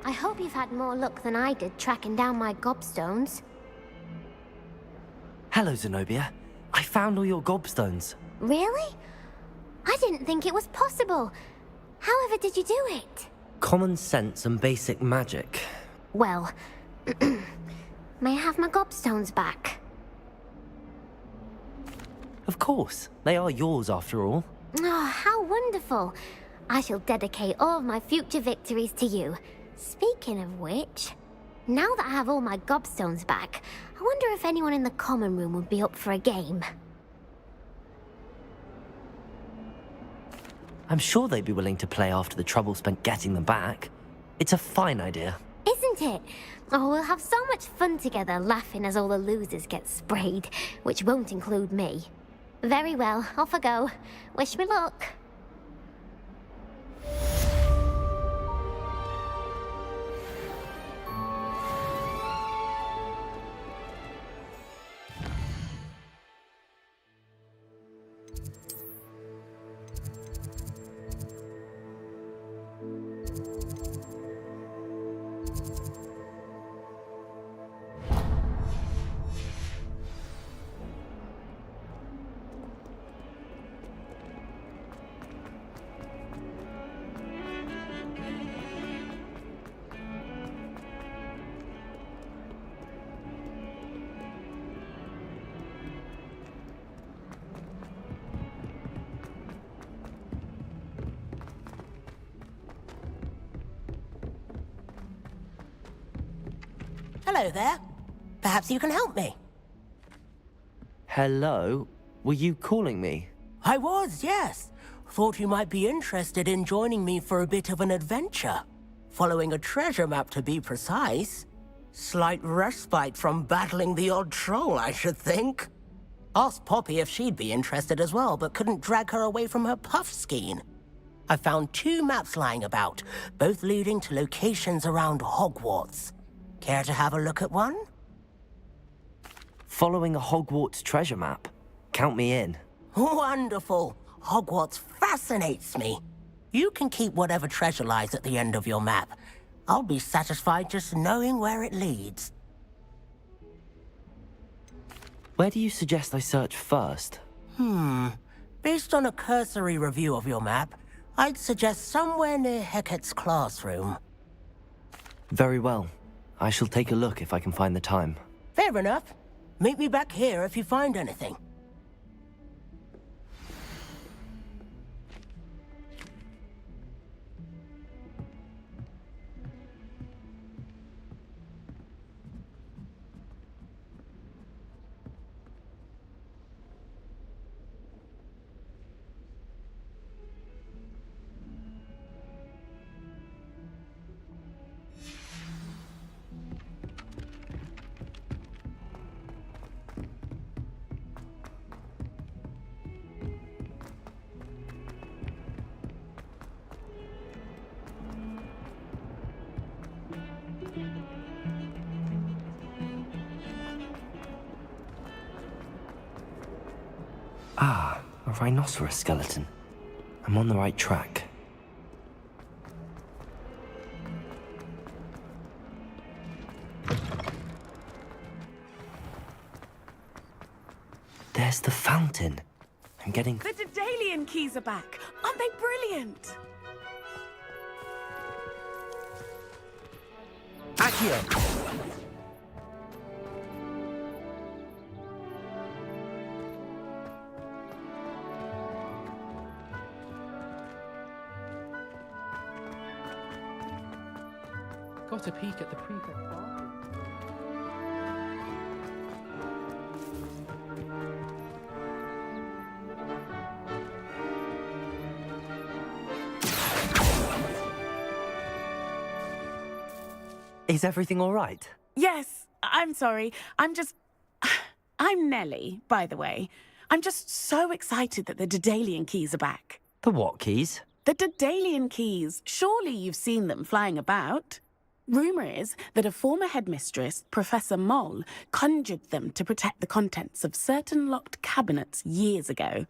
I hope you've had more luck than I did tracking down my gobstones. Hello, Zenobia. I found all your gobstones. Really? I didn't think it was possible. However did you do it? Common sense and basic magic. Well, may I have my gobstones back? Of course. They are yours after all. Oh, how wonderful. I shall dedicate all of my future victories to you. Speaking of which, now that I have all my gobstones back, I wonder if anyone in the common room would be up for a game. I'm sure they'd be willing to play after the trouble spent getting them back. It's a fine idea. Isn't it? Oh, we'll have so much fun together laughing as all the losers get sprayed, which won't include me. Very well, off I go. Wish me luck. Hello there. Perhaps you can help me. Hello? Were you calling me? I was, yes. Thought you might be interested in joining me for a bit of an adventure. Following a treasure map, to be precise. Slight respite from battling the odd troll, I should think. Asked Poppy if she'd be interested as well, but couldn't drag her away from her puff skein. I found 2 maps lying about, both leading to locations around Hogwarts. Care to have a look at one? Following a Hogwarts treasure map. Count me in. Wonderful. Hogwarts fascinates me. You can keep whatever treasure lies at the end of your map. I'll be satisfied just knowing where it leads. Where do you suggest I search first? Based on a cursory review of your map, I'd suggest somewhere near Hecat's classroom. Very well. I shall take a look if I can find the time. Fair enough. Meet me back here if you find anything. Ah, a rhinoceros skeleton. I'm on the right track. There's the fountain. I'm getting... The Daedalian keys are back. Aren't they brilliant? Accio! Got a peek at the prefect bar. Is everything all right? Yes, I'm sorry. I'm Nellie, by the way. I'm just so excited that the Daedalian keys are back. The what keys? The Daedalian keys. Surely you've seen them flying about. Rumour is that a former headmistress, Professor Moll, conjured them to protect the contents of certain locked cabinets years ago.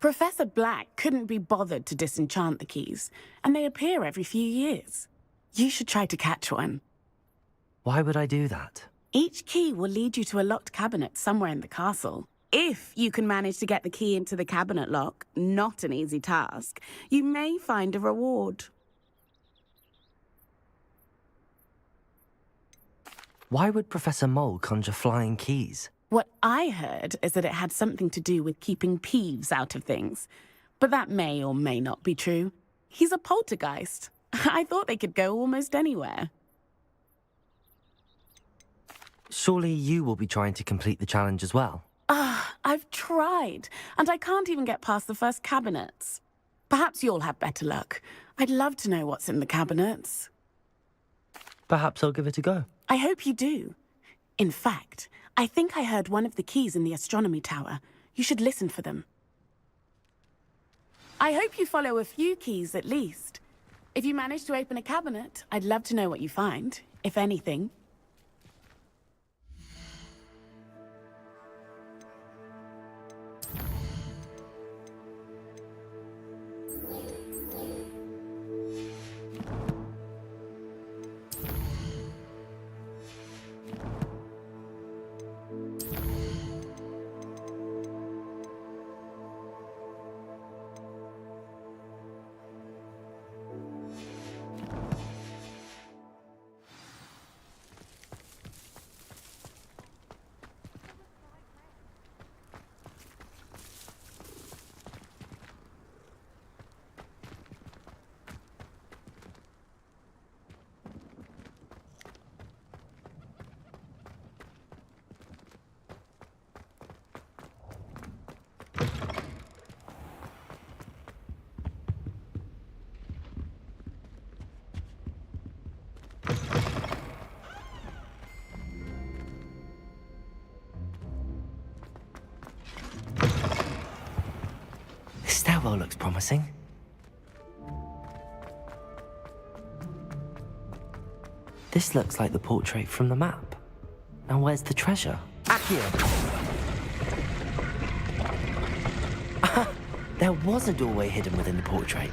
Professor Black couldn't be bothered to disenchant the keys, and they appear every few years. You should try to catch one. Why would I do that? Each key will lead you to a locked cabinet somewhere in the castle. If you can manage to get the key into the cabinet lock, not an easy task, you may find a reward. Why would Professor Mole conjure flying keys? What I heard is that it had something to do with keeping Peeves out of things. But that may or may not be true. He's a poltergeist. I thought they could go almost anywhere. Surely you will be trying to complete the challenge as well. I've tried, and I can't even get past the first cabinets. Perhaps you'll have better luck. I'd love to know what's in the cabinets. Perhaps I'll give it a go. I hope you do. In fact, I think I heard one of the keys in the astronomy tower. You should listen for them. I hope you follow a few keys at least. If you manage to open a cabinet, I'd love to know what you find, if anything. This stairwell looks promising. This looks like the portrait from the map. Now where's the treasure? Accio! There was a doorway hidden within the portrait.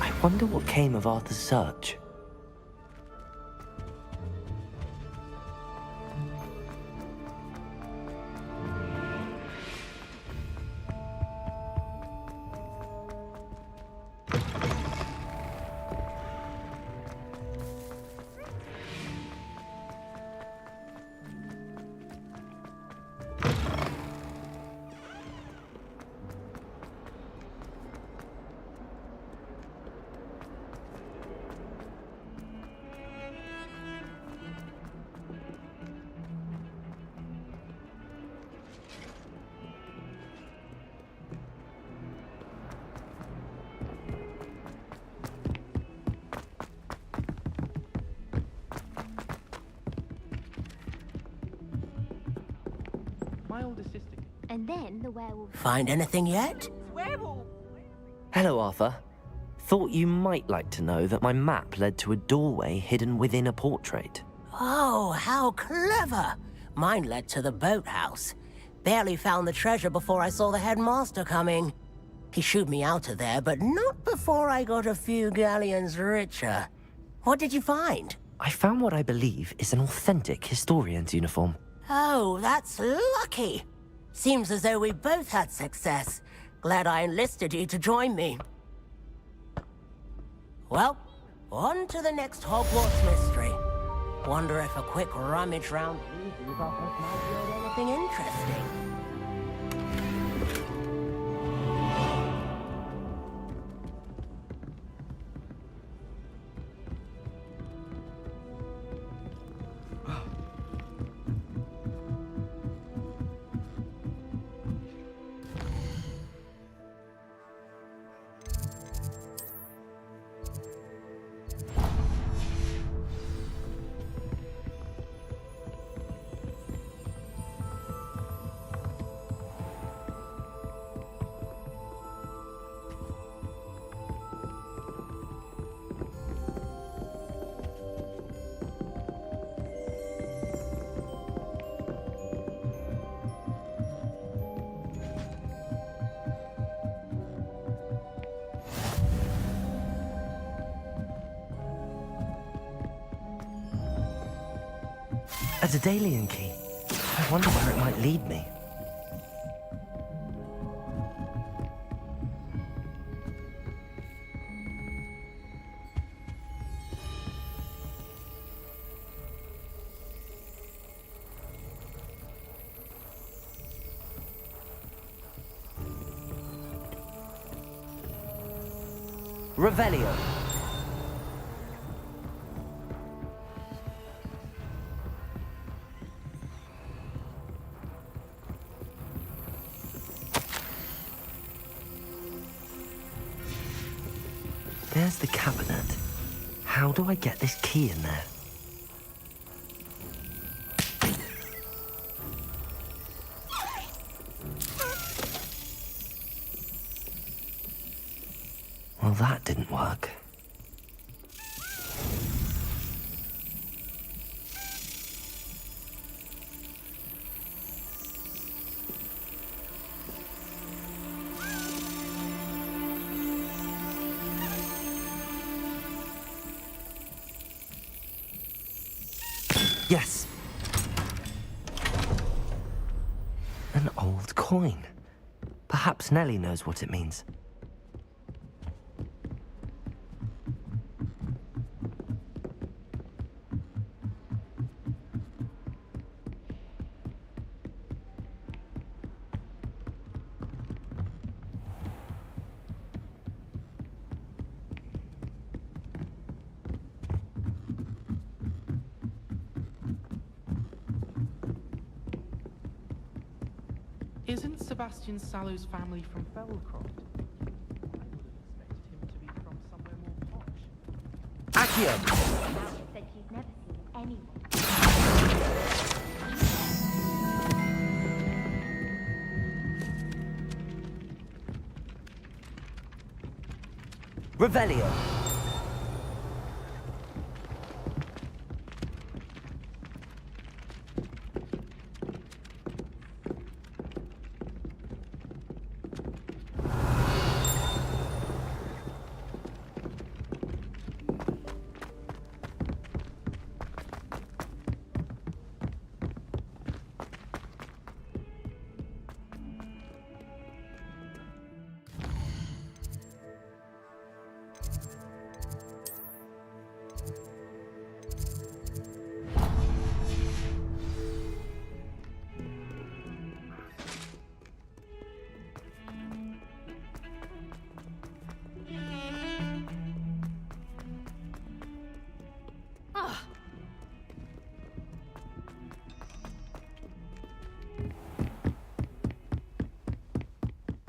I wonder what came of Arthur's search. my older sister. And then the werewolf. Find anything yet? Werewolf! Hello, Arthur. Thought you might like to know that my map led to a doorway hidden within a portrait. Oh, how clever! Mine led to the boathouse. Barely found the treasure before I saw the headmaster coming. He shooed me out of there, but not before I got a few galleons richer. What did you find? I found what I believe is an authentic historian's uniform. Oh, that's lucky. Seems as though we both had success. Glad I enlisted you to join me. Well, on to the next Hogwarts mystery. Wonder if a quick rummage round Weasley's office might yield anything interesting. A Daedalian key. I wonder where it might lead me. Revelio. There's the cabinet. How do I get this key in there? Well, that didn't work. Yes. An old coin. Perhaps Nellie knows what it means. Isn't Sebastian Sallow's family from Felcroft? Accio! Said she's never seen anyone. Revelio.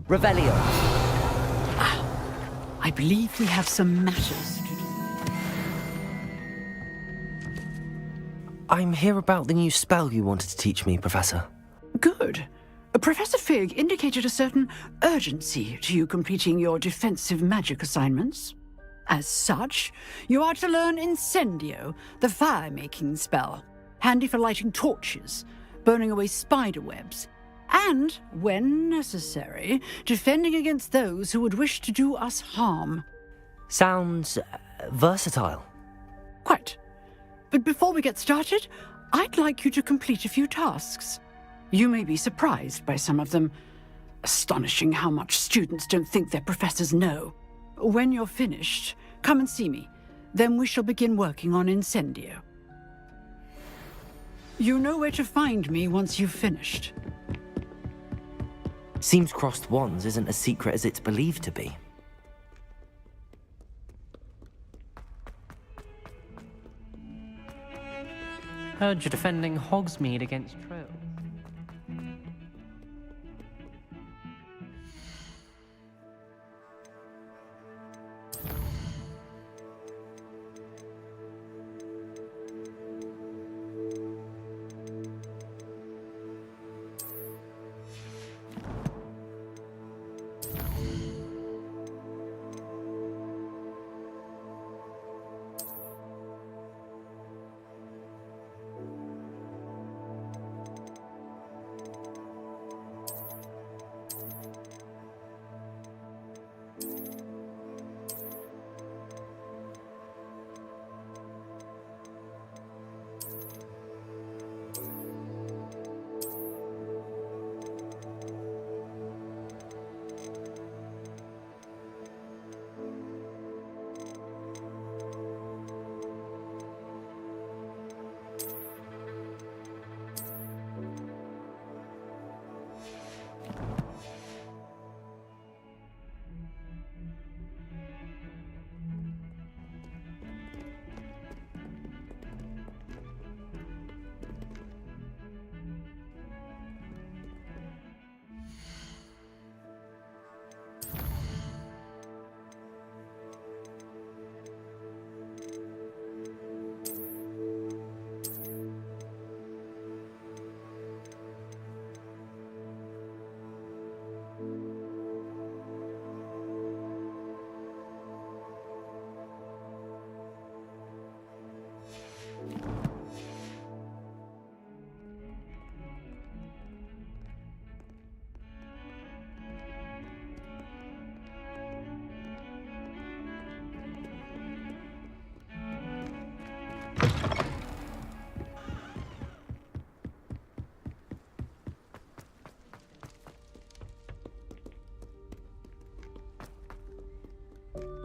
Revelio. I believe we have some matters to do. I'm here about the new spell you wanted to teach me, Professor. Good. Professor Fig indicated a certain urgency to you completing your defensive magic assignments. As such, you are to learn Incendio, the fire-making spell, handy for lighting torches, burning away spider webs, and, when necessary, defending against those who would wish to do us harm. Sounds versatile. Quite. But before we get started, I'd like you to complete a few tasks. You may be surprised by some of them. Astonishing how much students don't think their professors know. When you're finished, come and see me. Then we shall begin working on Incendio. You know where to find me once you've finished. Seems crossed wands isn't as secret as it's believed to be. Heard you're defending Hogsmeade against Trill.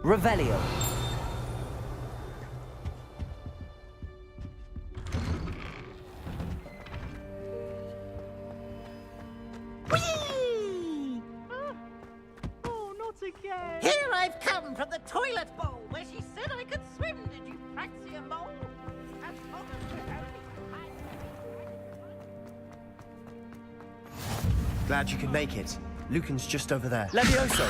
Revelio. Oh, not again! Here I've come from the toilet bowl where she said I could swim. Did you fancy a mole? As long as you only Glad you could make it. Lucan's just over there. Levioso!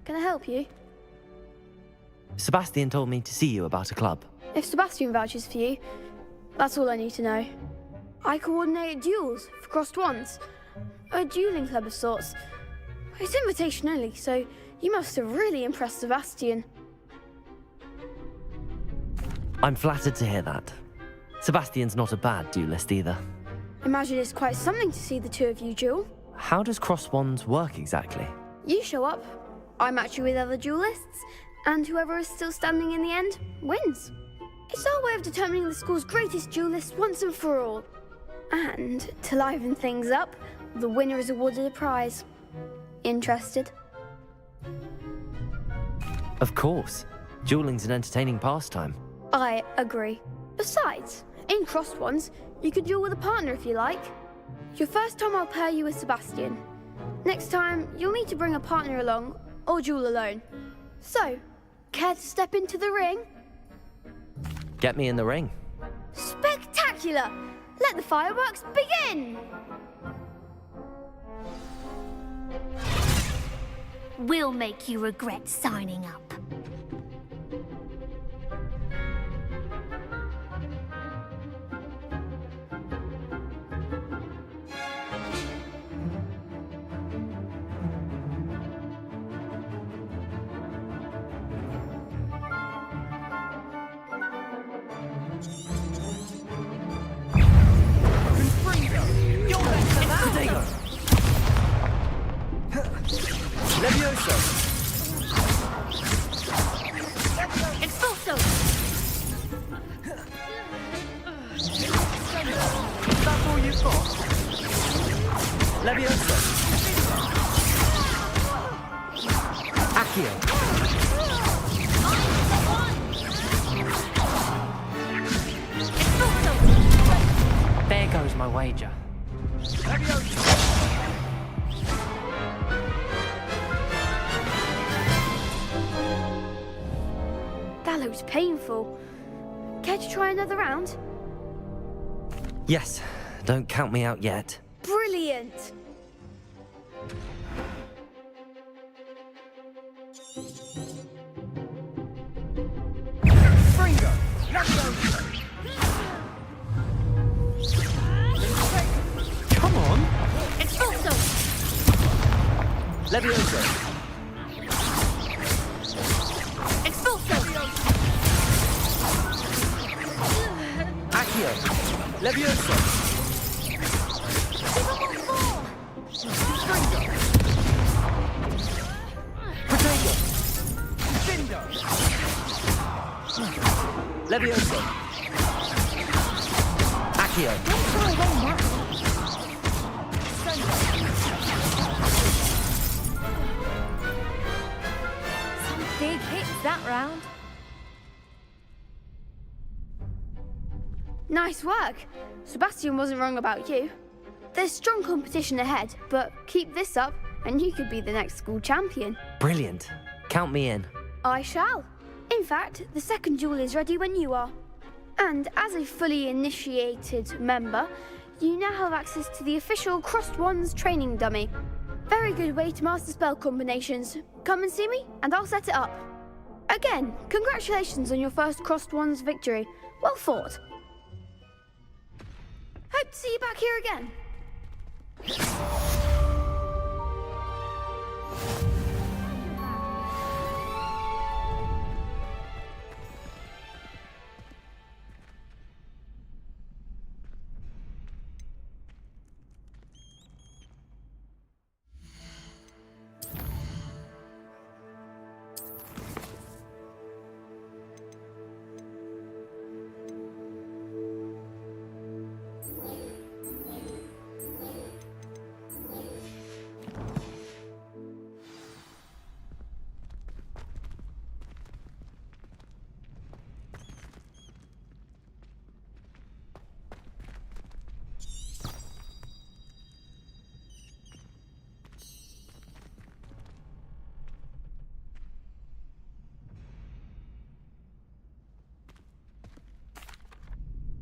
Can I help you? Sebastian told me to see you about a club. If Sebastian vouches for you, that's all I need to know. I coordinate duels for crossed wands. A dueling club of sorts. It's invitation only, so you must have really impressed Sebastian. I'm flattered to hear that. Sebastian's not a bad duelist either. Imagine it's quite something to see the two of you duel. How does cross wands work exactly? You show up, I match you with other duelists, and whoever is still standing in the end wins. It's our way of determining the school's greatest duelist once and for all. And to liven things up, the winner is awarded a prize. Interested? Of course. Dueling's an entertaining pastime. I agree. Besides, in crossed ones, you could duel with a partner if you like. Your first time I'll pair you with Sebastian. Next time, you'll need to bring a partner along, or duel alone. So, care to step into the ring? Get me in the ring. Spectacular! Let the fireworks begin! We'll make you regret signing up. Levioso! Accio! There goes my wager. That looks painful. Care to try another round? Yes, don't count me out yet. Brilliant! Fringo! Levioso! Come on! Expulso! Levioso! Expulso! Accio! Levioso! Protego! Findo! Levioso! Accio! Some big hits that round. Nice work. Sebastian wasn't wrong about you. There's strong competition ahead, but keep this up and you could be the next school champion. Brilliant. Count me in. I shall. In fact, the second duel is ready when you are. And as a fully initiated member, you now have access to the official Crossed Wands training dummy. Very good way to master spell combinations. Come and see me, and I'll set it up. Again, congratulations on your first Crossed Wands victory. Well fought. Hope to see you back here again.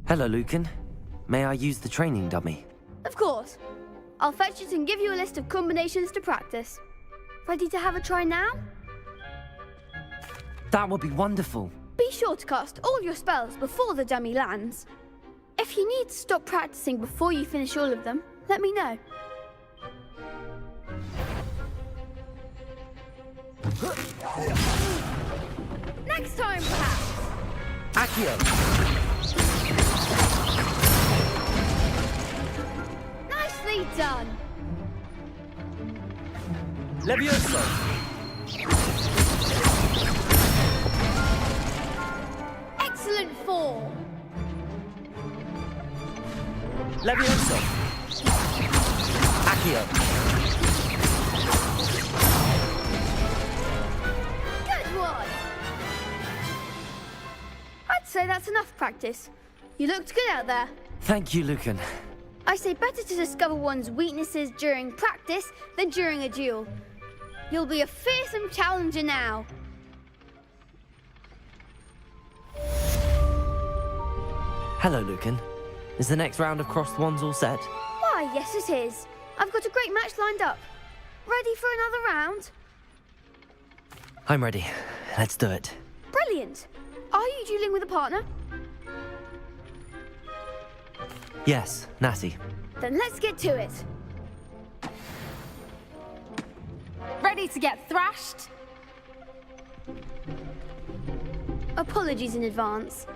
Hello, Lucan. May I use the training dummy? Of course. I'll fetch it and give you a list of combinations to practice. Ready to have a try now? That would be wonderful. Be sure to cast all your spells before the dummy lands. If you need to stop practicing before you finish all of them, let me know. Next time, perhaps. Accio! Nicely done. Levioso! Excellent form. Levioso! Accio! Good one. I'd say that's enough practice. You looked good out there. Thank you, Lucan. I say better to discover one's weaknesses during practice than during a duel. You'll be a fearsome challenger now. Hello, Lucan. Is the next round of Crossed Wands all set? Why, yes it is. I've got a great match lined up. Ready for another round? I'm ready. Let's do it. Brilliant. Are you dueling with a partner? Yes, Natty. Then let's get to it. Ready to get thrashed? Apologies in advance.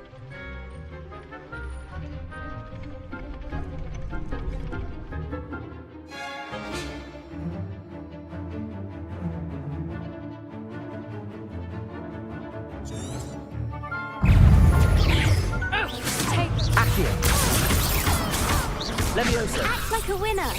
Accio! Levioso! Act like a winner.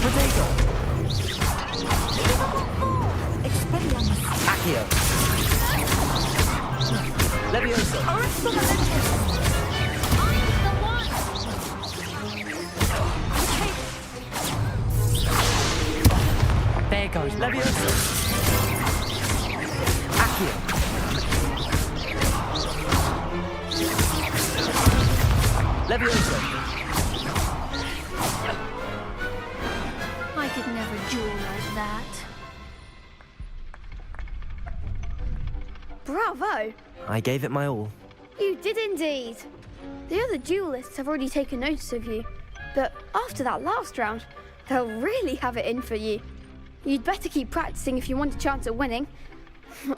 Protego! Accio! Levioso! There goes Levioso! Accio! Levioso! I could never duel like that. Bravo! I gave it my all. You did indeed. The other duelists have already taken notice of you, but after that last round, they'll really have it in for you. You'd better keep practicing if you want a chance at winning,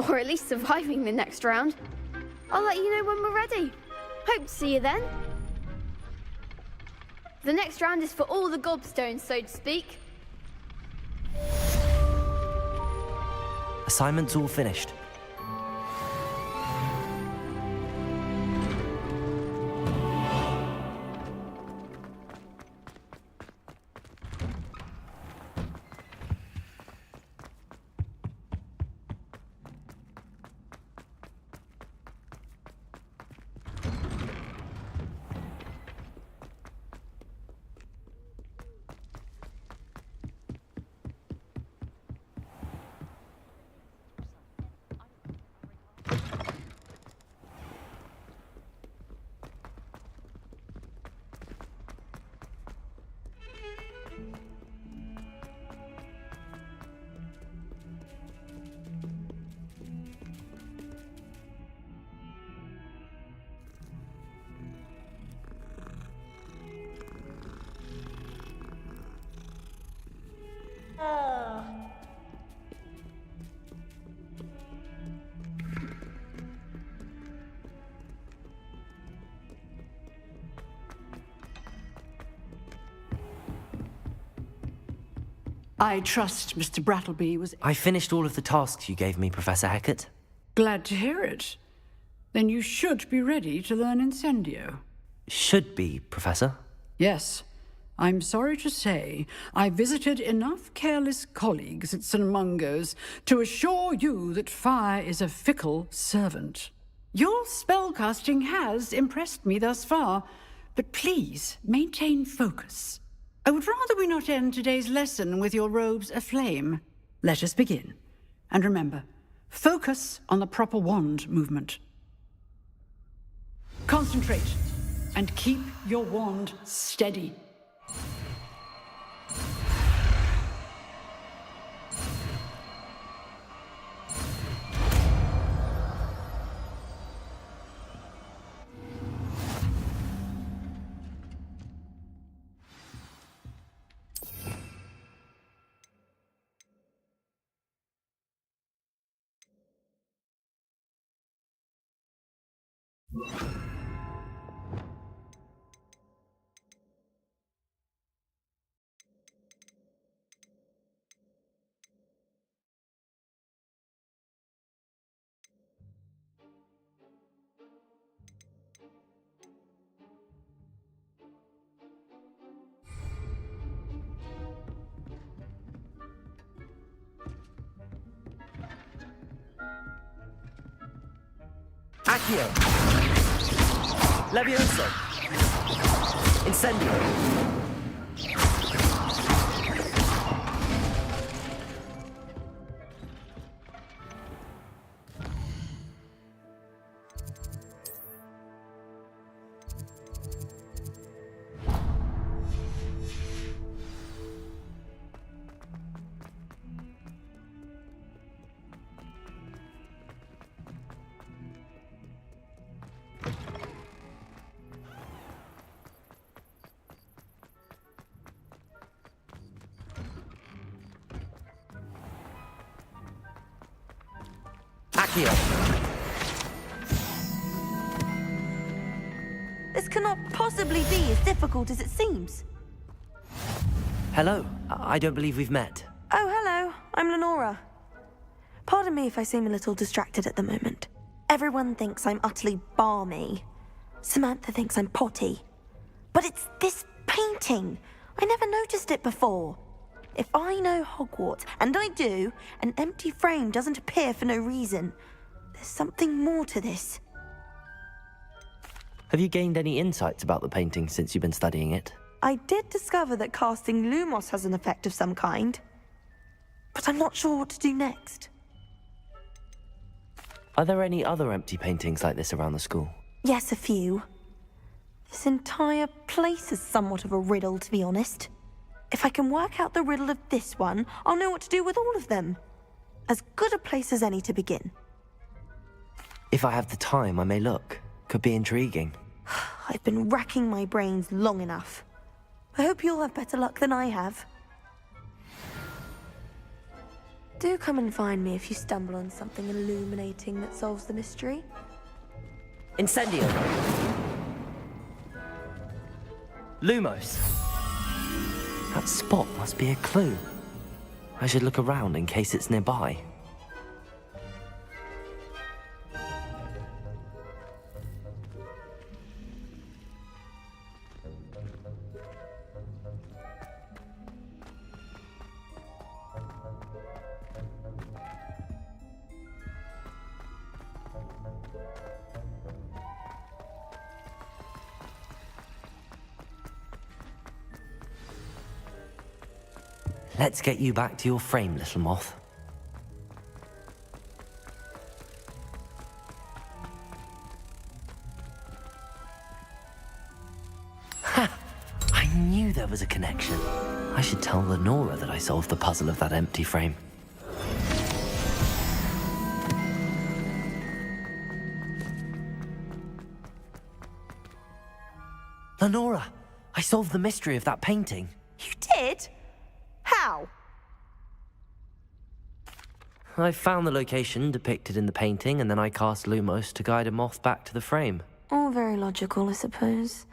or at least surviving the next round. I'll let you know when we're ready. Hope to see you then. The next round is for all the gobstones, so to speak. Assignment's all finished. I trust Mr. Brattleby was... I finished all of the tasks you gave me, Professor Hackett. Glad to hear it. Then you should be ready to learn Incendio. Should be, Professor. Yes. I'm sorry to say I visited enough careless colleagues at St. Mungo's to assure you that fire is a fickle servant. Your spellcasting has impressed me thus far, but please maintain focus. I would rather we not end today's lesson with your robes aflame. Let us begin. And remember, focus on the proper wand movement. Concentrate and keep your wand steady. Accio! Levioso! Incendio! This cannot possibly be as difficult as it seems. Hello. I don't believe we've met. Oh, hello. I'm Lenora. Pardon me if I seem a little distracted at the moment. Everyone thinks I'm utterly balmy. Samantha thinks I'm potty. But it's this painting. I never noticed it before. If I know Hogwarts, and I do, an empty frame doesn't appear for no reason. There's something more to this. Have you gained any insights about the painting since you've been studying it? I did discover that casting Lumos has an effect of some kind, but I'm not sure what to do next. Are there any other empty paintings like this around the school? Yes, a few. This entire place is somewhat of a riddle, to be honest. If I can work out the riddle of this one, I'll know what to do with all of them. As good a place as any to begin. If I have the time, I may look. Could be intriguing. I've been racking my brains long enough. I hope you'll have better luck than I have. Do come and find me if you stumble on something illuminating that solves the mystery. Incendio! Lumos! That spot must be a clue. I should look around in case it's nearby. Let's get you back to your frame, little moth. Ha! I knew there was a connection. I should tell Lenora that I solved the puzzle of that empty frame. Lenora, I solved the mystery of that painting. You did? How? I found the location depicted in the painting, and then I cast Lumos to guide a moth back to the frame. All very logical, I suppose.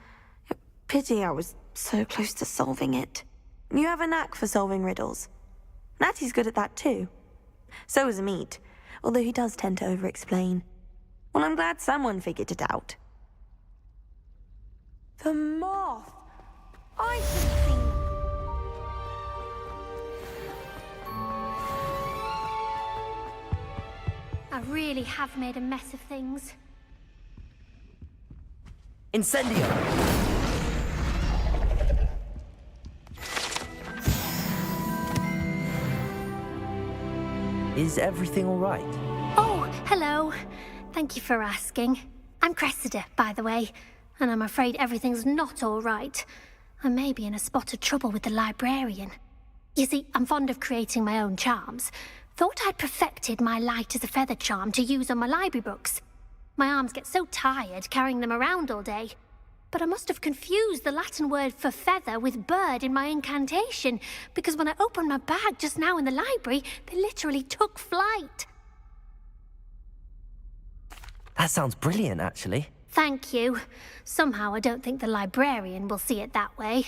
Pity I was so close to solving it. You have a knack for solving riddles. Natty's good at that too. So is Amit, although he does tend to over-explain. Well, I'm glad someone figured it out. The moth! I should have seen... I really have made a mess of things. Incendio! Is everything all right? Oh, hello. Thank you for asking. I'm Cressida, by the way, and I'm afraid everything's not all right. I may be in a spot of trouble with the librarian. You see, I'm fond of creating my own charms. Thought I'd perfected my light as a feather charm to use on my library books. My arms get so tired carrying them around all day. But I must have confused the Latin word for feather with bird in my incantation, because when I opened my bag just now in the library, they literally took flight. That sounds brilliant, actually. Thank you. Somehow I don't think the librarian will see it that way.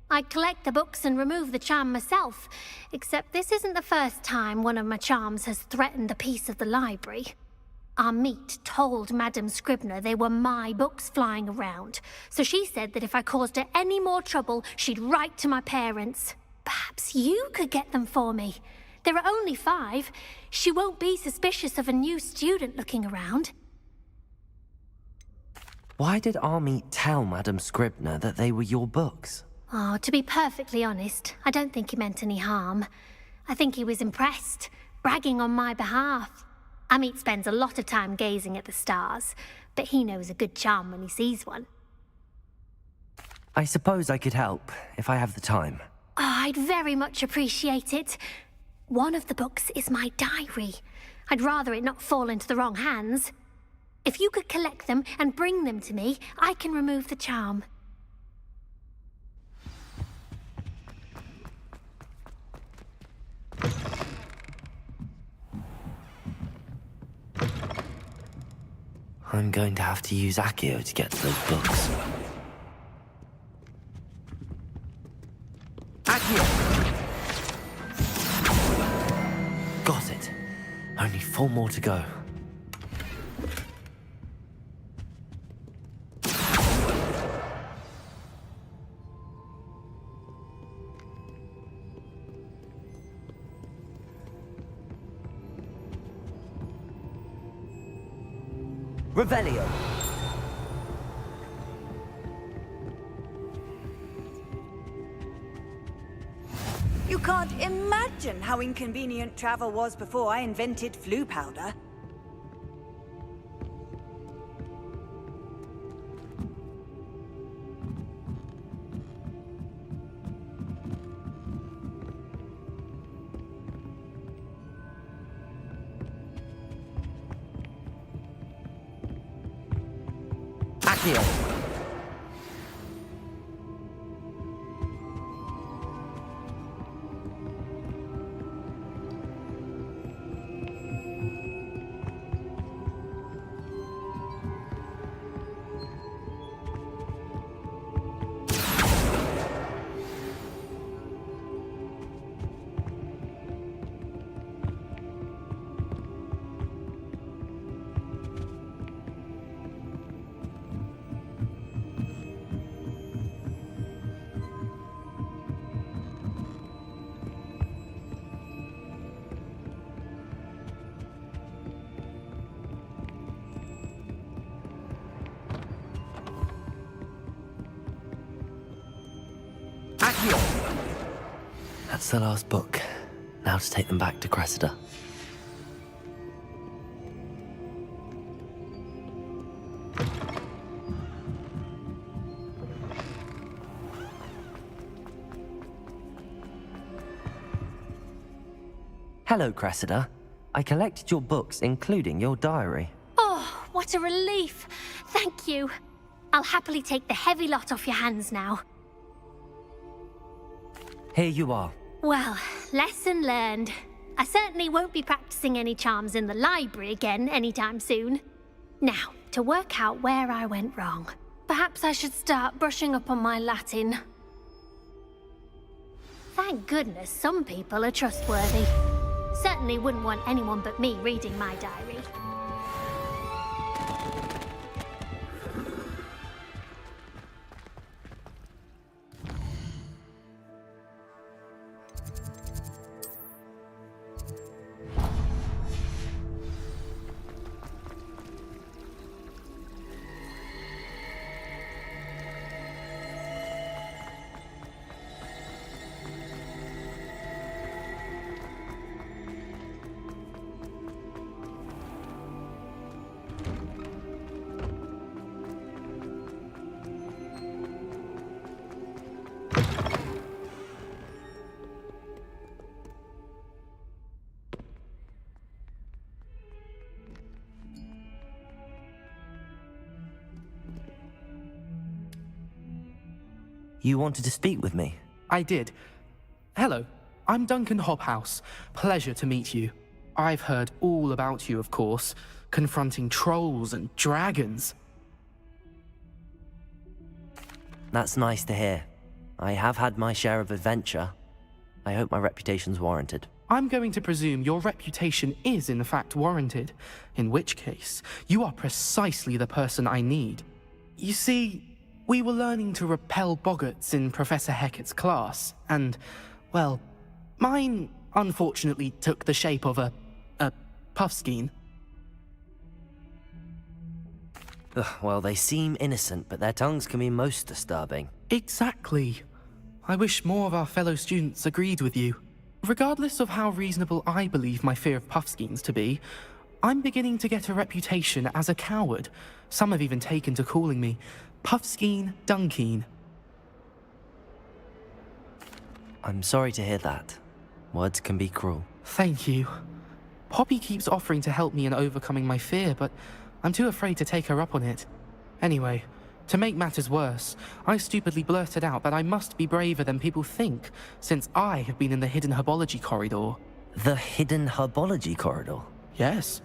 I collect the books and remove the charm myself, except this isn't the first time one of my charms has threatened the peace of the library. Amit told Madame Scribner they were my books flying around, so she said that if I caused her any more trouble, she'd write to my parents. Perhaps you could get them for me. There are only 5. She won't be suspicious of a new student looking around. Why did Amit tell Madame Scribner that they were your books? Oh, to be perfectly honest, I don't think he meant any harm. I think he was impressed, bragging on my behalf. Amit spends a lot of time gazing at the stars, but he knows a good charm when he sees one. I suppose I could help, if I have the time. Oh, I'd very much appreciate it. One of the books is my diary. I'd rather it not fall into the wrong hands. If you could collect them and bring them to me, I can remove the charm. I'm going to have to use Accio to get to those books. Accio! Got it. Only 4 more to go. Revelio. You can't imagine how inconvenient travel was before I invented flu powder. Accio. That's the last book. Now to take them back to Cressida. Hello, Cressida. I collected your books, including your diary. Oh, what a relief. Thank you. I'll happily take the heavy lot off your hands now. Here you are. Well, lesson learned. I certainly won't be practicing any charms in the library again anytime soon. Now, to work out where I went wrong. Perhaps I should start brushing up on my Latin. Thank goodness some people are trustworthy. Certainly wouldn't want anyone but me reading my diary. You wanted to speak with me? I did. Hello, I'm Duncan Hobhouse. Pleasure to meet you. I've heard all about you, of course, confronting trolls and dragons. That's nice to hear. I have had my share of adventure. I hope my reputation's warranted. I'm going to presume your reputation is in fact warranted, in which case, you are precisely the person I need. You see, we were learning to repel boggarts in Professor Hecat's class, and, well, mine unfortunately took the shape of a puffskein. Well, they seem innocent, but their tongues can be most disturbing. Exactly. I wish more of our fellow students agreed with you. Regardless of how reasonable I believe my fear of puffskeins to be, I'm beginning to get a reputation as a coward. Some have even taken to calling me Puffskein Dunkeen. I'm sorry to hear that. Words can be cruel. Thank you. Poppy keeps offering to help me in overcoming my fear, but I'm too afraid to take her up on it. Anyway, to make matters worse, I stupidly blurted out that I must be braver than people think, since I have been in the hidden herbology corridor. The hidden herbology corridor? Yes.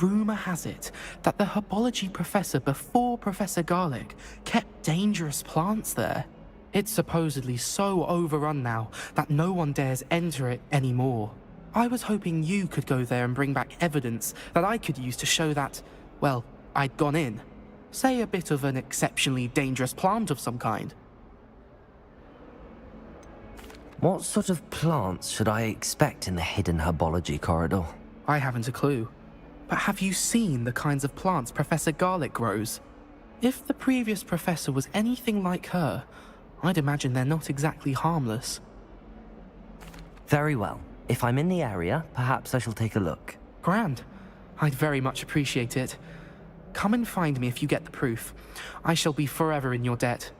Rumor has it that the herbology professor before Professor Garlic kept dangerous plants there. It's supposedly so overrun now that no one dares enter it anymore. I was hoping you could go there and bring back evidence that I could use to show that, well, I'd gone in. Say a bit of an exceptionally dangerous plant of some kind. What sort of plants should I expect in the hidden herbology corridor? I haven't a clue. but have you seen the kinds of plants Professor Garlic grows? If the previous professor was anything like her, I'd imagine they're not exactly harmless. Very well. If I'm in the area, perhaps I shall take a look. Grand. I'd very much appreciate it. Come and find me if you get the proof. I shall be forever in your debt.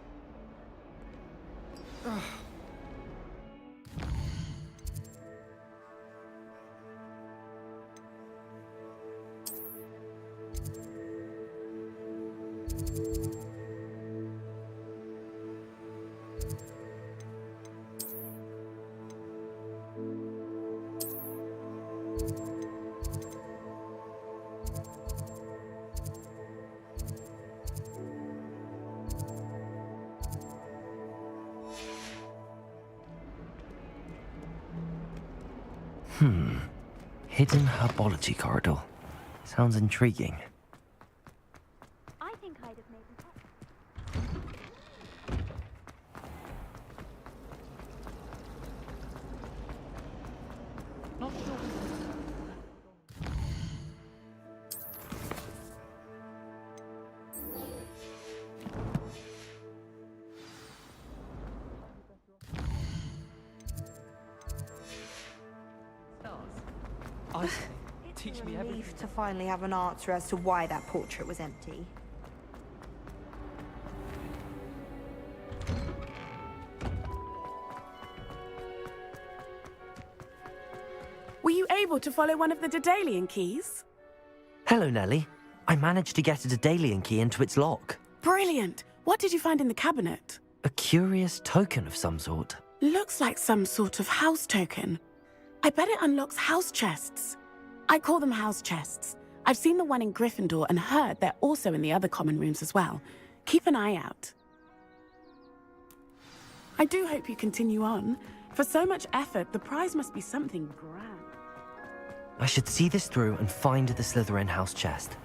Hidden herbology corridor. Sounds intriguing. I think I'd have made Not sure. Teach me everything. To finally have an answer as to why that portrait was empty. Were you able to follow one of the Daedalian keys? Hello, Nellie. I managed to get a Daedalian key into its lock. Brilliant! What did you find in the cabinet? A curious token of some sort. Looks like some sort of house token. I bet it unlocks house chests. I call them house chests. I've seen the one in Gryffindor and heard they're also in the other common rooms as well. Keep an eye out. I do hope you continue on. For so much effort, the prize must be something grand. I should see this through and find the Slytherin house chest.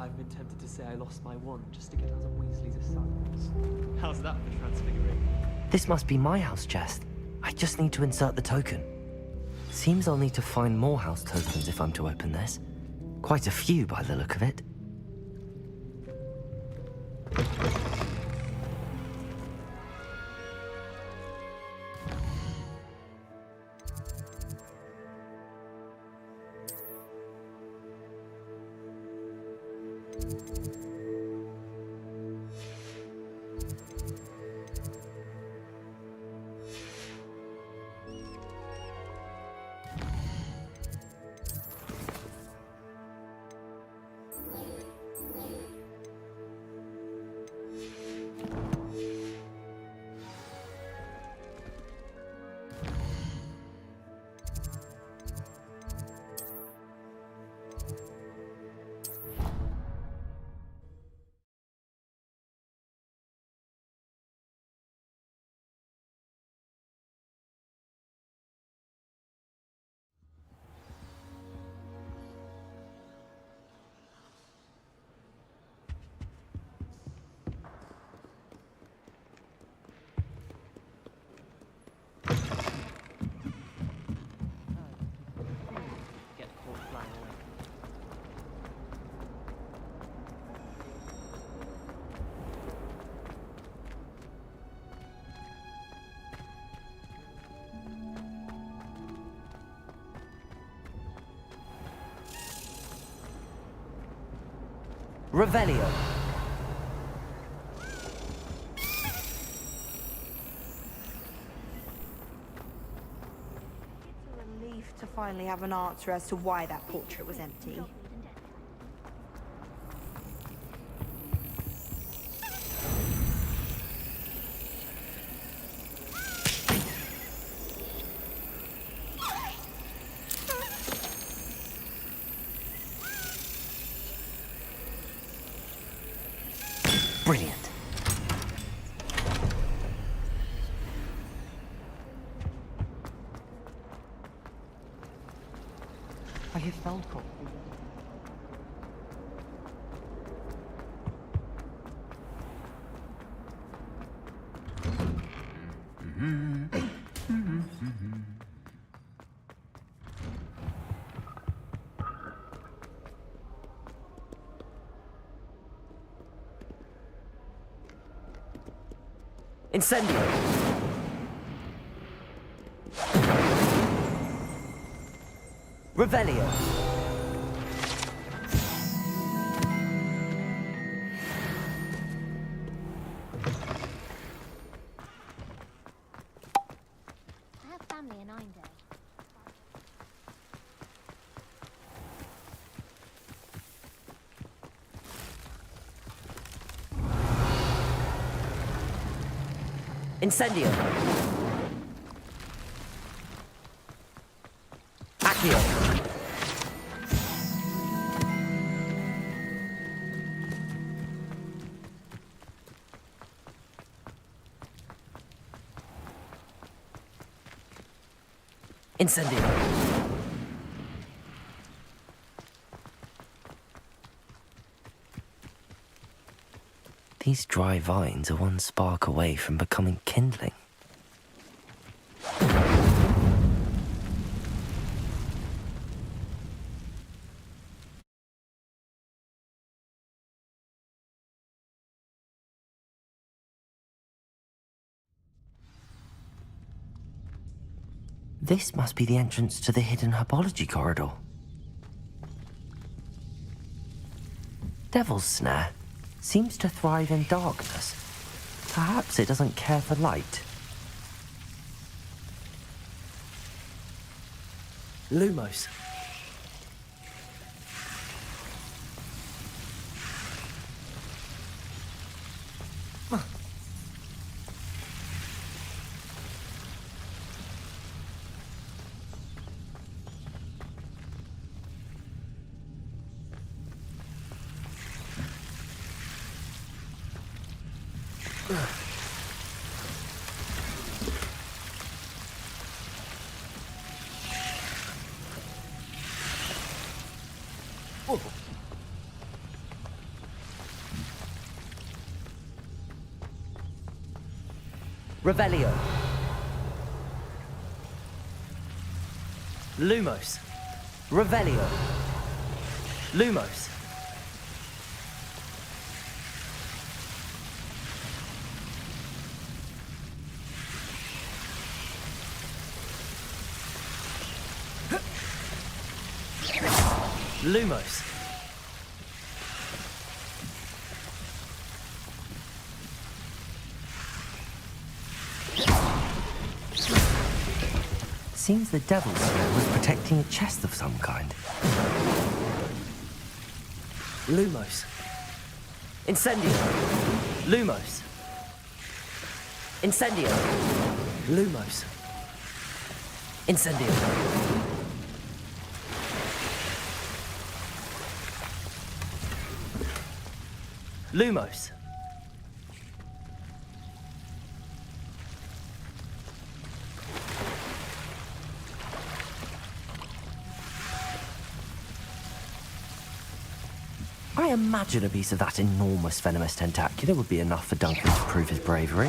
I've been tempted to say I lost my wand just to get out of Weasley's assignments. How's that for transfiguring? This must be my house chest. I just need to insert the token. Seems I'll need to find more house tokens if I'm to open this. Quite a few by the look of it. Get caught flying away. Revelio. To finally have an answer as to why that portrait was empty. Brilliant. I hear Feldcroft. Incendio! Revelio! I have family in Eindhoven. Incendio! Accio! Incendio! These dry vines are one spark away from becoming kindling. This must be the entrance to the hidden herbology corridor. Devil's Snare seems to thrive in darkness. Perhaps it doesn't care for light. Lumos. Revelio. Lumos. Revelio. Lumos. Lumos. Seems the Devil's Snare was protecting a chest of some kind. Lumos. Incendio. Lumos. Incendio. Lumos. Incendio. Lumos. I imagine a piece of that enormous venomous tentacular would be enough for Duncan to prove his bravery.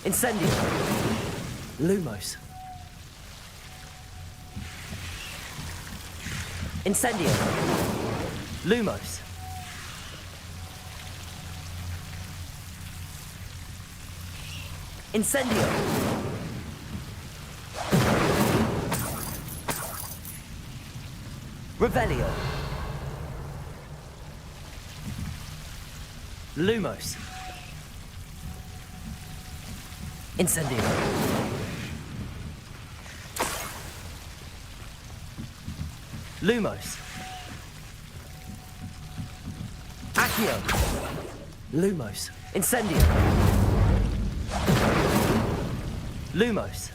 Incendio. Lumos. Incendio. Lumos. Incendio. Revelio. Lumos. Incendio. Lumos. Accio. Lumos. Incendio. Lumos.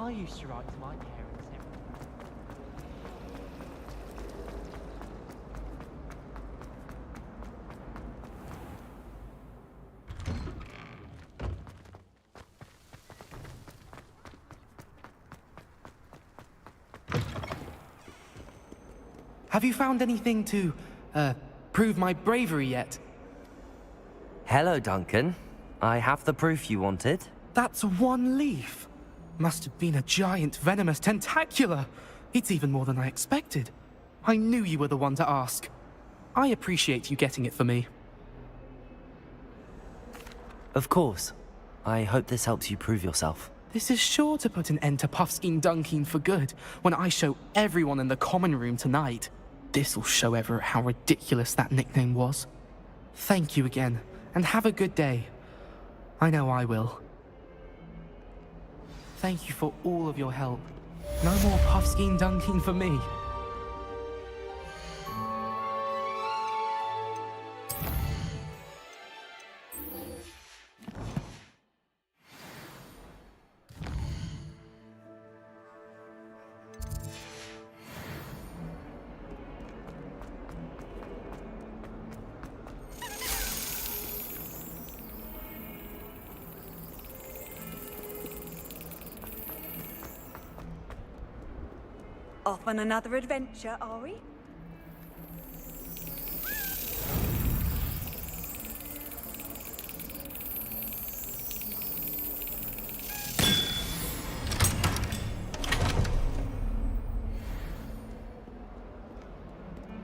I used to write to my parents every Have you found anything to, prove my bravery yet? Hello, Duncan. I have the proof you wanted. That's one leaf. Must have been a giant venomous tentacula. It's even more than I expected. I knew you were the one to ask. I appreciate you getting it for me. Of course. I hope this helps you prove yourself. This is sure to put an end to Puffskein Dunkeen for good when I show everyone in the common room tonight. This'll show Everett how ridiculous that nickname was. Thank you again, and have a good day. I know I will. Thank you for all of your help. No more Puffskein Dunkeen for me. Off on another adventure, are we?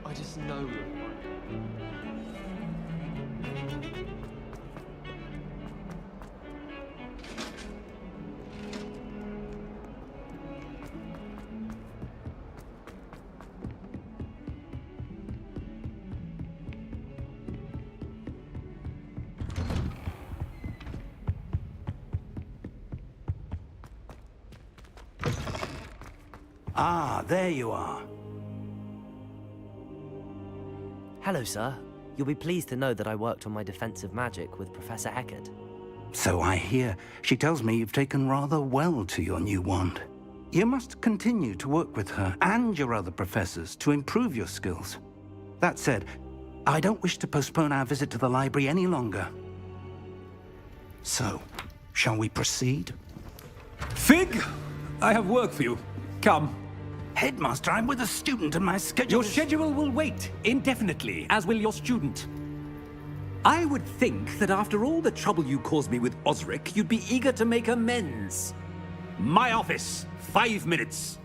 I just know. Ah, there you are. Hello, sir. You'll be pleased to know that I worked on my defensive magic with Professor Eckert. So I hear. She tells me you've taken rather well to your new wand. You must continue to work with her and your other professors to improve your skills. That said, I don't wish to postpone our visit to the library any longer. So, shall we proceed? Fig! I have work for you. Come. Headmaster, I'm with a student and my schedule Your schedule will wait indefinitely, as will your student. I would think that after all the trouble you caused me with Osric, you'd be eager to make amends. My office, 5 minutes.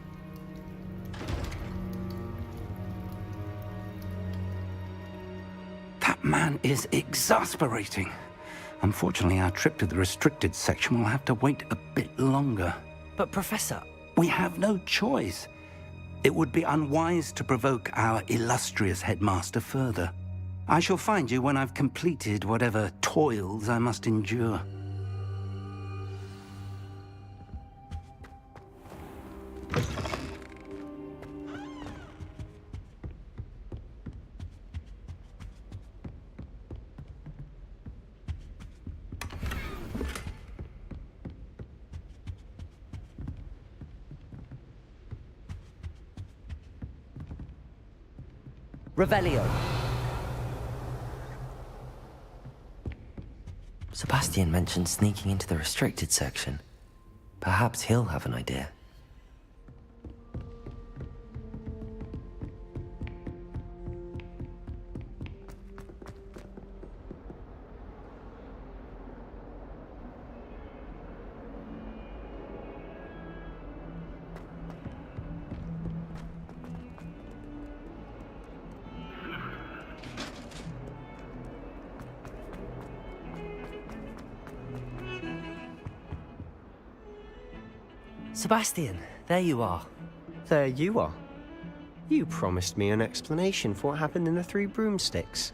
That man is exasperating. Unfortunately, our trip to the restricted section will have to wait a bit longer. But, Professor... We have no choice. It would be unwise to provoke our illustrious headmaster further. I shall find you when I've completed whatever toils I must endure. Revelio. Sebastian mentioned sneaking into the restricted section. Perhaps he'll have an idea. Sebastian, there you are. There you are. You promised me an explanation for what happened in the Three Broomsticks.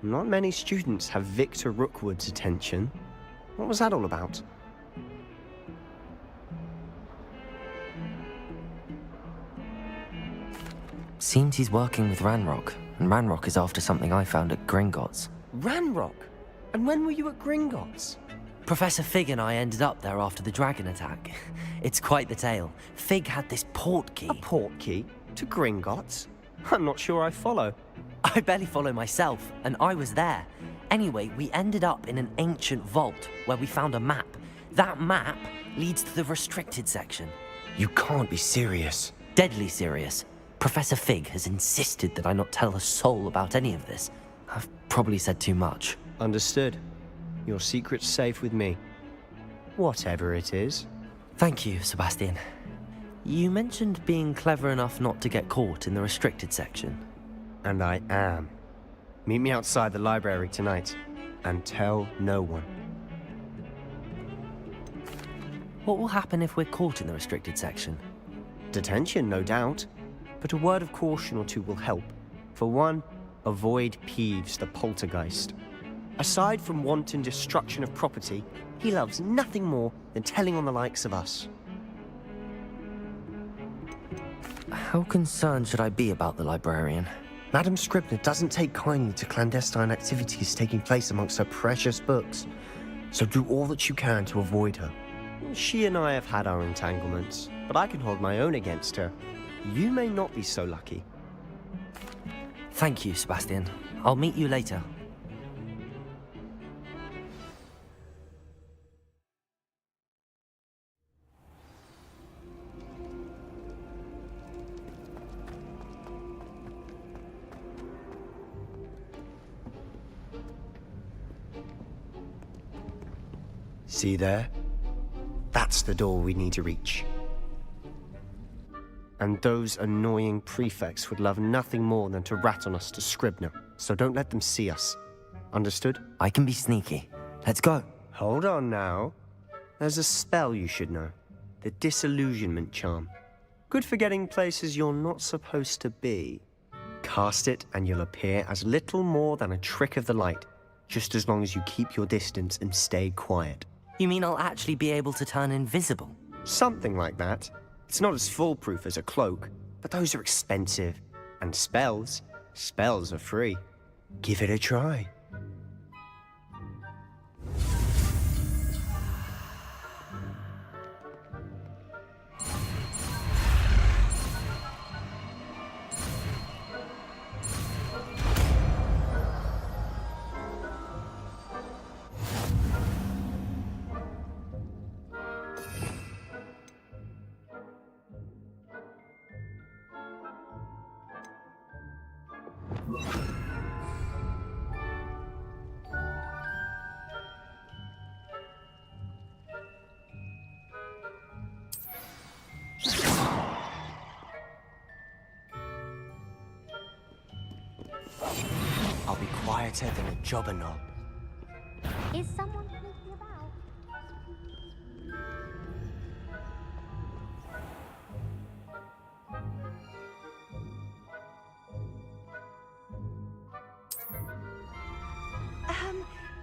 Not many students have Victor Rookwood's attention. What was that all about? Seems he's working with Ranrock, and Ranrock is after something I found at Gringotts. Ranrock? And when were you at Gringotts? Professor Fig and I ended up there after the dragon attack. It's quite the tale. Fig had this port key. A port key? To Gringotts? I'm not sure I follow. I barely follow myself, and I was there. Anyway, we ended up in an ancient vault where we found a map. That map leads to the restricted section. You can't be serious. Deadly serious. Professor Fig has insisted that I not tell a soul about any of this. I've probably said too much. Understood. Your secret's safe with me. Whatever it is. Thank you, Sebastian. You mentioned being clever enough not to get caught in the restricted section. And I am. Meet me outside the library tonight, and tell no one. What will happen if we're caught in the restricted section? Detention, no doubt. But a word of caution or two will help. For one, avoid Peeves the poltergeist. Aside from wanton destruction of property, he loves nothing more than telling on the likes of us. How concerned should I be about the librarian? Madam Scribner doesn't take kindly to clandestine activities taking place amongst her precious books, so do all that you can to avoid her. She and I have had our entanglements, but I can hold my own against her. You may not be so lucky. Thank you, Sebastian. I'll meet you later. See there? That's the door we need to reach. And those annoying prefects would love nothing more than to rat on us to Scribner, so don't let them see us. Understood? I can be sneaky. Let's go. Hold on now. There's a spell you should know. The Disillusionment Charm. Good for getting places you're not supposed to be. Cast it and you'll appear as little more than a trick of the light, just as long as you keep your distance and stay quiet. You mean I'll actually be able to turn invisible? Something like that. It's not as foolproof as a cloak, but those are expensive. And spells are free. Give it a try. I'll be quieter than a jobber knob. Is someone sneaking about?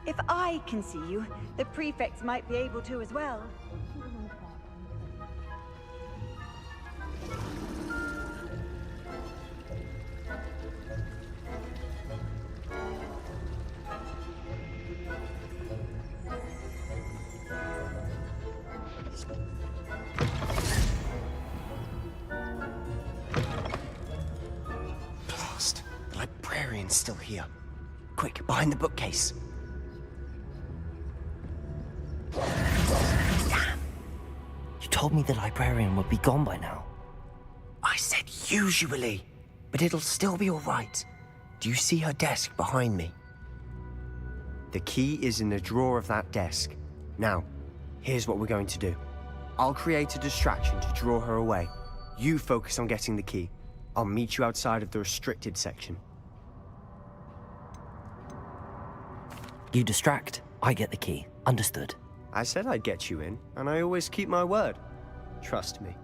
If I can see you, the prefects might be able to as well. Blast! The librarian's still here. Quick, behind the bookcase. Damn! You told me the librarian would be gone by now. I said usually, but it'll still be all right. Do you see her desk behind me? The key is in the drawer of that desk. Now, here's what we're going to do. I'll create a distraction to draw her away. You focus on getting the key. I'll meet you outside of the restricted section. You distract, I get the key. Understood. I said I'd get you in, and I always keep my word. Trust me.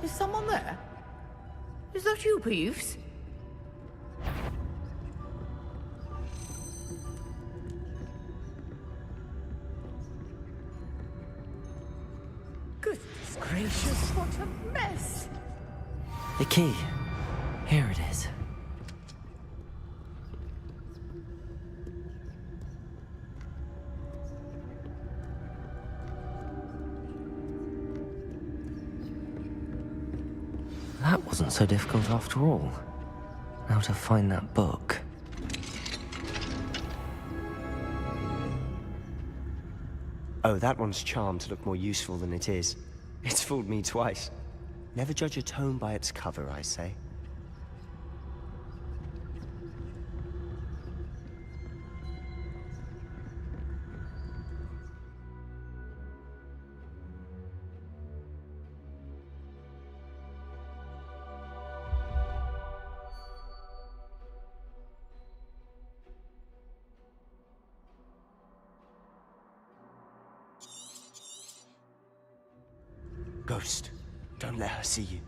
Is someone there? Is that you, Peeves? Goodness gracious, what a mess! The key. Here it is. That wasn't so difficult after all. Now to find that book. Oh, that one's charmed to look more useful than it is. It's fooled me twice. Never judge a tome by its cover, I say. Ghost, don't let her see you.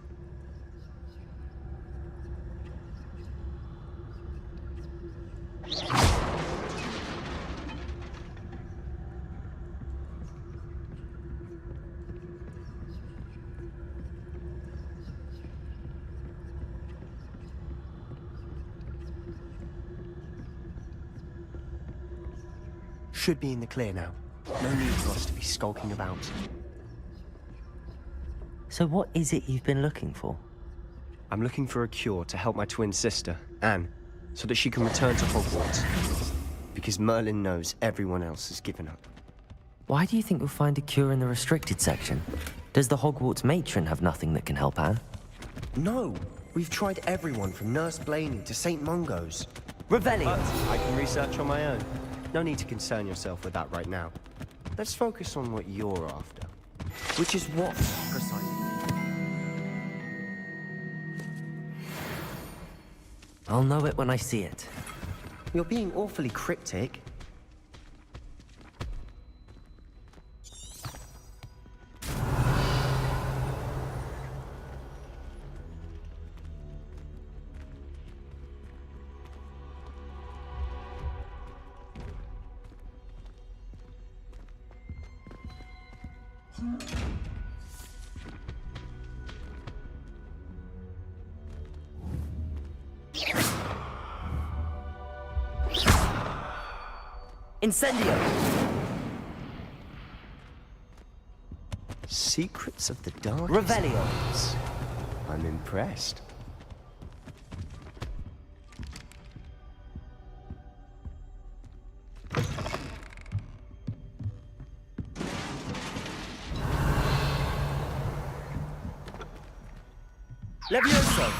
Should be in the clear now. No need for us to be skulking about. So what is it you've been looking for? I'm looking for a cure to help my twin sister, Anne, so that she can return to Hogwarts. Because Merlin knows everyone else has given up. Why do you think you'll find a cure in the restricted section? Does the Hogwarts matron have nothing that can help Anne? No! We've tried everyone from Nurse Blaney to St. Mungo's. Revelio! But I can research on my own. No need to concern yourself with that right now. Let's focus on what you're after. Which is what, precisely? I'll know it when I see it. You're being awfully cryptic. Incendio! Secrets of the Dark. Revelio! I'm impressed. Levioso!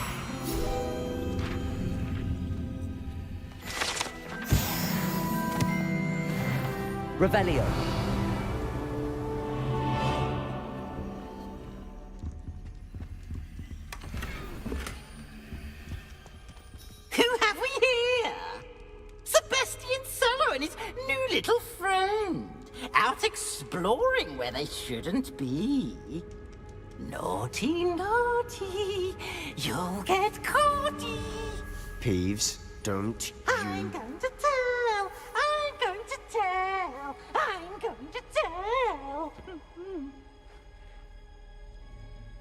Revelio! Who have we here? Sebastian Cello and his new little friend. Out exploring where they shouldn't be. Naughty, naughty, you'll get caughty. Peeves, don't I'm going to tell, I'm going to tell, I'm going to tell.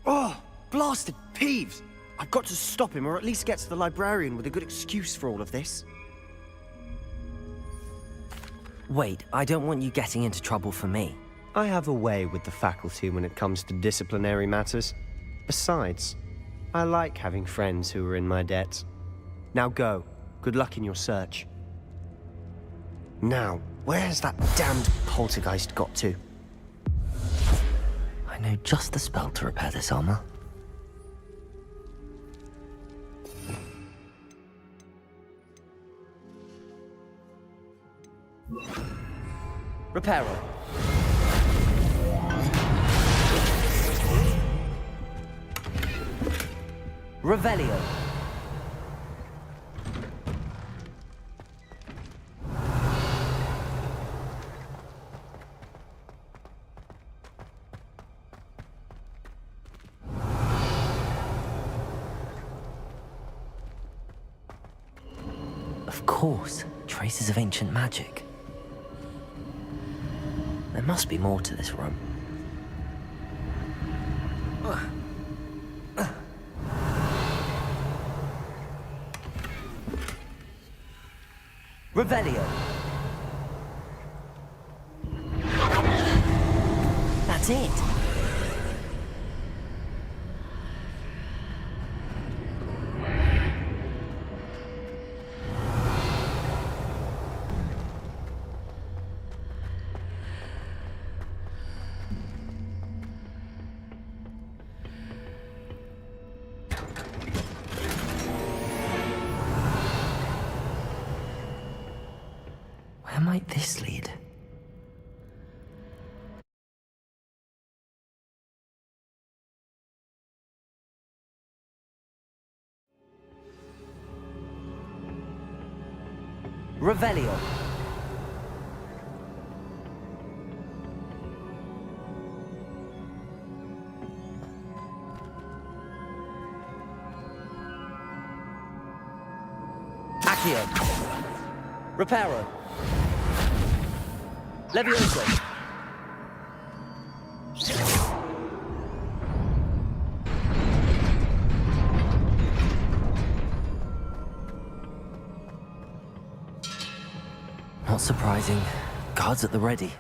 Oh, blasted Peeves! I've got to stop him, or at least get to the librarian with a good excuse for all of this. Wait, I don't want you getting into trouble for me. I have a way with the faculty when it comes to disciplinary matters. Besides, I like having friends who are in my debt. Now go. Good luck in your search. Now, where's that damned poltergeist got to? I know just the spell to repair this armor. Reparo. Revelio. Of course, traces of ancient magic. There must be more to this room. Revelio. That's it. Where might this lead? Revelio. Accio. Reparo. Levioso. Not surprising. Guards at the ready.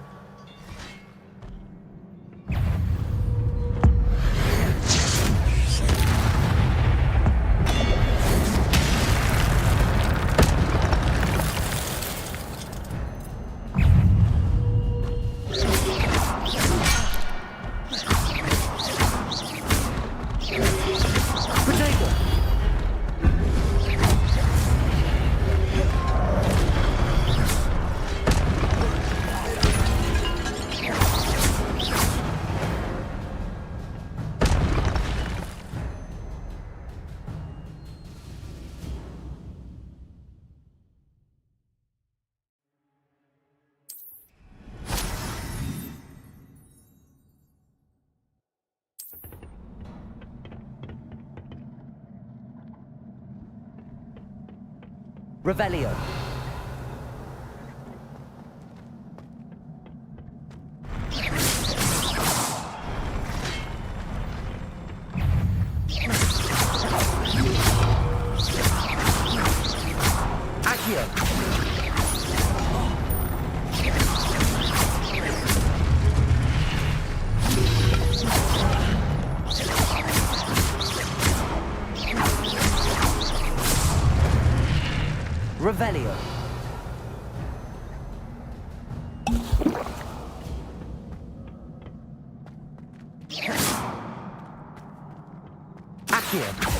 Revelio. Accio. Revelio. Accio.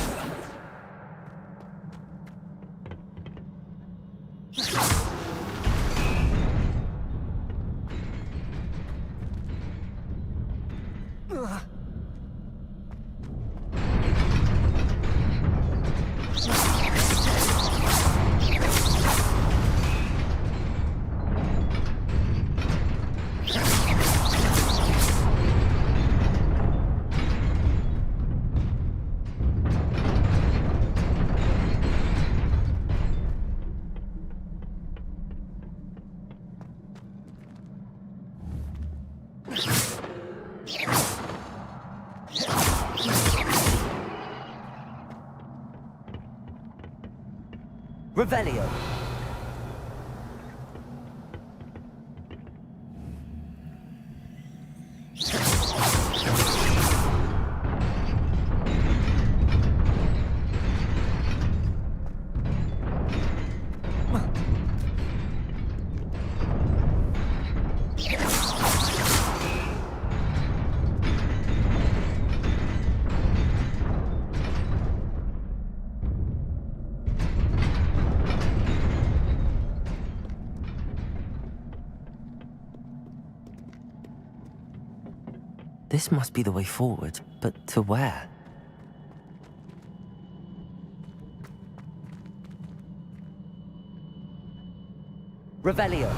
Revelio. This must be the way forward, but to where? Revelio.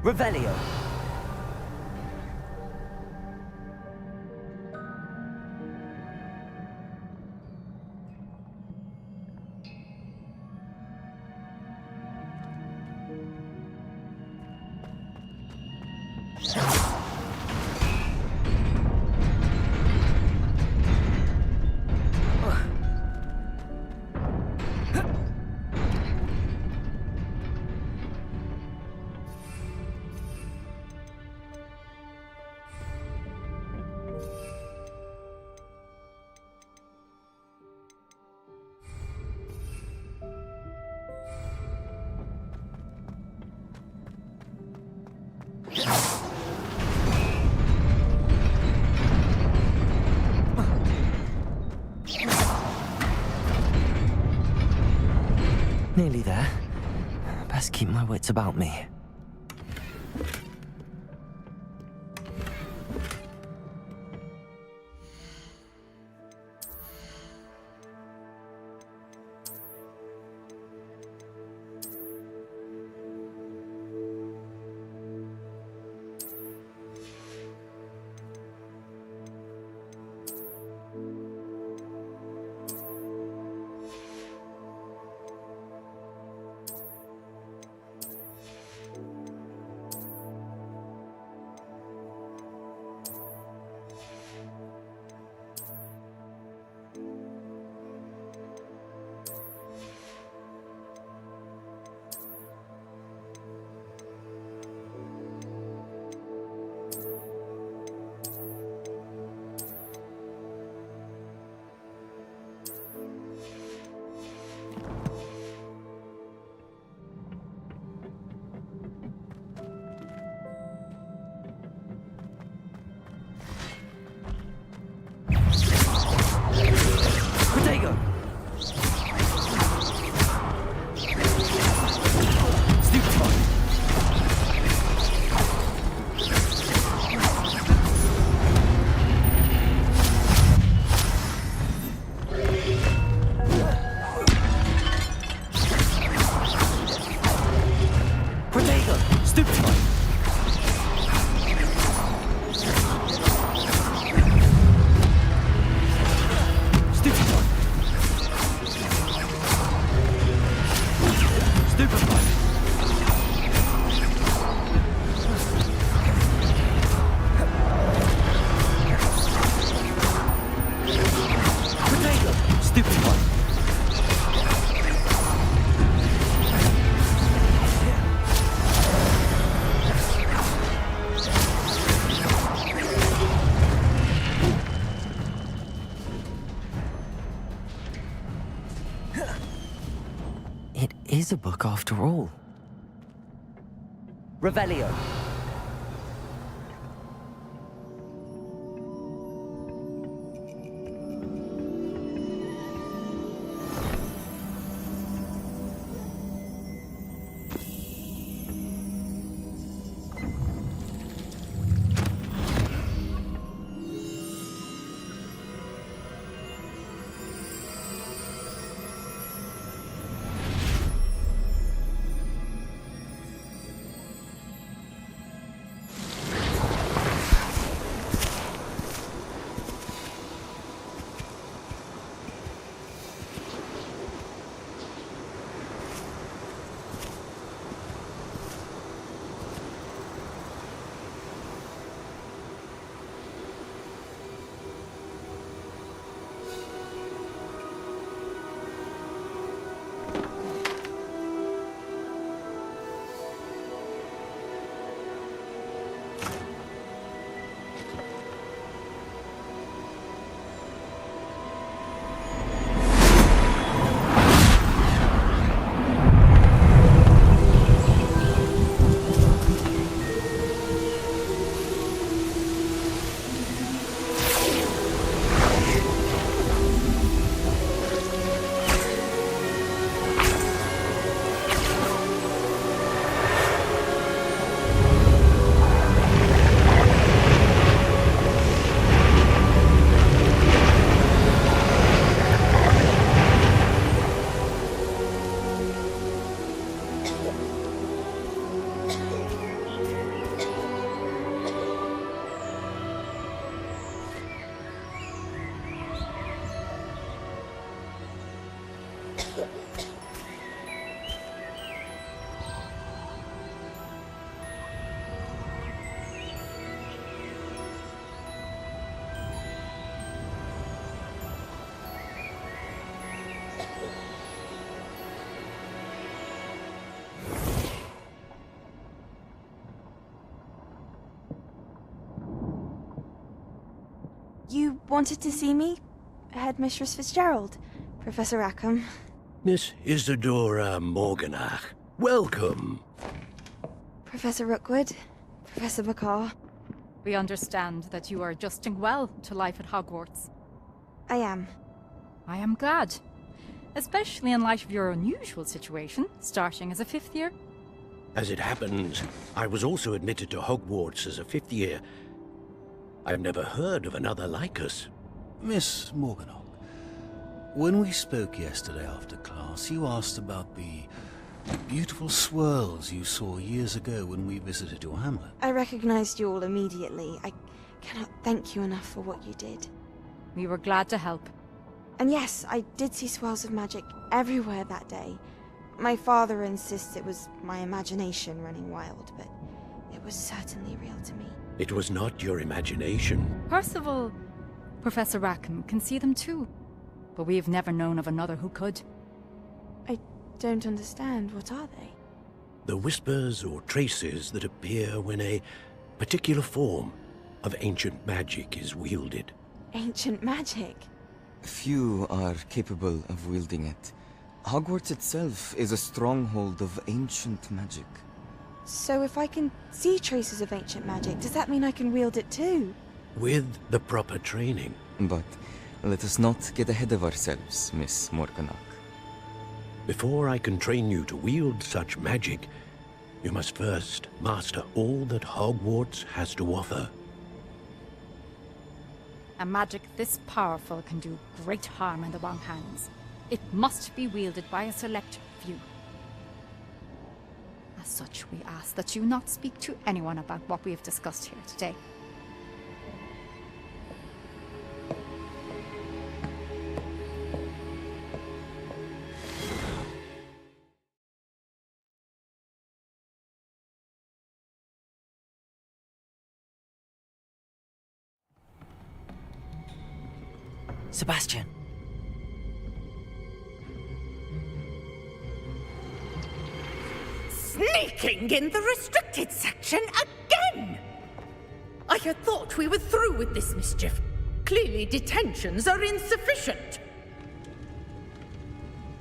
Revelio. Nearly there. Best keep my wits about me. It is a book after all. Revelio. You wanted to see me? Headmistress Fitzgerald, Professor Rackham. Miss Isadora Morganach, welcome. Professor Rookwood, Professor McCaw. We understand that you are adjusting well to life at Hogwarts. I am. I am glad. Especially in light of your unusual situation, starting as a 5th year. As it happens, I was also admitted to Hogwarts as a 5th year. I've never heard of another like us. Miss Morganach, when we spoke yesterday after class, you asked about the beautiful swirls you saw years ago when we visited your hamlet. I recognized you all immediately. I cannot thank you enough for what you did. We were glad to help. And yes, I did see swirls of magic everywhere that day. My father insists it was my imagination running wild, but it was certainly real to me. It was not your imagination. Percival, Professor Rackham can see them too. But we have never known of another who could. I don't understand. What are they? The whispers or traces that appear when a particular form of ancient magic is wielded. Ancient magic? Few are capable of wielding it. Hogwarts itself is a stronghold of ancient magic. So if I can see traces of ancient magic, does that mean I can wield it too? With the proper training. But let us not get ahead of ourselves, Miss Morganach. Before I can train you to wield such magic, you must first master all that Hogwarts has to offer. A magic this powerful can do great harm in the wrong hands. It must be wielded by a select few. As such, we ask that you not speak to anyone about what we have discussed here today. Sebastian. Sneaking in the restricted section again! I had thought we were through with this mischief. Clearly detentions are insufficient.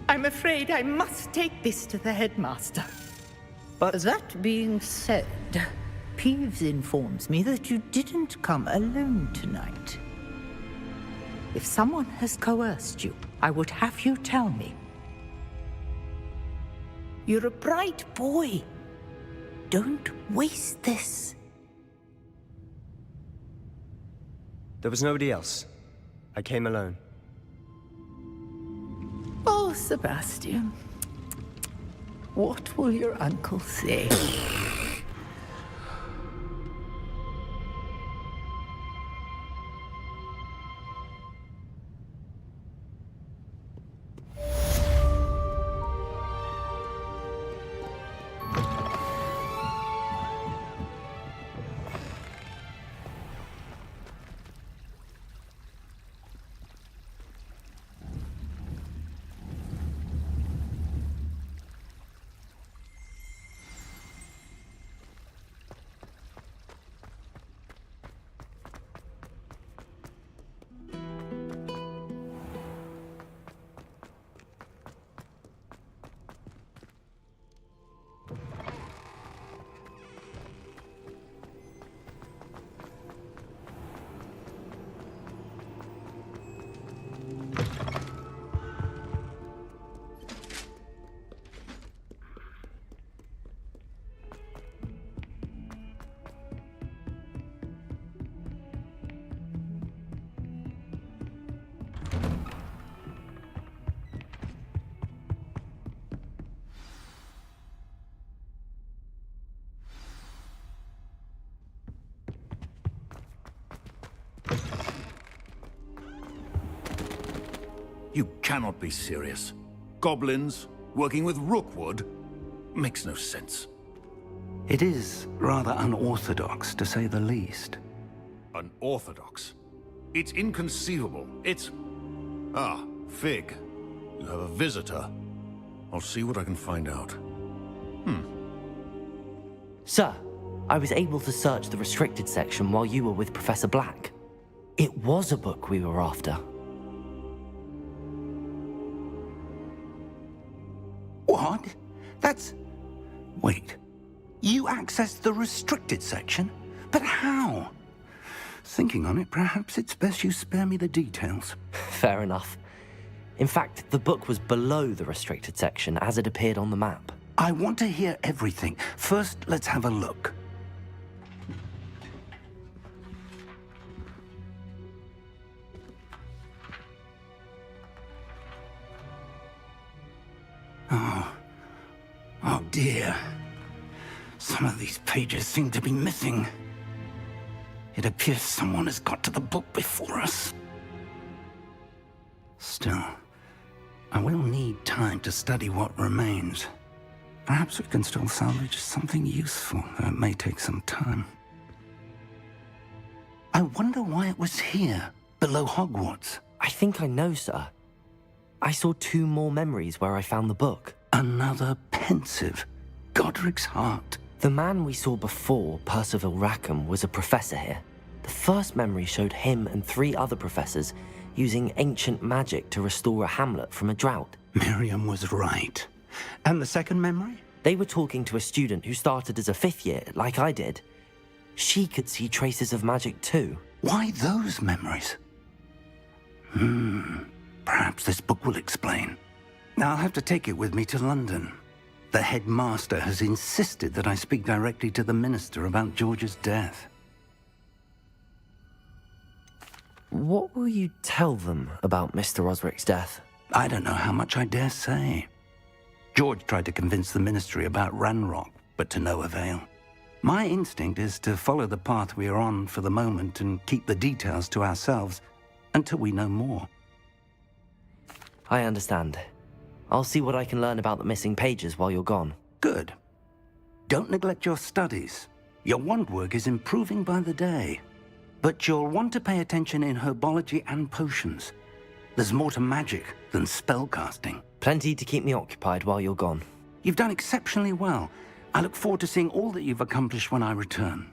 I'm afraid I must take this to the headmaster. But that being said, Peeves informs me that you didn't come alone tonight. If someone has coerced you, I would have you tell me. You're a bright boy. Don't waste this. There was nobody else. I came alone. Oh, Sebastian. What will your uncle say? You cannot be serious. Goblins, working with Rookwood? Makes no sense. It is rather unorthodox, to say the least. Unorthodox? It's inconceivable. It's... Ah, Fig. You have a visitor. I'll see what I can find out. Sir, I was able to search the restricted section while you were with Professor Black. It was a book we were after. What? That's... Wait. You accessed the restricted section? But how? Thinking on it, perhaps it's best you spare me the details. Fair enough. In fact, the book was below the restricted section as it appeared on the map. I want to hear everything. First, let's have a look. Oh dear. Some of these pages seem to be missing. It appears someone has got to the book before us. Still, I will need time to study what remains. Perhaps we can still salvage something useful, though it may take some time. I wonder why it was here, below Hogwarts. I think I know, sir. I saw 2 more memories where I found the book. Another pensive. Godric's heart. The man we saw before, Percival Rackham, was a professor here. The first memory showed him and 3 other professors using ancient magic to restore a hamlet from a drought. Miriam was right. And the second memory? They were talking to a student who started as a 5th year, like I did. She could see traces of magic too. Why those memories? Perhaps this book will explain. Now I'll have to take it with me to London. The headmaster has insisted that I speak directly to the minister about George's death. What will you tell them about Mr. Osric's death? I don't know how much I dare say. George tried to convince the ministry about Ranrock, but to no avail. My instinct is to follow the path we are on for the moment and keep the details to ourselves until we know more. I understand. I'll see what I can learn about the missing pages while you're gone. Good. Don't neglect your studies. Your wand work is improving by the day. But you'll want to pay attention in herbology and potions. There's more to magic than spellcasting. Plenty to keep me occupied while you're gone. You've done exceptionally well. I look forward to seeing all that you've accomplished when I return.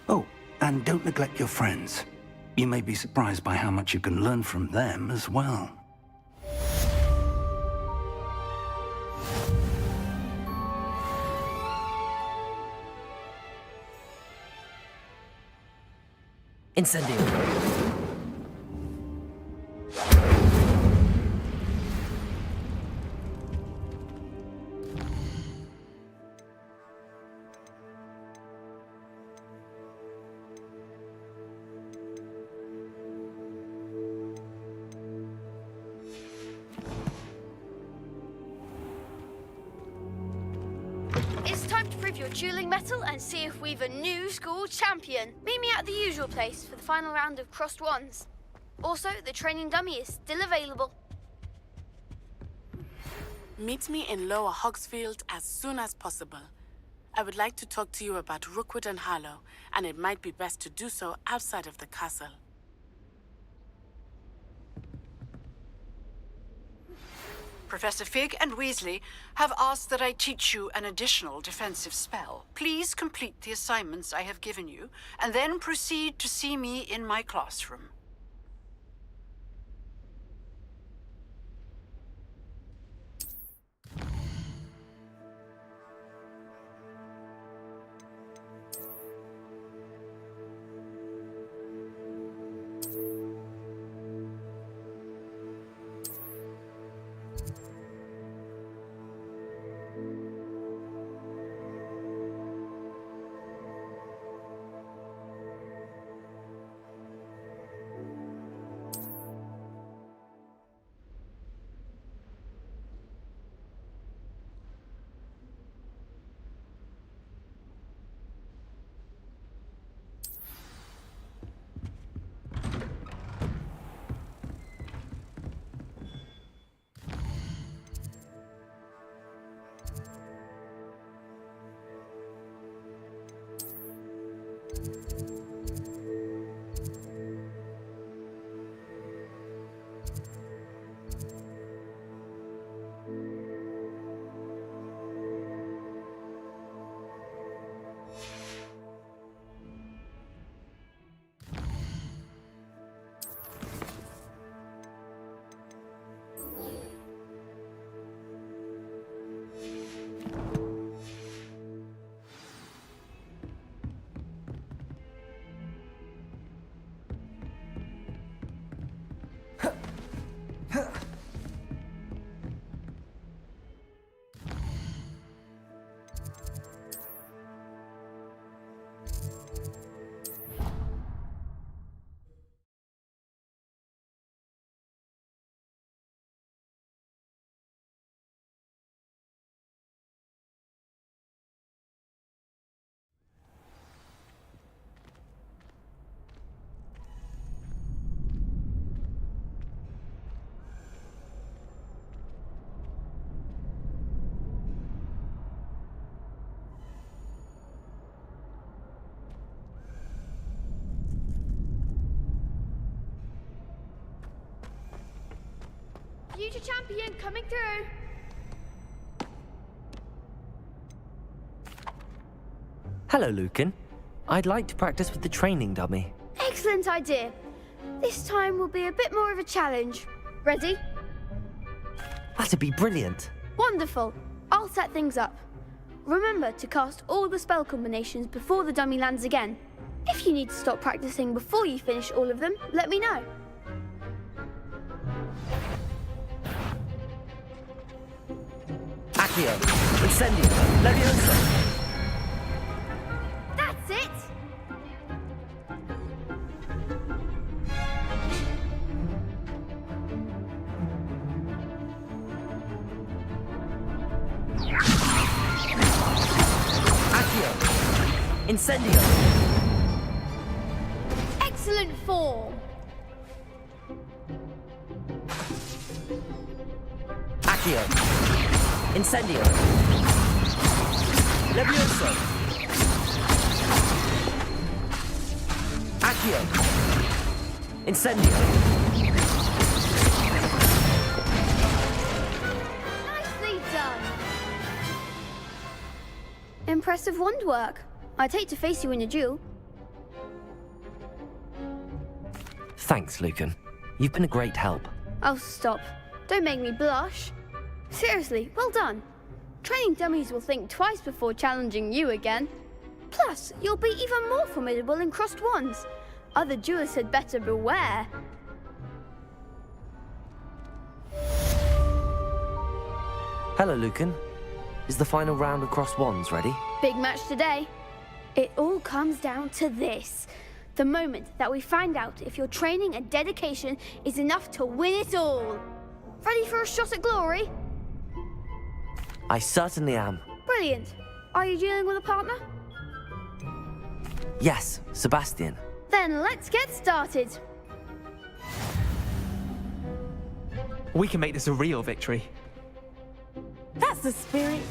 Oh, and don't neglect your friends. You may be surprised by how much you can learn from them as well. Incendio. It's time to prove your dueling mettle and see if we've a new school champion. Meet me at the usual place for the final round of crossed wands. Also, the training dummy is still available. Meet me in Lower Hogsfield as soon as possible. I would like to talk to you about Rookwood and Harlow, and it might be best to do so outside of the castle. Professor Fig and Weasley have asked that I teach you an additional defensive spell. Please complete the assignments I have given you, and then proceed to see me in my classroom. Future champion coming through. Hello, Lucan. I'd like to practice with the training dummy. Excellent idea. This time will be a bit more of a challenge. Ready? That'd be brilliant. Wonderful. I'll set things up. Remember to cast all the spell combinations before the dummy lands again. If you need to stop practicing before you finish all of them, let me know. Accio, Incendio, Leviosa. That's it! Accio, Incendio. Excellent form! Accio, Incendio. Leviosa. Accio, Incendio. Nicely done! Impressive wand work. I'd hate to face you in a duel. Thanks, Lucan. You've been a great help. Oh, stop. Don't make me blush. Seriously, well done. Training dummies will think twice before challenging you again. Plus, you'll be even more formidable in crossed wands. Other duelists had better beware. Hello, Lucan. Is the final round of crossed wands ready? Big match today. It all comes down to this. The moment that we find out if your training and dedication is enough to win it all. Ready for a shot at glory? I certainly am. Brilliant. Are you dealing with a partner? Yes, Sebastian. Then let's get started. We can make this a real victory. That's the spirit.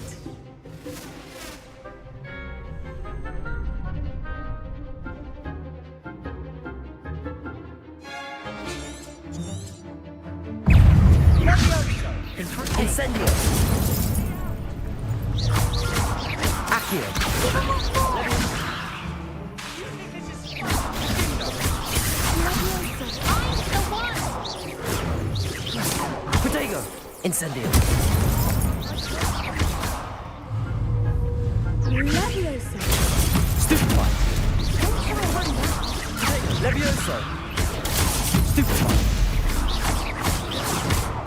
Incendio. Accio. Protego. Incendio. Leviosa. Stupefy. Leviosa. Stupefy.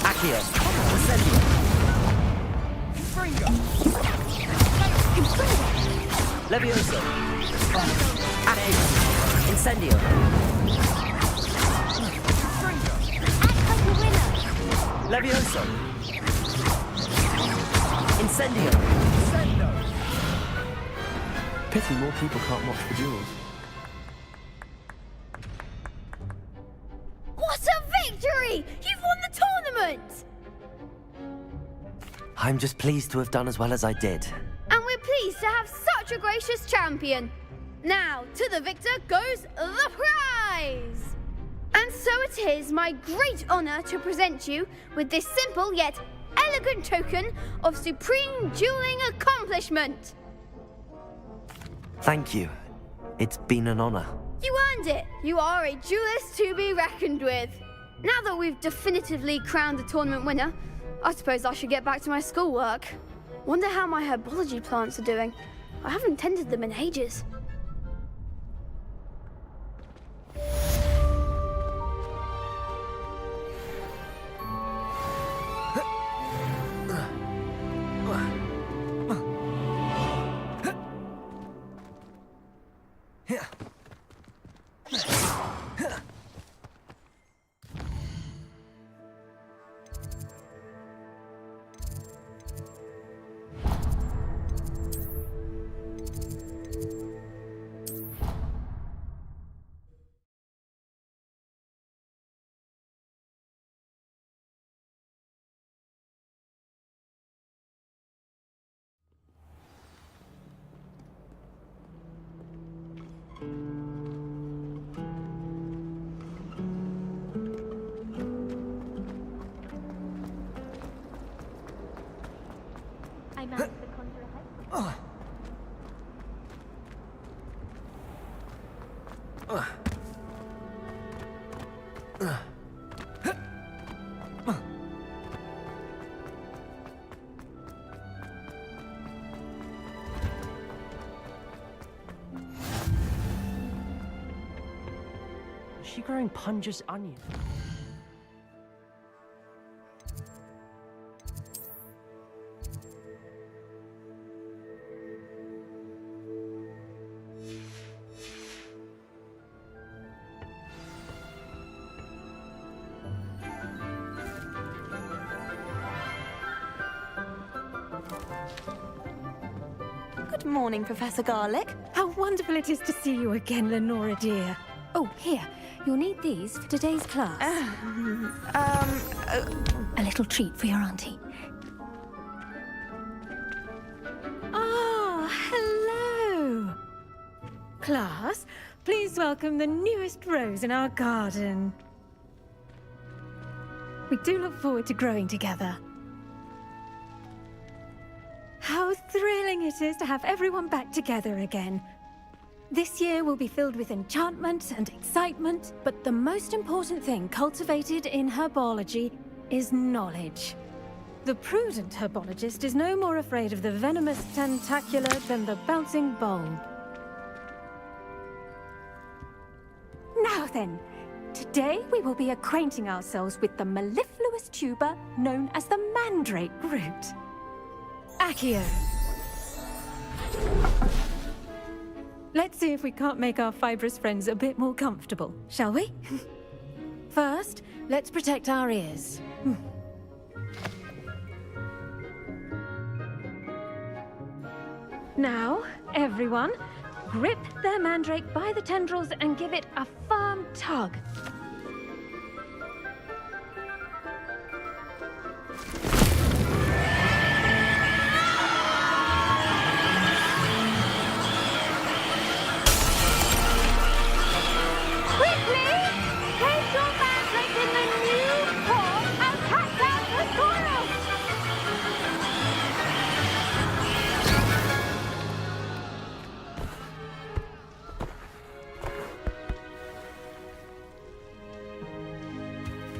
Accio. Incendio. Leviosa. Accio. Incendio. Leviosa. Incendio. Pity more people can't watch the duels. What a victory! You've won the tournament! I'm just pleased to have done as well as I did. And we're pleased to have such a gracious champion. Now, to the victor goes the prize! And so it is my great honor to present you with this simple yet elegant token of supreme dueling accomplishment. Thank you. It's been an honor. You earned it. You are a duelist to be reckoned with. Now that we've definitively crowned the tournament winner, I suppose I should get back to my schoolwork. Wonder how my herbology plants are doing. I haven't tended them in ages. managed to conjure ahead. Is she growing Punja's onion? Good morning, Professor Garlic. How wonderful it is to see you again, Lenora dear. Oh, here. You'll need these for today's class. A little treat for your auntie. Ah, hello. Class, please welcome the newest rose in our garden. We do look forward to growing together. How thrilling it is to have everyone back together again. This year will be filled with enchantment and excitement, but the most important thing cultivated in herbology is knowledge. The prudent herbologist is no more afraid of the venomous tentacular than the bouncing bulb. Now then, today we will be acquainting ourselves with the mellifluous tuber known as the mandrake root. Accio. Let's see if we can't make our fibrous friends a bit more comfortable, shall we? First, let's protect our ears. Now, everyone, grip their mandrake by the tendrils and give it a firm tug.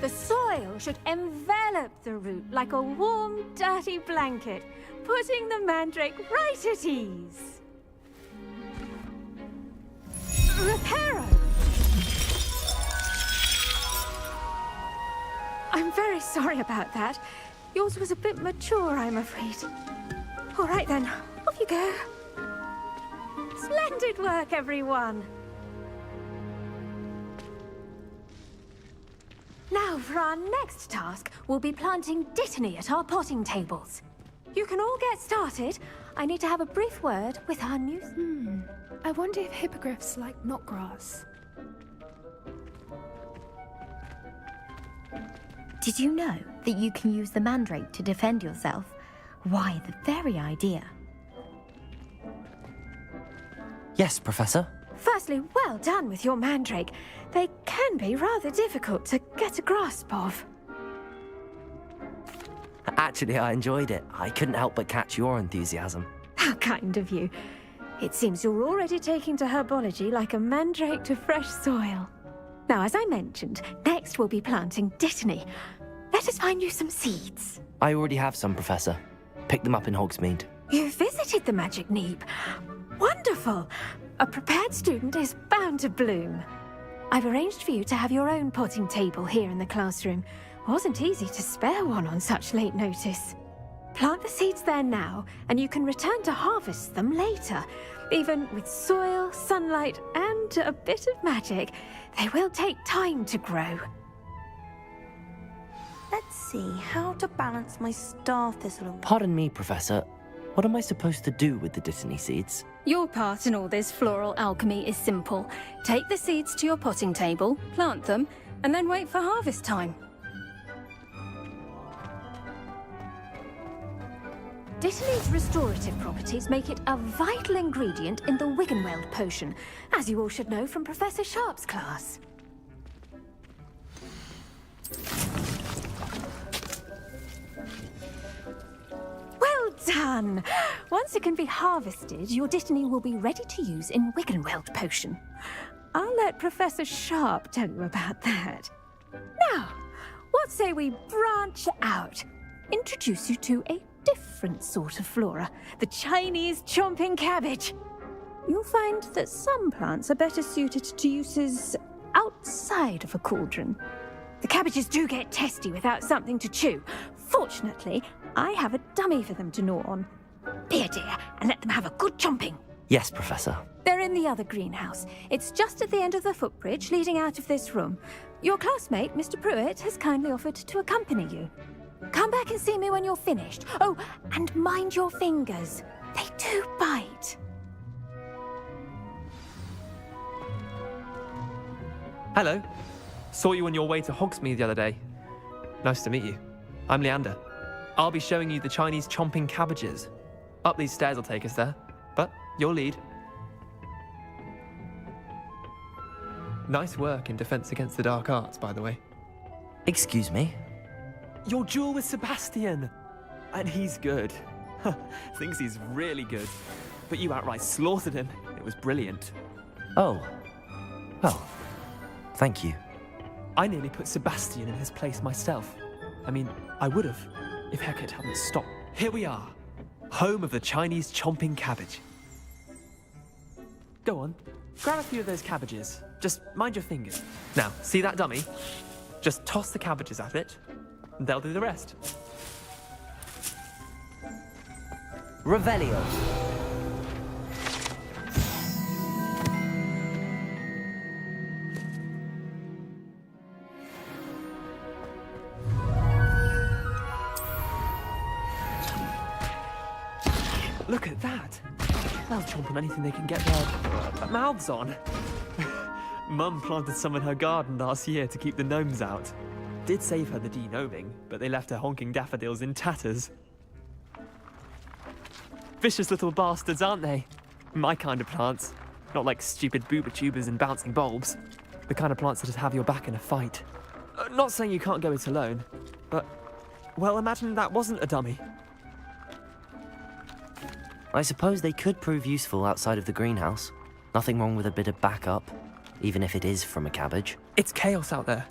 The soil should envelop the root like a warm, dirty blanket, putting the mandrake right at ease. Reparo! I'm very sorry about that. Yours was a bit mature, I'm afraid. All right then, off you go. Splendid work, everyone. Now, for our next task, we'll be planting dittany at our potting tables. You can all get started. I need to have a brief word with our new... I wonder if hippogriffs like knotgrass. Did you know that you can use the mandrake to defend yourself? Why, the very idea. Yes, Professor. Firstly, well done with your mandrake. They can be rather difficult to get a grasp of. Actually, I enjoyed it. I couldn't help but catch your enthusiasm. How kind of you. It seems you're already taking to herbology like a mandrake to fresh soil. Now, as I mentioned, next we'll be planting dittany. Let us find you some seeds. I already have some, Professor. Picked them up in Hogsmeade. You visited the Magic Neep. Wonderful! A prepared student is bound to bloom. I've arranged for you to have your own potting table here in the classroom. Wasn't easy to spare one on such late notice. Plant the seeds there now, and you can return to harvest them later. Even with soil, sunlight, and a bit of magic, they will take time to grow. Let's see, how to balance my star thistle. Pardon me, Professor. What am I supposed to do with the dittany seeds? Your part in all this floral alchemy is simple. Take the seeds to your potting table, plant them, and then wait for harvest time. Dittany's restorative properties make it a vital ingredient in the Wiggenweld potion, as you all should know from Professor Sharp's class. Well done! done. Once it can be harvested, your Dittany will be ready to use in Wiggenweld potion. I'll let Professor Sharp tell you about that. Now, what say we branch out? Introduce you to a different sort of flora, the Chinese chomping cabbage. You'll find that some plants are better suited to uses outside of a cauldron. The cabbages do get testy without something to chew. Fortunately, I have a dummy for them to gnaw on. Be a dear and let them have a good chomping. Yes, Professor. They're in the other greenhouse. It's just at the end of the footbridge leading out of this room. Your classmate, Mr. Pruitt, has kindly offered to accompany you. Come back and see me when you're finished. Oh, and mind your fingers. They do bite. Hello. Saw you on your way to Hogsmeade the other day. Nice to meet you. I'm Leander. I'll be showing you the Chinese chomping cabbages. Up these stairs will take us there, but you'll lead. Nice work in Defense Against the Dark Arts, by the way. Excuse me? Your duel with Sebastian! And he's good. Thinks he's really good. But you outright slaughtered him. It was brilliant. Oh. Well, thank you. I nearly put Sebastian in his place myself. I mean, I would have, if Hecate hadn't stopped. Here we are, home of the Chinese chomping cabbage. Go on, grab a few of those cabbages. Just mind your fingers. Now, see that dummy? Just toss the cabbages at it, and they'll do the rest. Revelio. Look at that! They'll chomp on anything they can get their mouths on. Mum planted some in her garden last year to keep the gnomes out. Did save her the de-gnoming, but they left her honking daffodils in tatters. Vicious little bastards, aren't they? My kind of plants. Not like stupid booba tubers and bouncing bulbs. The kind of plants that'd have your back in a fight. Not saying you can't go it alone, but, well, imagine that wasn't a dummy. I suppose they could prove useful outside of the greenhouse. Nothing wrong with a bit of backup, even if it is from a cabbage. It's chaos out there.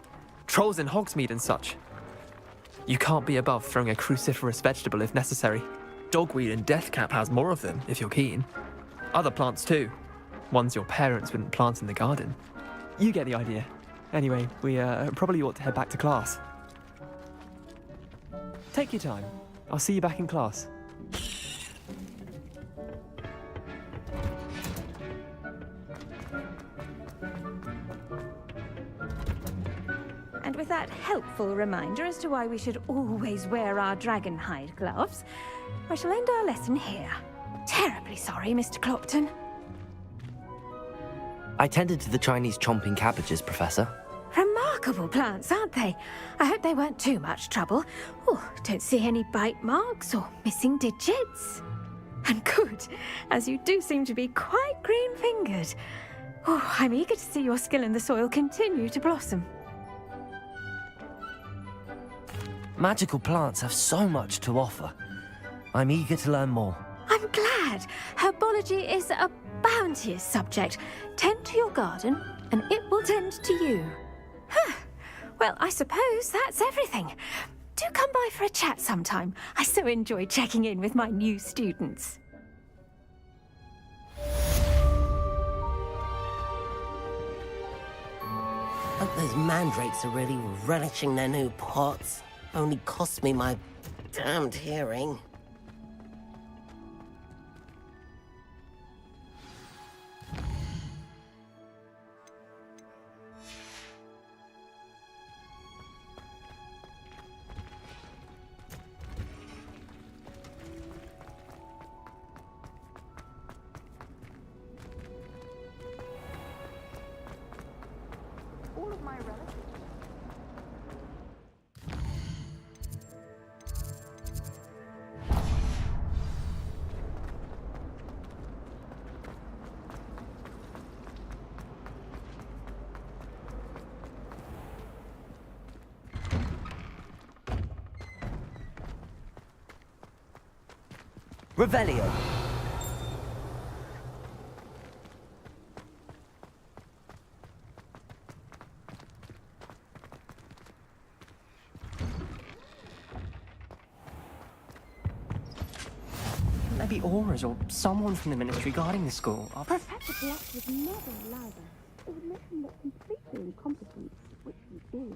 Trolls in Hogsmeade and such. You can't be above throwing a cruciferous vegetable if necessary. Dogweed and deathcap has more of them, if you're keen. Other plants too. Ones your parents wouldn't plant in the garden. You get the idea. Anyway, we probably ought to head back to class. Take your time. I'll see you back in class. And with that helpful reminder as to why we should always wear our dragon hide gloves, I shall end our lesson here. Terribly sorry, Mr. Clopton. I tended to the Chinese chomping cabbages, Professor. Remarkable plants, aren't they? I hope they weren't too much trouble. Oh, don't see any bite marks or missing digits. And good, as you do seem to be quite green-fingered. Oh, I'm eager to see your skill in the soil continue to blossom. Magical plants have so much to offer. I'm eager to learn more. I'm glad. Herbology is a bounteous subject. Tend to your garden, and it will tend to you. Well, I suppose that's everything. Do come by for a chat sometime. I so enjoy checking in with my new students. Hope those mandrakes are really relishing their new pots. Only cost me my damned hearing. All of my relatives. Revelio. Maybe Auras or someone from the Ministry guarding the school. Professor Black would never allow them. It would make him look completely incompetent, which he is.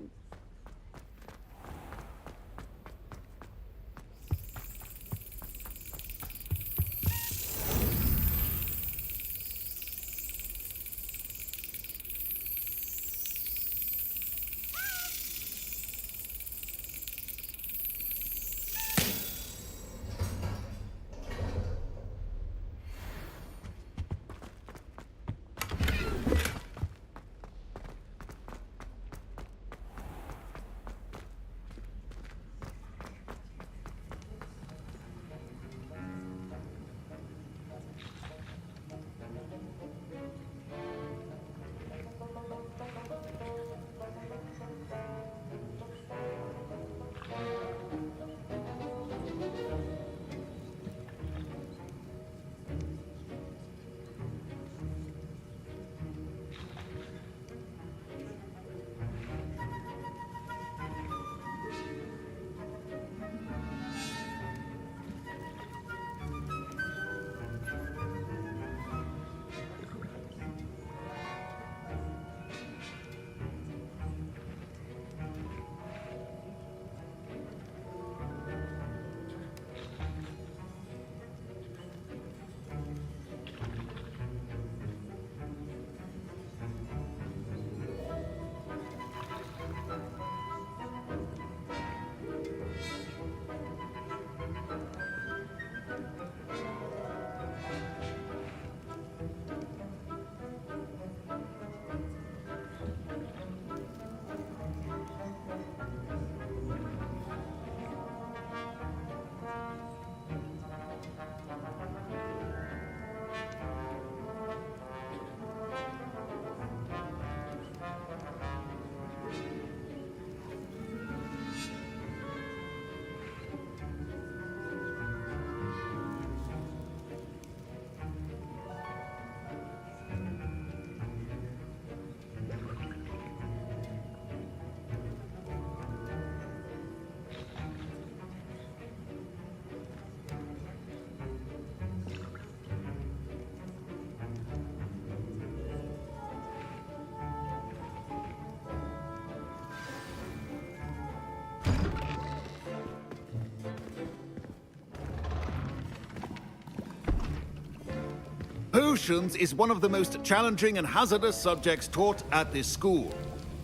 Potions is one of the most challenging and hazardous subjects taught at this school.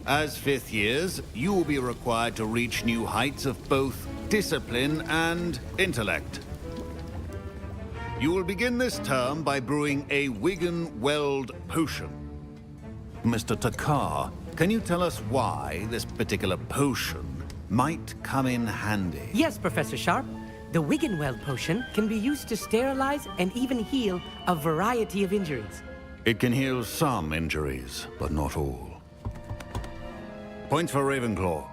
As fifth years, you will be required to reach new heights of both discipline and intellect. You will begin this term by brewing a Wigan-Weld potion. Mr. Takar, can you tell us why this particular potion might come in handy? Yes, Professor Sharp. The Wigan-Weld potion can be used to sterilize and even heal a variety of injuries. It can heal some injuries, but not all. Point for Ravenclaw.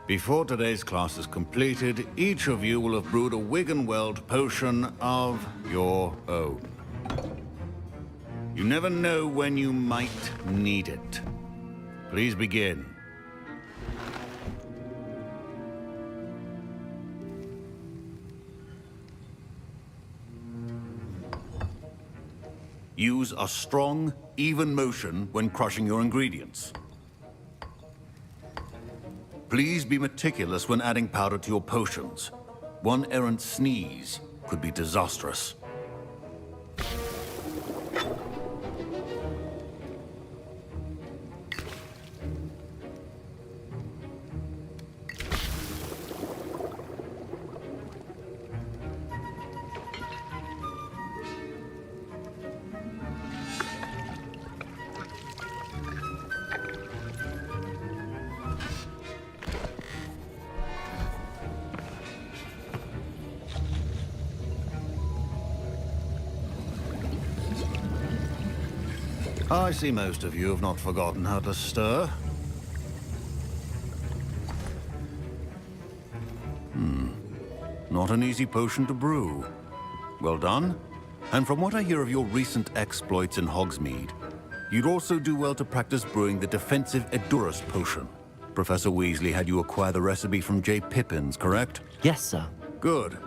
Before today's class is completed, each of you will have brewed a Wigan-Weld potion of your own. You never know when you might need it. Please begin. Use a strong, even motion when crushing your ingredients. Please be meticulous when adding powder to your potions. One errant sneeze could be disastrous. I see most of you have not forgotten how to stir. Not an easy potion to brew. Well done. And from what I hear of your recent exploits in Hogsmeade, you'd also do well to practice brewing the defensive Edurus potion. Professor Weasley had you acquire the recipe from J. Pippin's, correct? Yes, sir. Good.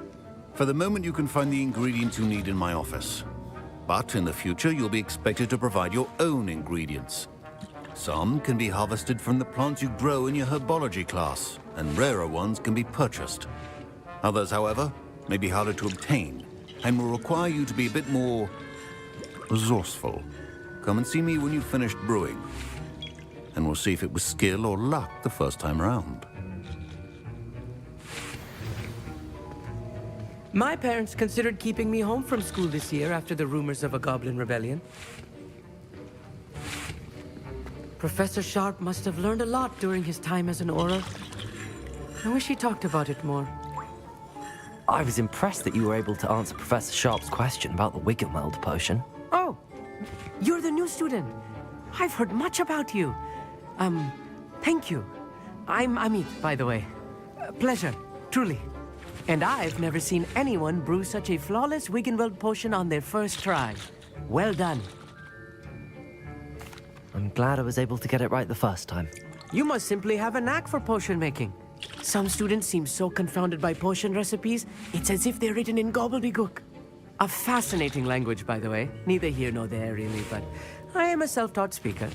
For the moment, you can find the ingredients you need in my office. But in the future, you'll be expected to provide your own ingredients. Some can be harvested from the plants you grow in your herbology class, and rarer ones can be purchased. Others, however, may be harder to obtain, and will require you to be a bit more resourceful. Come and see me when you've finished brewing, and we'll see if it was skill or luck the first time around. My parents considered keeping me home from school this year after the rumors of a goblin rebellion. Professor Sharp must have learned a lot during his time as an Auror. I wish he talked about it more. I was impressed that you were able to answer Professor Sharp's question about the Wiggenweld potion. Oh, you're the new student. I've heard much about you. Thank you. I'm Amit, by the way. Pleasure, truly. And I've never seen anyone brew such a flawless Wiggenweld potion on their first try. Well done. I'm glad I was able to get it right the first time. You must simply have a knack for potion making. Some students seem so confounded by potion recipes, it's as if they're written in gobbledygook. A fascinating language, by the way. Neither here nor there, really, but I am a self-taught speaker.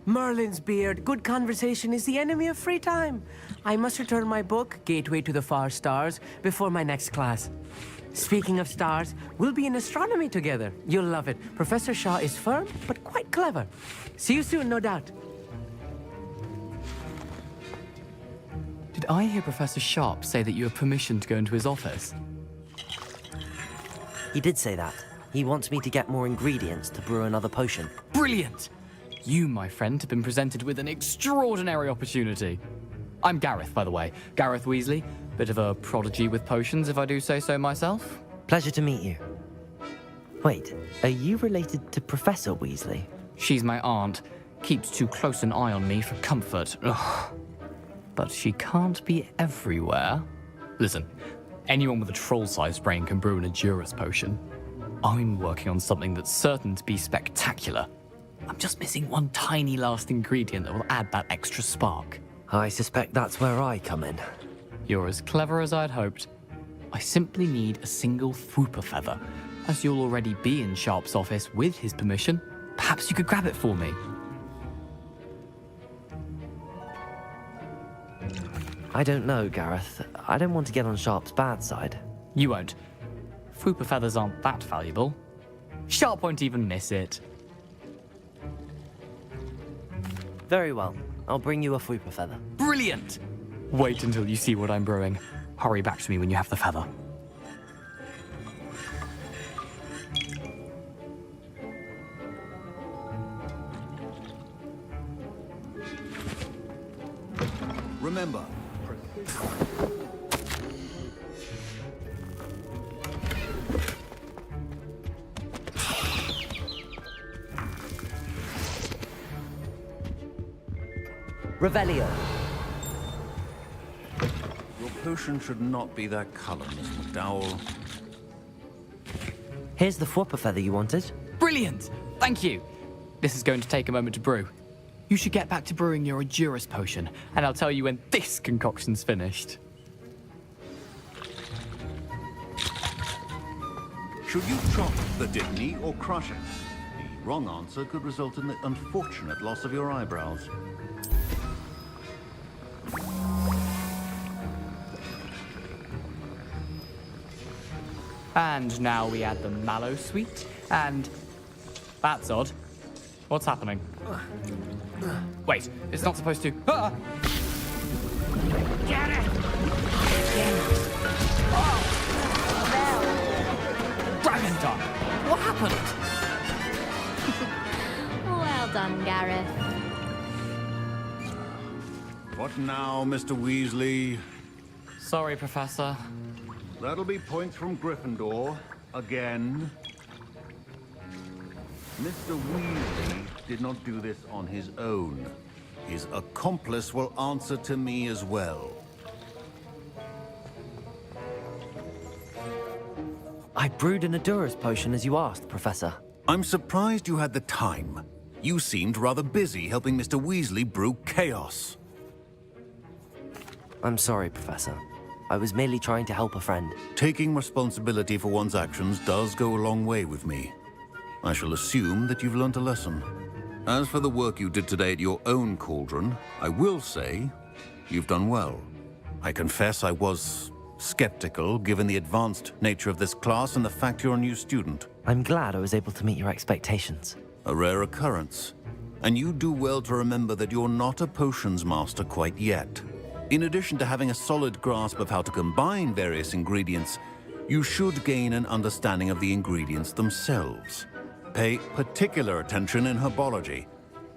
Merlin's beard, good conversation is the enemy of free time. I must return my book, Gateway to the Far Stars, before my next class. Speaking of stars, we'll be in astronomy together. You'll love it. Professor Shaw is firm, but quite clever. See you soon, no doubt. Did I hear Professor Sharp say that you have permission to go into his office? He did say that. He wants me to get more ingredients to brew another potion. Brilliant! You, my friend, have been presented with an extraordinary opportunity. I'm Gareth, by the way. Gareth Weasley. Bit of a prodigy with potions, if I do say so myself. Pleasure to meet you. Wait, are you related to Professor Weasley? She's my aunt. Keeps too close an eye on me for comfort. Ugh. But she can't be everywhere. Listen, anyone with a troll-sized brain can brew an Edurus potion. I'm working on something that's certain to be spectacular. I'm just missing one tiny last ingredient that will add that extra spark. I suspect that's where I come in. You're as clever as I'd hoped. I simply need a single Fwooper feather. As you'll already be in Sharp's office with his permission, perhaps you could grab it for me. I don't know, Gareth. I don't want to get on Sharp's bad side. You won't. Fwooper feathers aren't that valuable. Sharp won't even miss it. Very well. I'll bring you a Fwooper feather. Brilliant! Wait until you see what I'm brewing. Hurry back to me when you have the feather. Remember, Revelio. Your potion should not be that color, Miss McDowell. Here's the Fwooper feather you wanted. Brilliant! Thank you. This is going to take a moment to brew. You should get back to brewing your Edurus potion, and I'll tell you when this concoction's finished. Should you chop the Dittany or crush it? The wrong answer could result in the unfortunate loss of your eyebrows. And now we add the mallow sweet, and... That's odd. What's happening? Wait, it's not supposed to... Ah! Get it! Dragon Tongue! What happened? Well done, Gareth. What now, Mr. Weasley? Sorry, Professor. That'll be points from Gryffindor. Again. Mr. Weasley did not do this on his own. His accomplice will answer to me as well. I brewed an Adura's potion as you asked, Professor. I'm surprised you had the time. You seemed rather busy helping Mr. Weasley brew chaos. I'm sorry, Professor. I was merely trying to help a friend. Taking responsibility for one's actions does go a long way with me. I shall assume that you've learnt a lesson. As for the work you did today at your own cauldron, I will say you've done well. I confess I was skeptical, given the advanced nature of this class and the fact you're a new student. I'm glad I was able to meet your expectations. A rare occurrence. And you do well to remember that you're not a potions master quite yet. In addition to having a solid grasp of how to combine various ingredients, you should gain an understanding of the ingredients themselves. Pay particular attention in herbology.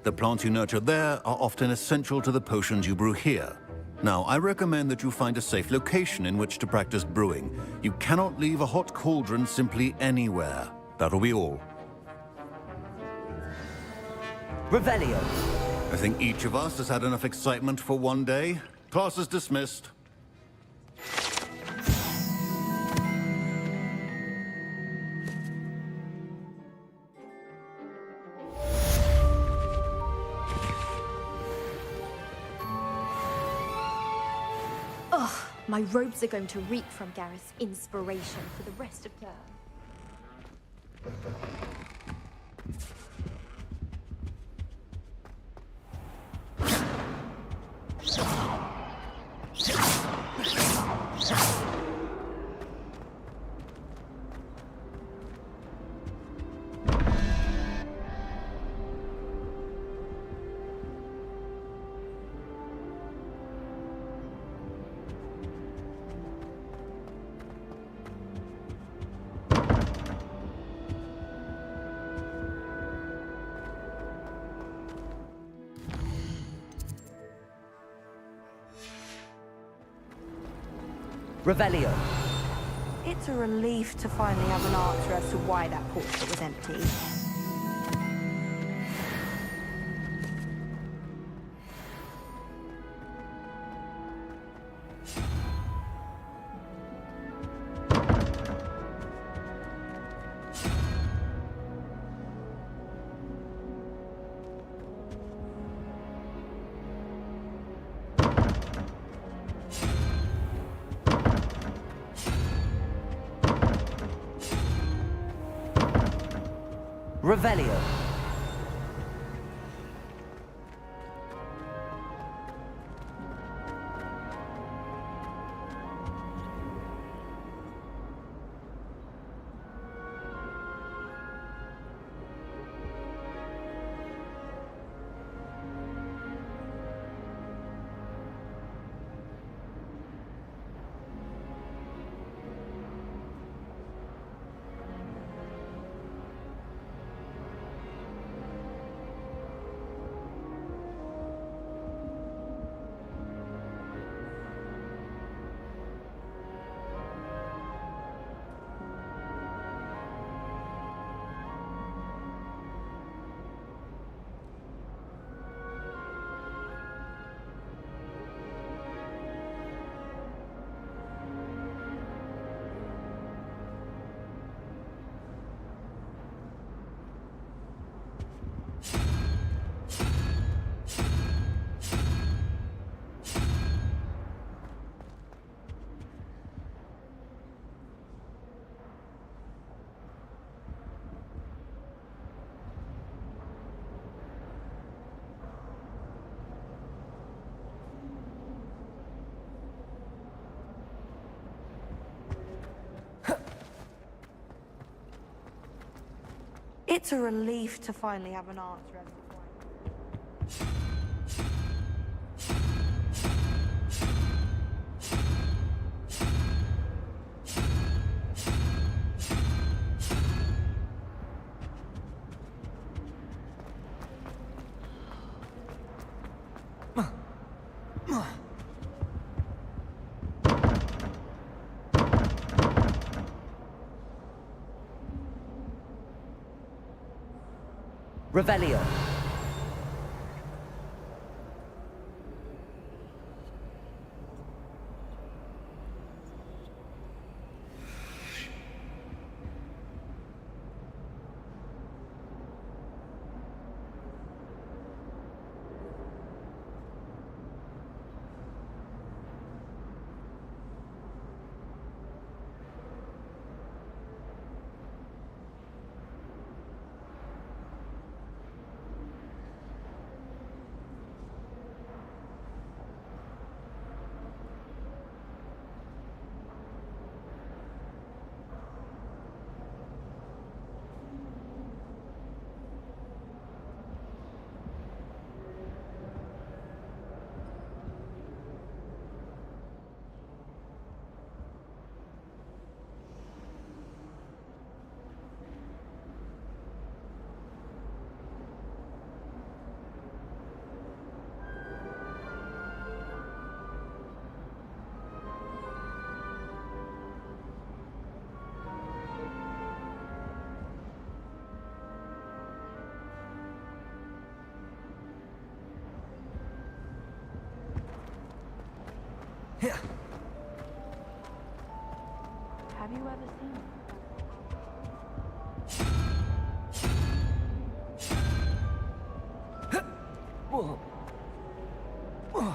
The plants you nurture there are often essential to the potions you brew here. Now, I recommend that you find a safe location in which to practice brewing. You cannot leave a hot cauldron simply anywhere. That'll be all. Revelio. I think each of us has had enough excitement for one day. Class is dismissed. Ugh, my robes are going to reek from Gareth's inspiration for the rest of term. Revelio. It's a relief to finally have an answer as to why that portrait was empty. Revelio. It's a relief to finally have an answer as to why. Revelio. you ever seen it? Whoa. Whoa.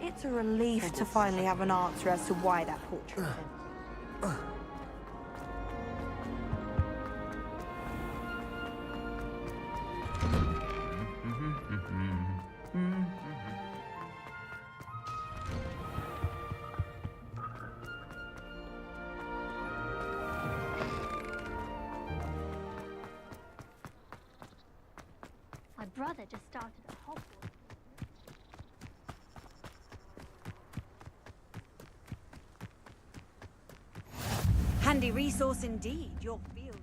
It's a relief to finally have an answer as to why that portrait is empty. My brother just started at Hogwarts. Handy resource indeed, your field.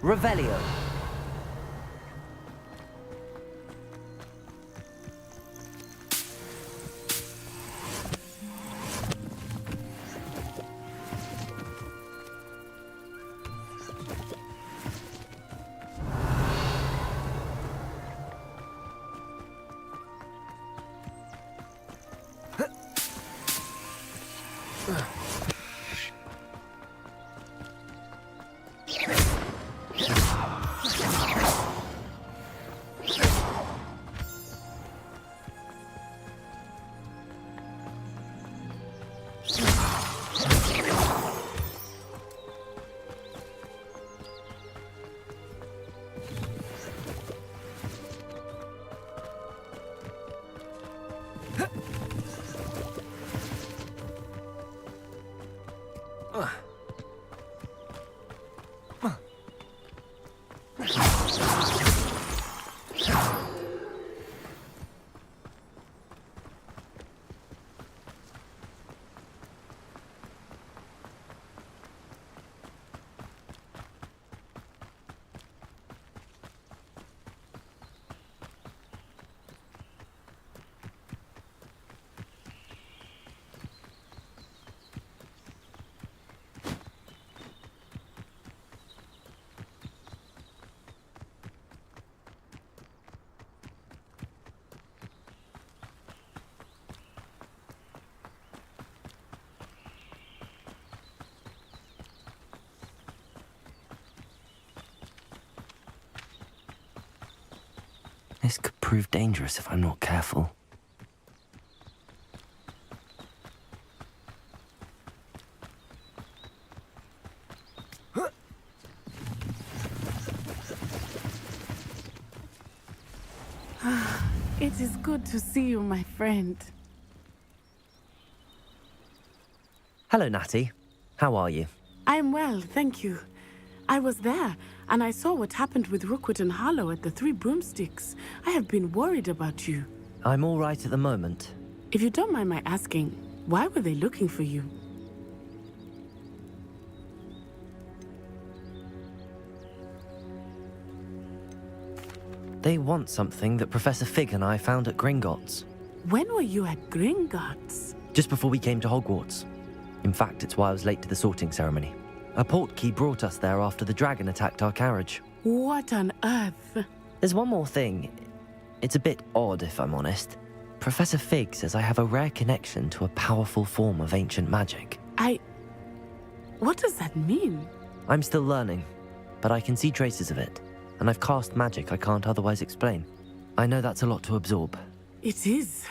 Revelio. This could prove dangerous if I'm not careful. It is good to see you, my friend. Hello, Natty. How are you? I am well, thank you. I was there, and I saw what happened with Rookwood and Harlow at the Three Broomsticks. I have been worried about you. I'm all right at the moment. If you don't mind my asking, why were they looking for you? They want something that Professor Fig and I found at Gringotts. When were you at Gringotts? Just before we came to Hogwarts. In fact, it's why I was late to the sorting ceremony. A portkey brought us there after the dragon attacked our carriage. What on earth? There's one more thing. It's a bit odd, if I'm honest. Professor Fig says I have a rare connection to a powerful form of ancient magic. What does that mean? I'm still learning, but I can see traces of it, and I've cast magic I can't otherwise explain. I know that's a lot to absorb. It is.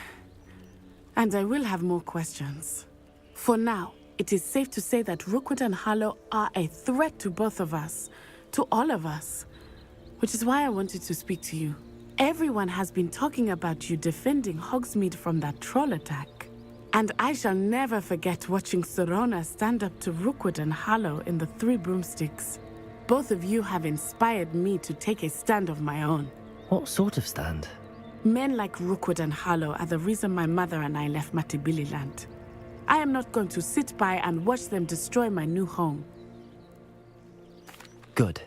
And I will have more questions. For now, it is safe to say that Rookwood and Harlow are a threat to both of us, to all of us, which is why I wanted to speak to you. Everyone has been talking about you defending Hogsmeade from that troll attack. And I shall never forget watching Sorona stand up to Rookwood and Harlow in the Three Broomsticks. Both of you have inspired me to take a stand of my own. What sort of stand? Men like Rookwood and Harlow are the reason my mother and I left Matabeleland. I am not going to sit by and watch them destroy my new home. Good.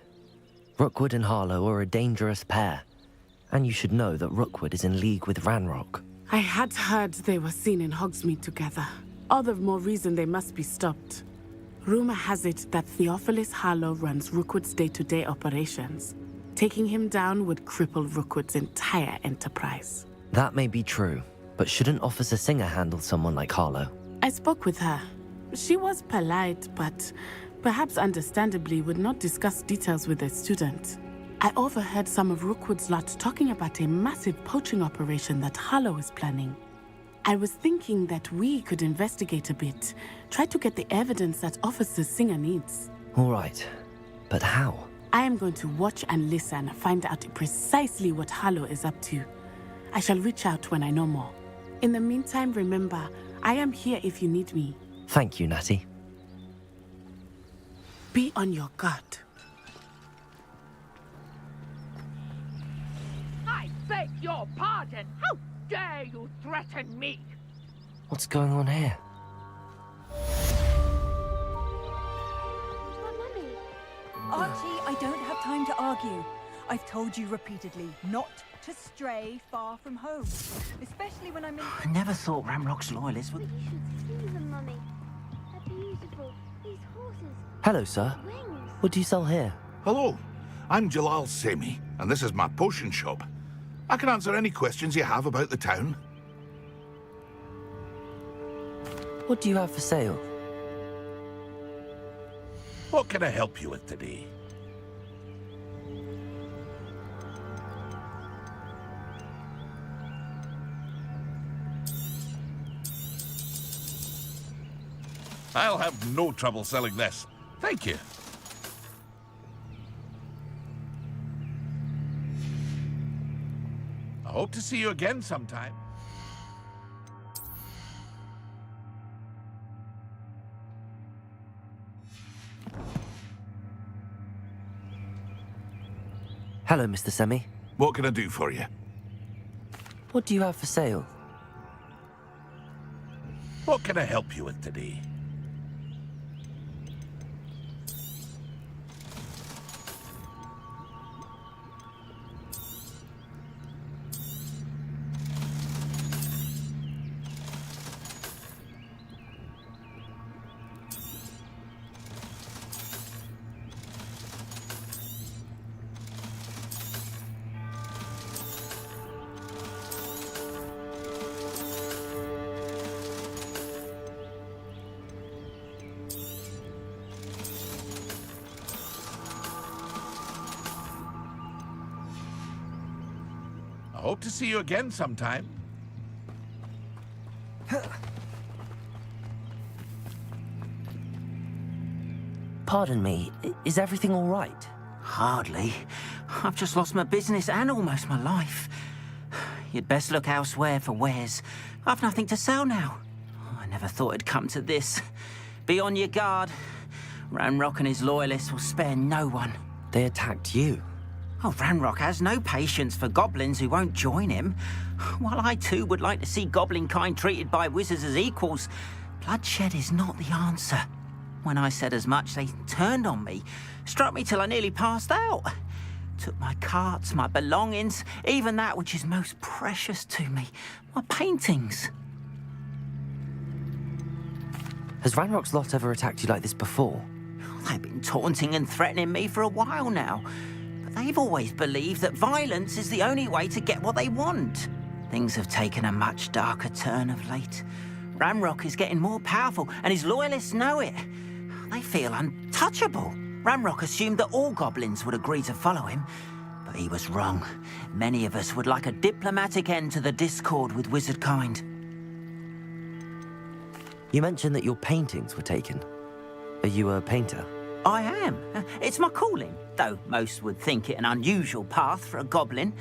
Rookwood and Harlow are a dangerous pair. And you should know that Rookwood is in league with Ranrock. I had heard they were seen in Hogsmeade together. All the more reason they must be stopped. Rumor has it that Theophilus Harlow runs Rookwood's day-to-day operations. Taking him down would cripple Rookwood's entire enterprise. That may be true, but shouldn't Officer Singer handle someone like Harlow? I spoke with her. She was polite, but perhaps understandably would not discuss details with a student. I overheard some of Rookwood's lot talking about a massive poaching operation that Harlow is planning. I was thinking that we could investigate a bit, try to get the evidence that Officer Singer needs. All right, but how? I am going to watch and listen, find out precisely what Harlow is up to. I shall reach out when I know more. In the meantime, remember, I am here if you need me. Thank you, Natty. Be on your guard. I beg your pardon! How dare you threaten me? What's going on here? Archie, I don't have time to argue. I've told you repeatedly not to stray far from home, especially when I'm in... I never thought Ramrock's loyalists would... You should see them, Mummy. They're beautiful. These horses. Hello, sir. Wings. What do you sell here? Hello, I'm Jalal Semi, and this is my potion shop. I can answer any questions you have about the town. What do you have for sale? What can I help you with today? I'll have no trouble selling this. Thank you. I hope to see you again sometime. Hello, Mr. Semi. What can I do for you? What do you have for sale? What can I help you with today? Hope to see you again sometime. Pardon me, is everything all right? Hardly. I've just lost my business and almost my life. You'd best look elsewhere for wares. I've nothing to sell now. I never thought it'd come to this. Be on your guard. Ranrock and his loyalists will spare no one. They attacked you? Oh, Ranrock has no patience for goblins who won't join him. While I too would like to see goblin kind treated by wizards as equals, bloodshed is not the answer. When I said as much, they turned on me, struck me till I nearly passed out. Took my carts, my belongings, even that which is most precious to me, my paintings. Has Ranrock's lot ever attacked you like this before? They've been taunting and threatening me for a while now. But they've always believed that violence is the only way to get what they want. Things have taken a much darker turn of late. Ranrock is getting more powerful, and his loyalists know it. They feel untouchable. Ranrock assumed that all goblins would agree to follow him, but he was wrong. Many of us would like a diplomatic end to the discord with wizard kind. You mentioned that your paintings were taken. Are you a painter? I am. It's my calling, though most would think it an unusual path for a goblin.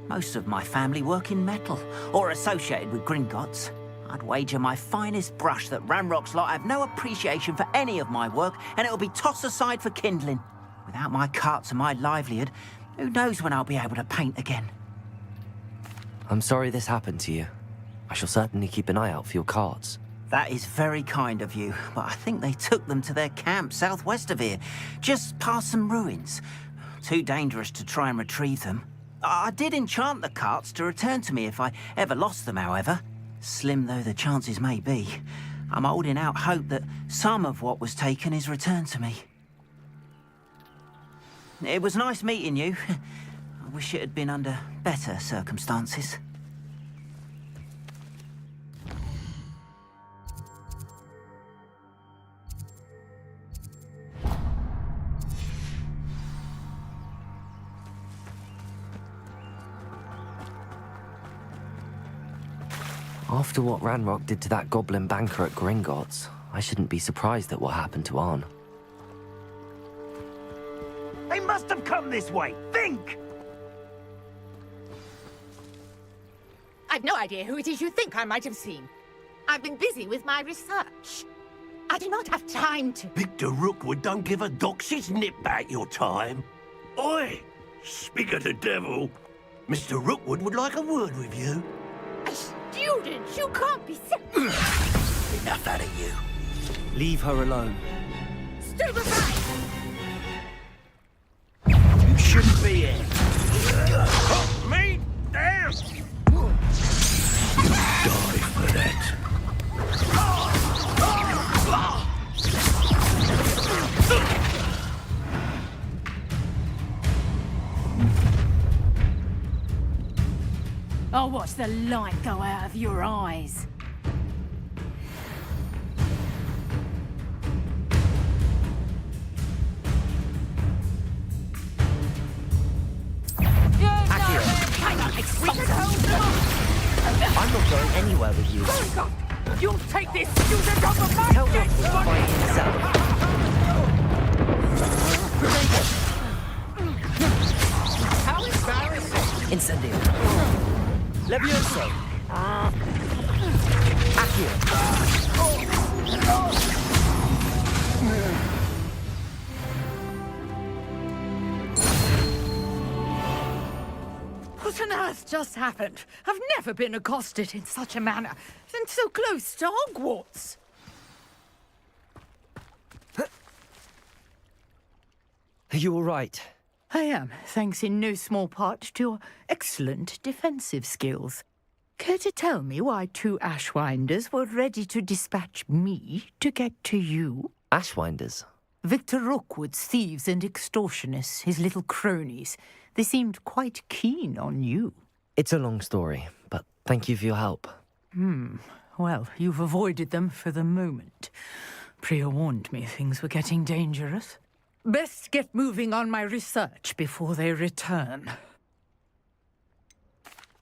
Most of my family work in metal, or associated with Gringotts. I'd wager my finest brush that Ranrock's lot have no appreciation for any of my work, and it'll be tossed aside for kindling. Without my carts and my livelihood, who knows when I'll be able to paint again. I'm sorry this happened to you. I shall certainly keep an eye out for your carts. That is very kind of you, but I think they took them to their camp southwest of here, just past some ruins. Too dangerous to try and retrieve them. I did enchant the carts to return to me if I ever lost them, however. Slim though the chances may be, I'm holding out hope that some of what was taken is returned to me. It was nice meeting you. I wish it had been under better circumstances. After what Ranrock did to that goblin banker at Gringotts, I shouldn't be surprised at what happened to Arn. They must have come this way. Think! I've no idea who it is you think I might have seen. I've been busy with my research. I do not have time to... Victor Rookwood don't give a doxy's nip back your time. Oi! Speak of the devil. Mr. Rookwood would like a word with you. A student? You can't be Enough out of you. Leave her alone. Stay behind! You shouldn't be here. Put me down! You die for that. I'll watch the light go out of your eyes. I'm not going anywhere with you. You'll take this student off of my desk! By himself. How embarrassing! Incendio. Levioso. Accio. What on earth just happened? I've never been accosted in such a manner, and so close to Hogwarts. Are you all right? I am, thanks in no small part to your excellent defensive skills. Care to tell me why two Ashwinders were ready to dispatch me to get to you? Ashwinders? Victor Rookwood's thieves and extortionists, his little cronies. They seemed quite keen on you. It's a long story, but thank you for your help. Well, you've avoided them for the moment. Priya warned me things were getting dangerous. Best get moving on my research before they return.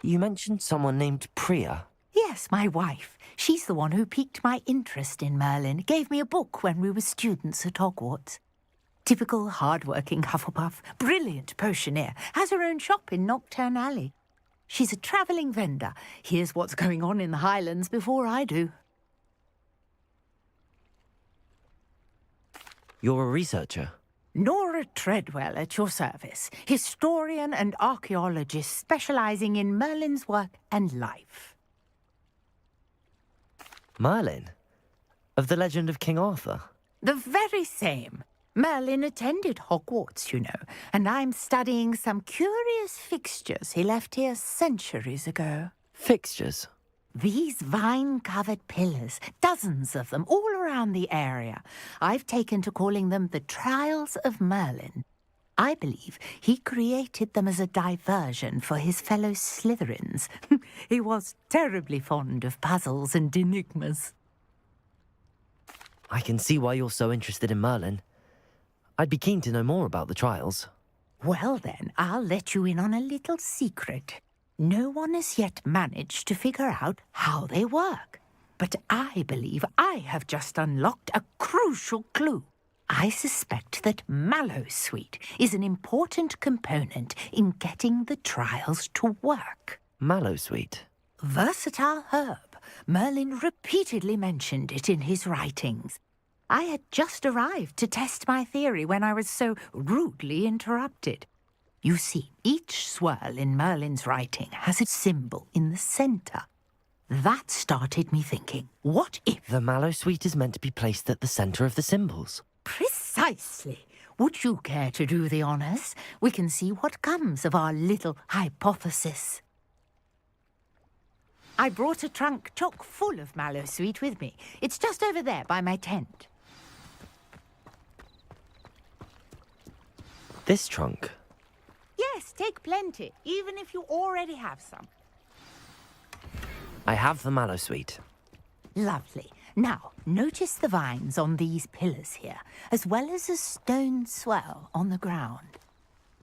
You mentioned someone named Priya. Yes, my wife. She's the one who piqued my interest in Merlin. Gave me a book when we were students at Hogwarts. Typical hard-working Hufflepuff, brilliant potioneer, has her own shop in Nocturne Alley. She's a travelling vendor. Hears what's going on in the Highlands before I do. You're a researcher? Nora Treadwell at your service, historian and archaeologist specialising in Merlin's work and life. Merlin? Of the legend of King Arthur? The very same. Merlin attended Hogwarts, you know, and I'm studying some curious fixtures he left here centuries ago. Fixtures? These vine-covered pillars, dozens of them, all around the area. I've taken to calling them the Trials of Merlin. I believe he created them as a diversion for his fellow Slytherins. He was terribly fond of puzzles and enigmas. I can see why you're so interested in Merlin. I'd be keen to know more about the trials. Well then, I'll let you in on a little secret. No one has yet managed to figure out how they work. But I believe I have just unlocked a crucial clue. I suspect that Mallowsweet is an important component in getting the trials to work. Mallowsweet? Versatile herb. Merlin repeatedly mentioned it in his writings. I had just arrived to test my theory when I was so rudely interrupted. You see, each swirl in Merlin's writing has a symbol in the centre. That started me thinking, what if... The Mallowsweet is meant to be placed at the centre of the symbols. Precisely. Would you care to do the honours? We can see what comes of our little hypothesis. I brought a trunk chock full of Mallowsweet with me. It's just over there by my tent. This trunk? Yes, take plenty, even if you already have some. I have the Mallowsweet. Lovely. Now, notice the vines on these pillars here, as well as a stone swell on the ground.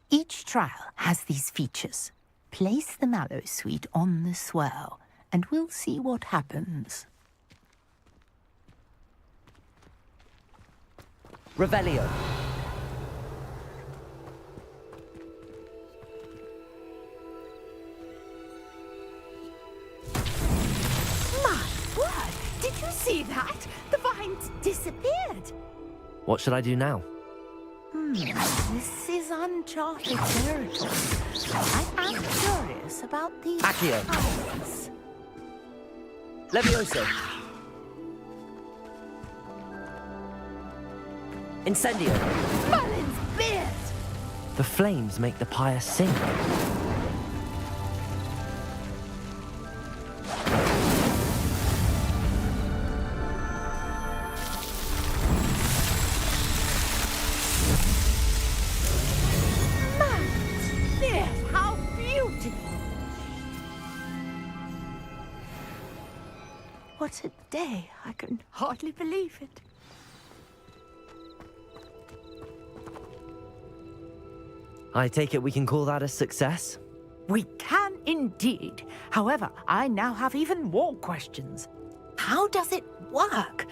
Each trial has these features. Place the Mallowsweet on the swell, and we'll see what happens. Revelio. Did you see that? The vines disappeared. What should I do now? This is uncharted territory. I am curious about these Accio. vines. Levioso. Incendio. Merlin's beard! The flames make the pyre sing. How beautiful! What a day. I can hardly believe it. I take it we can call that a success? We can indeed. However, I now have even more questions. How does it work?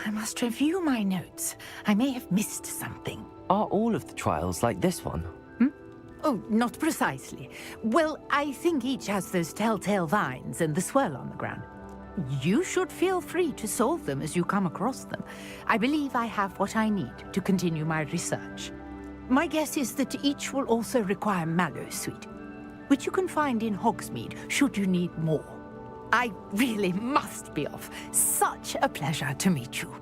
I must review my notes. I may have missed something. Are all of the trials like this one? Oh, not precisely. Well, I think each has those telltale vines and the swirl on the ground. You should feel free to solve them as you come across them. I believe I have what I need to continue my research. My guess is that each will also require Mallowsweet, which you can find in Hogsmeade should you need more. I really must be off. Such a pleasure to meet you.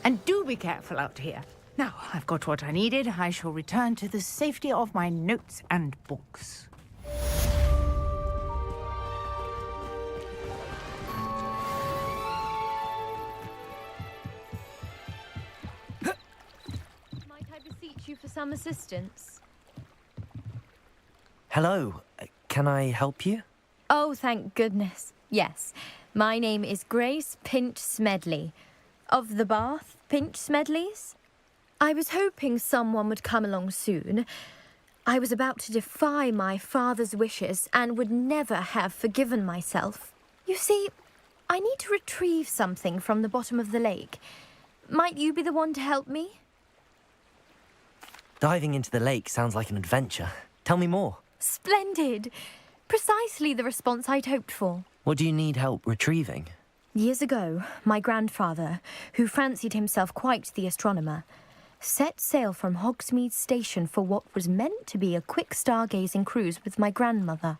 And do be careful out here. Now, I've got what I needed. I shall return to the safety of my notes and books. Might I beseech you for some assistance? Hello. Can I help you? Oh, thank goodness. Yes. My name is Grace Pinch Smedley. Of the Bath Pinch Smedleys? I was hoping someone would come along soon. I was about to defy my father's wishes and would never have forgiven myself. You see, I need to retrieve something from the bottom of the lake. Might you be the one to help me? Diving into the lake sounds like an adventure. Tell me more. Splendid! Precisely the response I'd hoped for. What do you need help retrieving? Years ago, my grandfather, who fancied himself quite the astronomer, set sail from Hogsmeade Station for what was meant to be a quick stargazing cruise with my grandmother.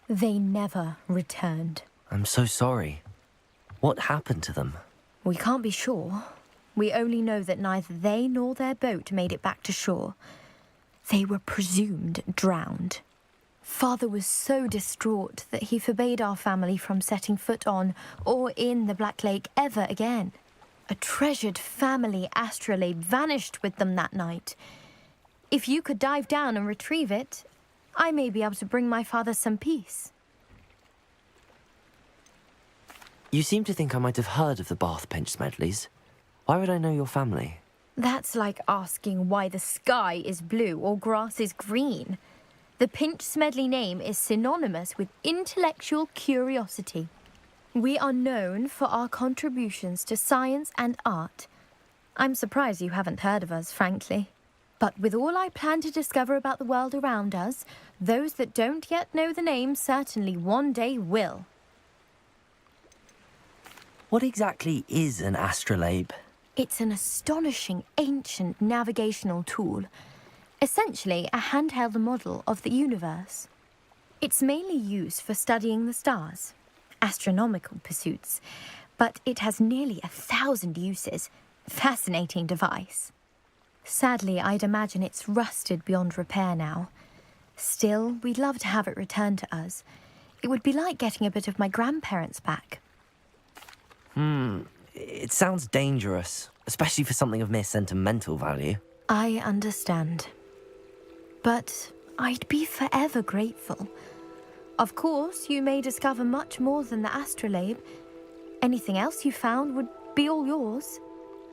They never returned. I'm so sorry. What happened to them? We can't be sure. We only know that neither they nor their boat made it back to shore. They were presumed drowned. Father was so distraught that he forbade our family from setting foot on or in the Black Lake ever again. A treasured family astrolabe vanished with them that night. If you could dive down and retrieve it, I may be able to bring my father some peace. You seem to think I might have heard of the Bath Pinch Smedleys. Why would I know your family? That's like asking why the sky is blue or grass is green. The Pinch Smedley name is synonymous with intellectual curiosity. We are known for our contributions to science and art. I'm surprised you haven't heard of us, frankly. But with all I plan to discover about the world around us, those that don't yet know the name certainly one day will. What exactly is an astrolabe? It's an astonishing ancient navigational tool. Essentially a handheld model of the universe. It's mainly used for studying the stars, astronomical pursuits, but it has nearly 1,000 uses. Fascinating device. Sadly, I'd imagine it's rusted beyond repair now. Still, we'd love to have it returned to us. It would be like getting a bit of my grandparents back. It sounds dangerous, especially for something of mere sentimental value. I understand. But I'd be forever grateful. Of course, you may discover much more than the astrolabe. Anything else you found would be all yours.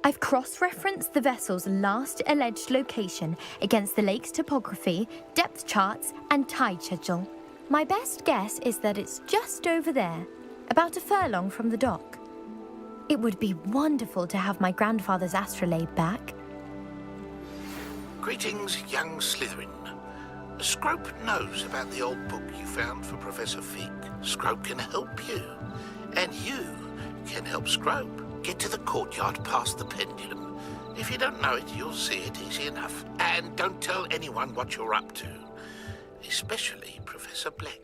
I've cross-referenced the vessel's last alleged location against the lake's topography, depth charts, and tide schedule. My best guess is that it's just over there, about a furlong from the dock. It would be wonderful to have my grandfather's astrolabe back. Greetings, young Slytherin. Scrope knows about the old book you found for Professor Fig. Scrope can help you, and you can help Scrope get to the courtyard past the pendulum. If you don't know it, you'll see it easy enough. And don't tell anyone what you're up to, especially Professor Black.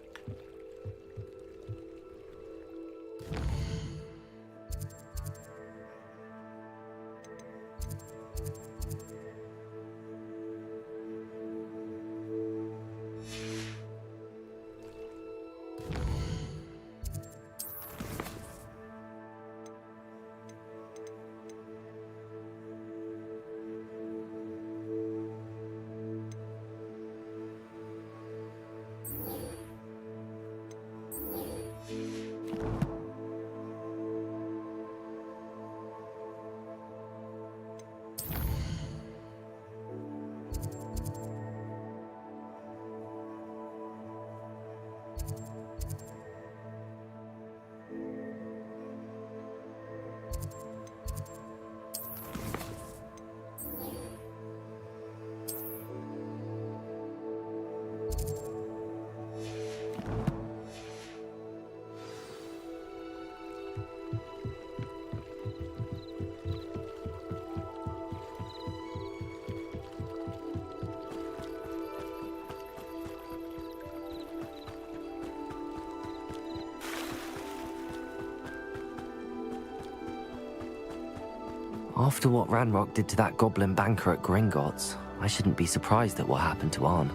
After what Ranrock did to that goblin banker at Gringotts, I shouldn't be surprised at what happened to Arn.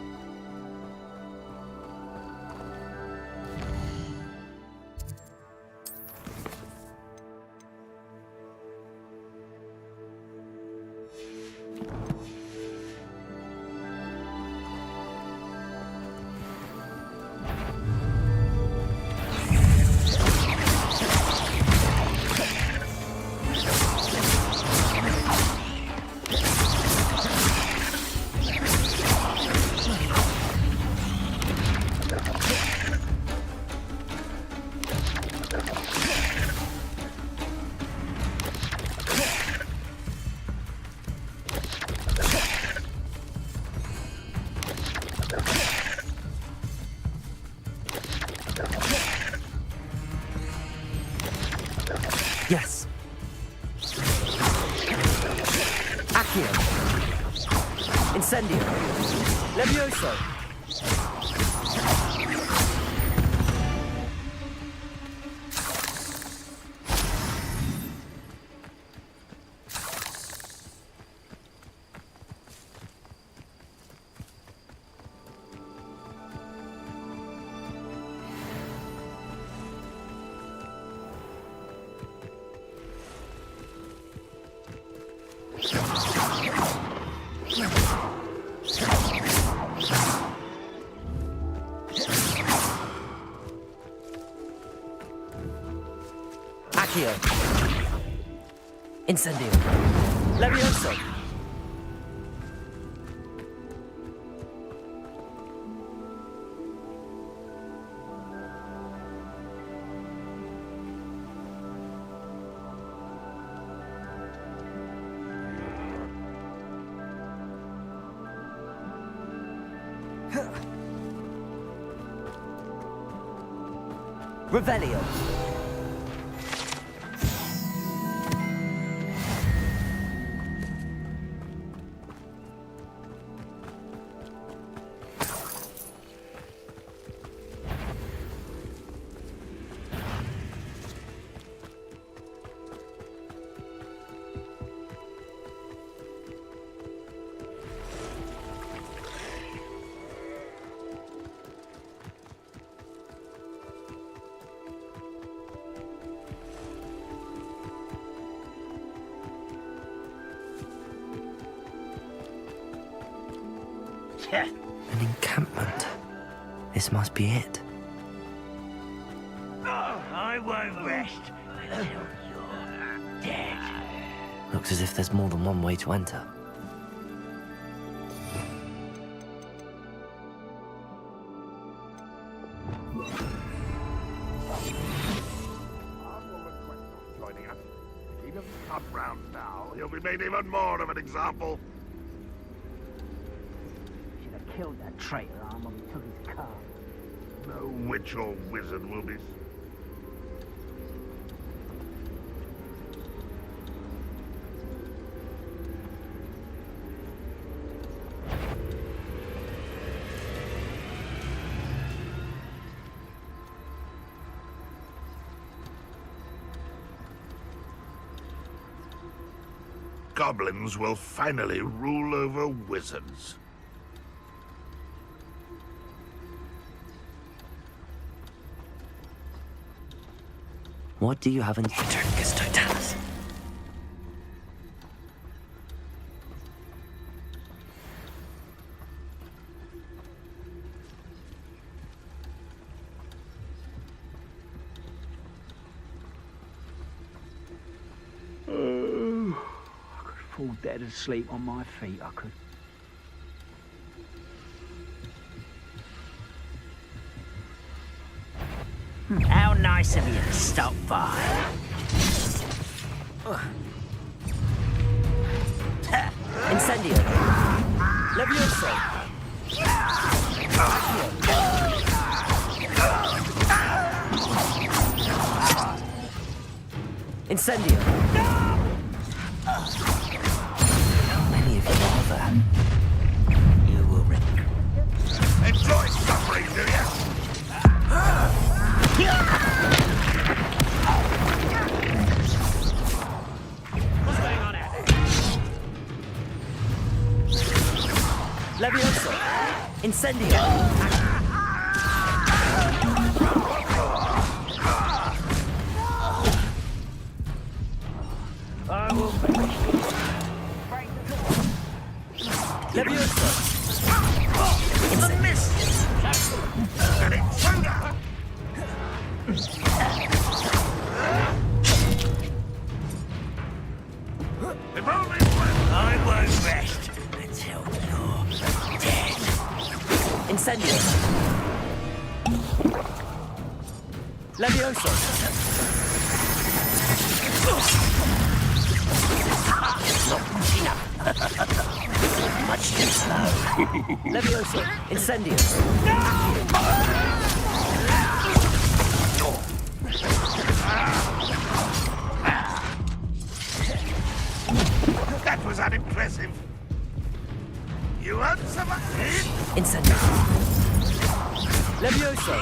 Levioso! Accio. Incendio. Levioso. Revelio. An encampment. This must be it. I won't rest until you're dead. Looks as if there's more than one way to enter. Joining us. If he doesn't come round now, he'll be made even more of an example. Should have killed that traitor arm when we took his car. No witch or wizard will be... Goblins will finally rule over wizards. What do you have in Paternicus Totalis? I could fall dead asleep on my feet, I could. How nice of you to stop by. Incendio. Levioso. Incendio. How many of you are there? You will Enjoy suffering, do you? What's going on out there? Levioso. Incendio. I will Levioso. It's a miss! An intruder! If only I won't rest until you're dead. Incendio. Levioso. Not much enough. Much too slow. Levioso. Incendio. that was unimpressive. You want some? Incendio. Levioso.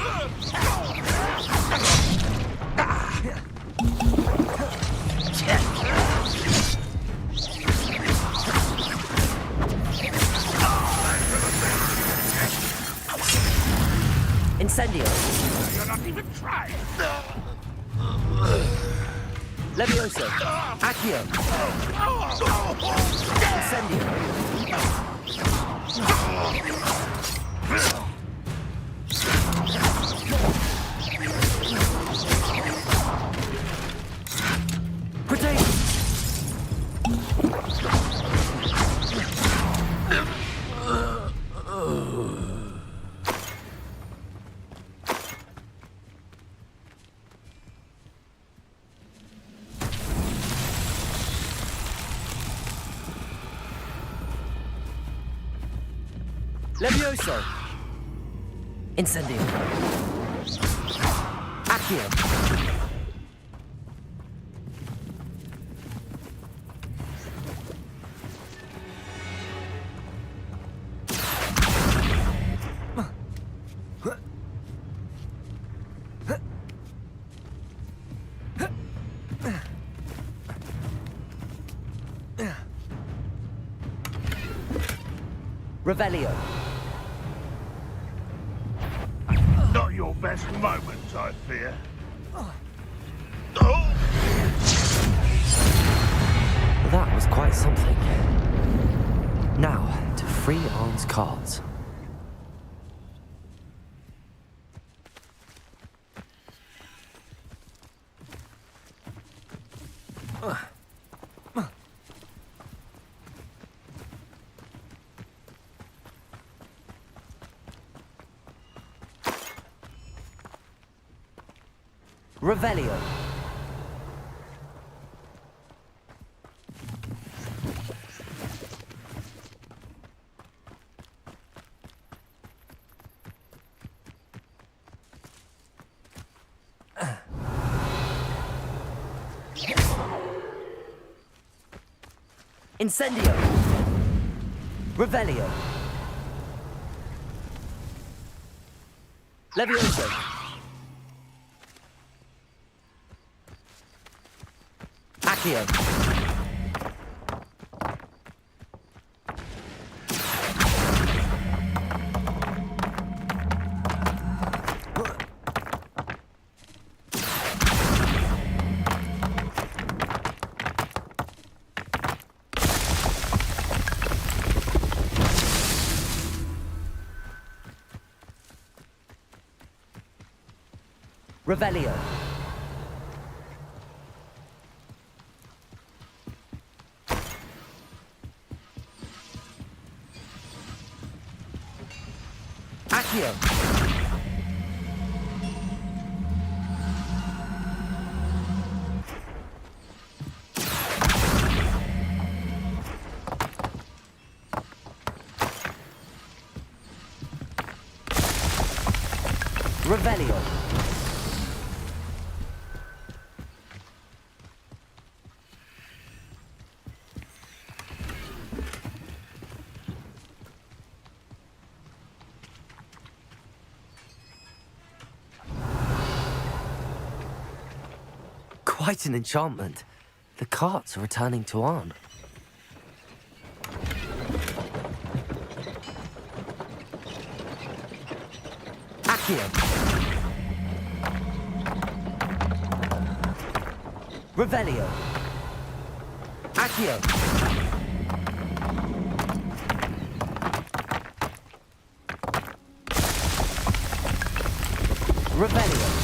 Incendio. You're not even trying. Levioso. Accio. Incendio. Protect. Levioso. Incendio. Accio. Revelio. Not your best moment, I fear. That was quite something. Now, to free Arn's cards. Revelio. Incendio. Revelio. Levioso. Accio. Revelio. Accio. Revelio. Quite an enchantment. The carts are returning to Arn. Accio. Revelio. Accio. Revelio.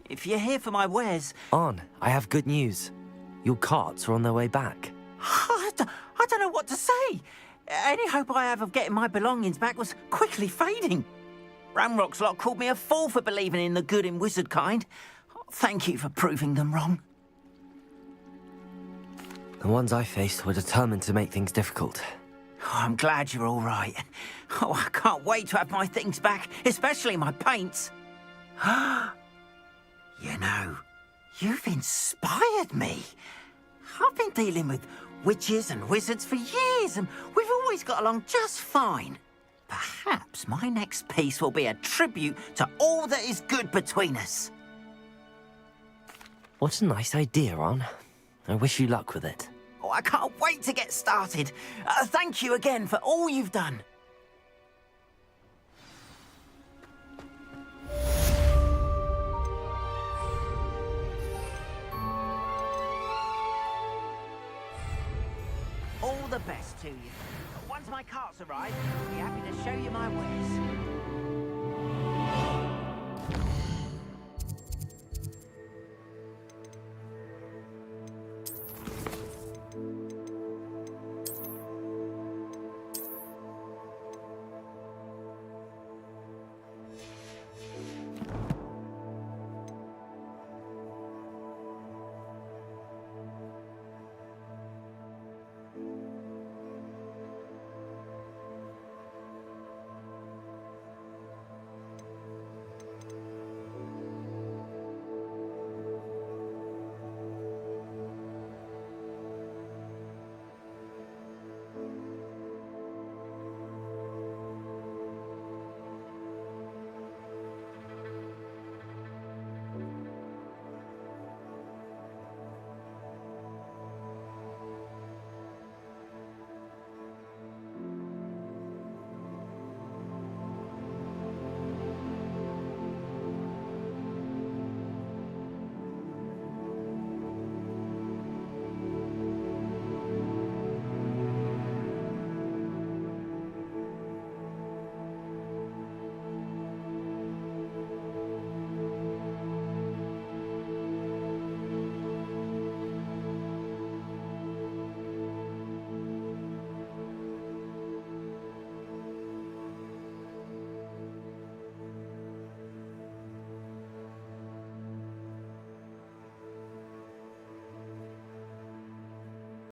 If you're here for my wares... On, I have good news. Your carts are on their way back. I don't know what to say. Any hope I have of getting my belongings back was quickly fading. Ramrock's lot called me a fool for believing in the good in wizard kind. Thank you for proving them wrong. The ones I faced were determined to make things difficult. Oh, I'm glad you're all right. Oh, I can't wait to have my things back, especially my paints. You know, you've inspired me. I've been dealing with witches and wizards for years, and we've always got along just fine. Perhaps my next piece will be a tribute to all that is good between us. What a nice idea, On. I wish you luck with it. Oh, I can't wait to get started. Thank you again for all you've done. All the best to you. Once my carts arrive, I'll be happy to show you my wares.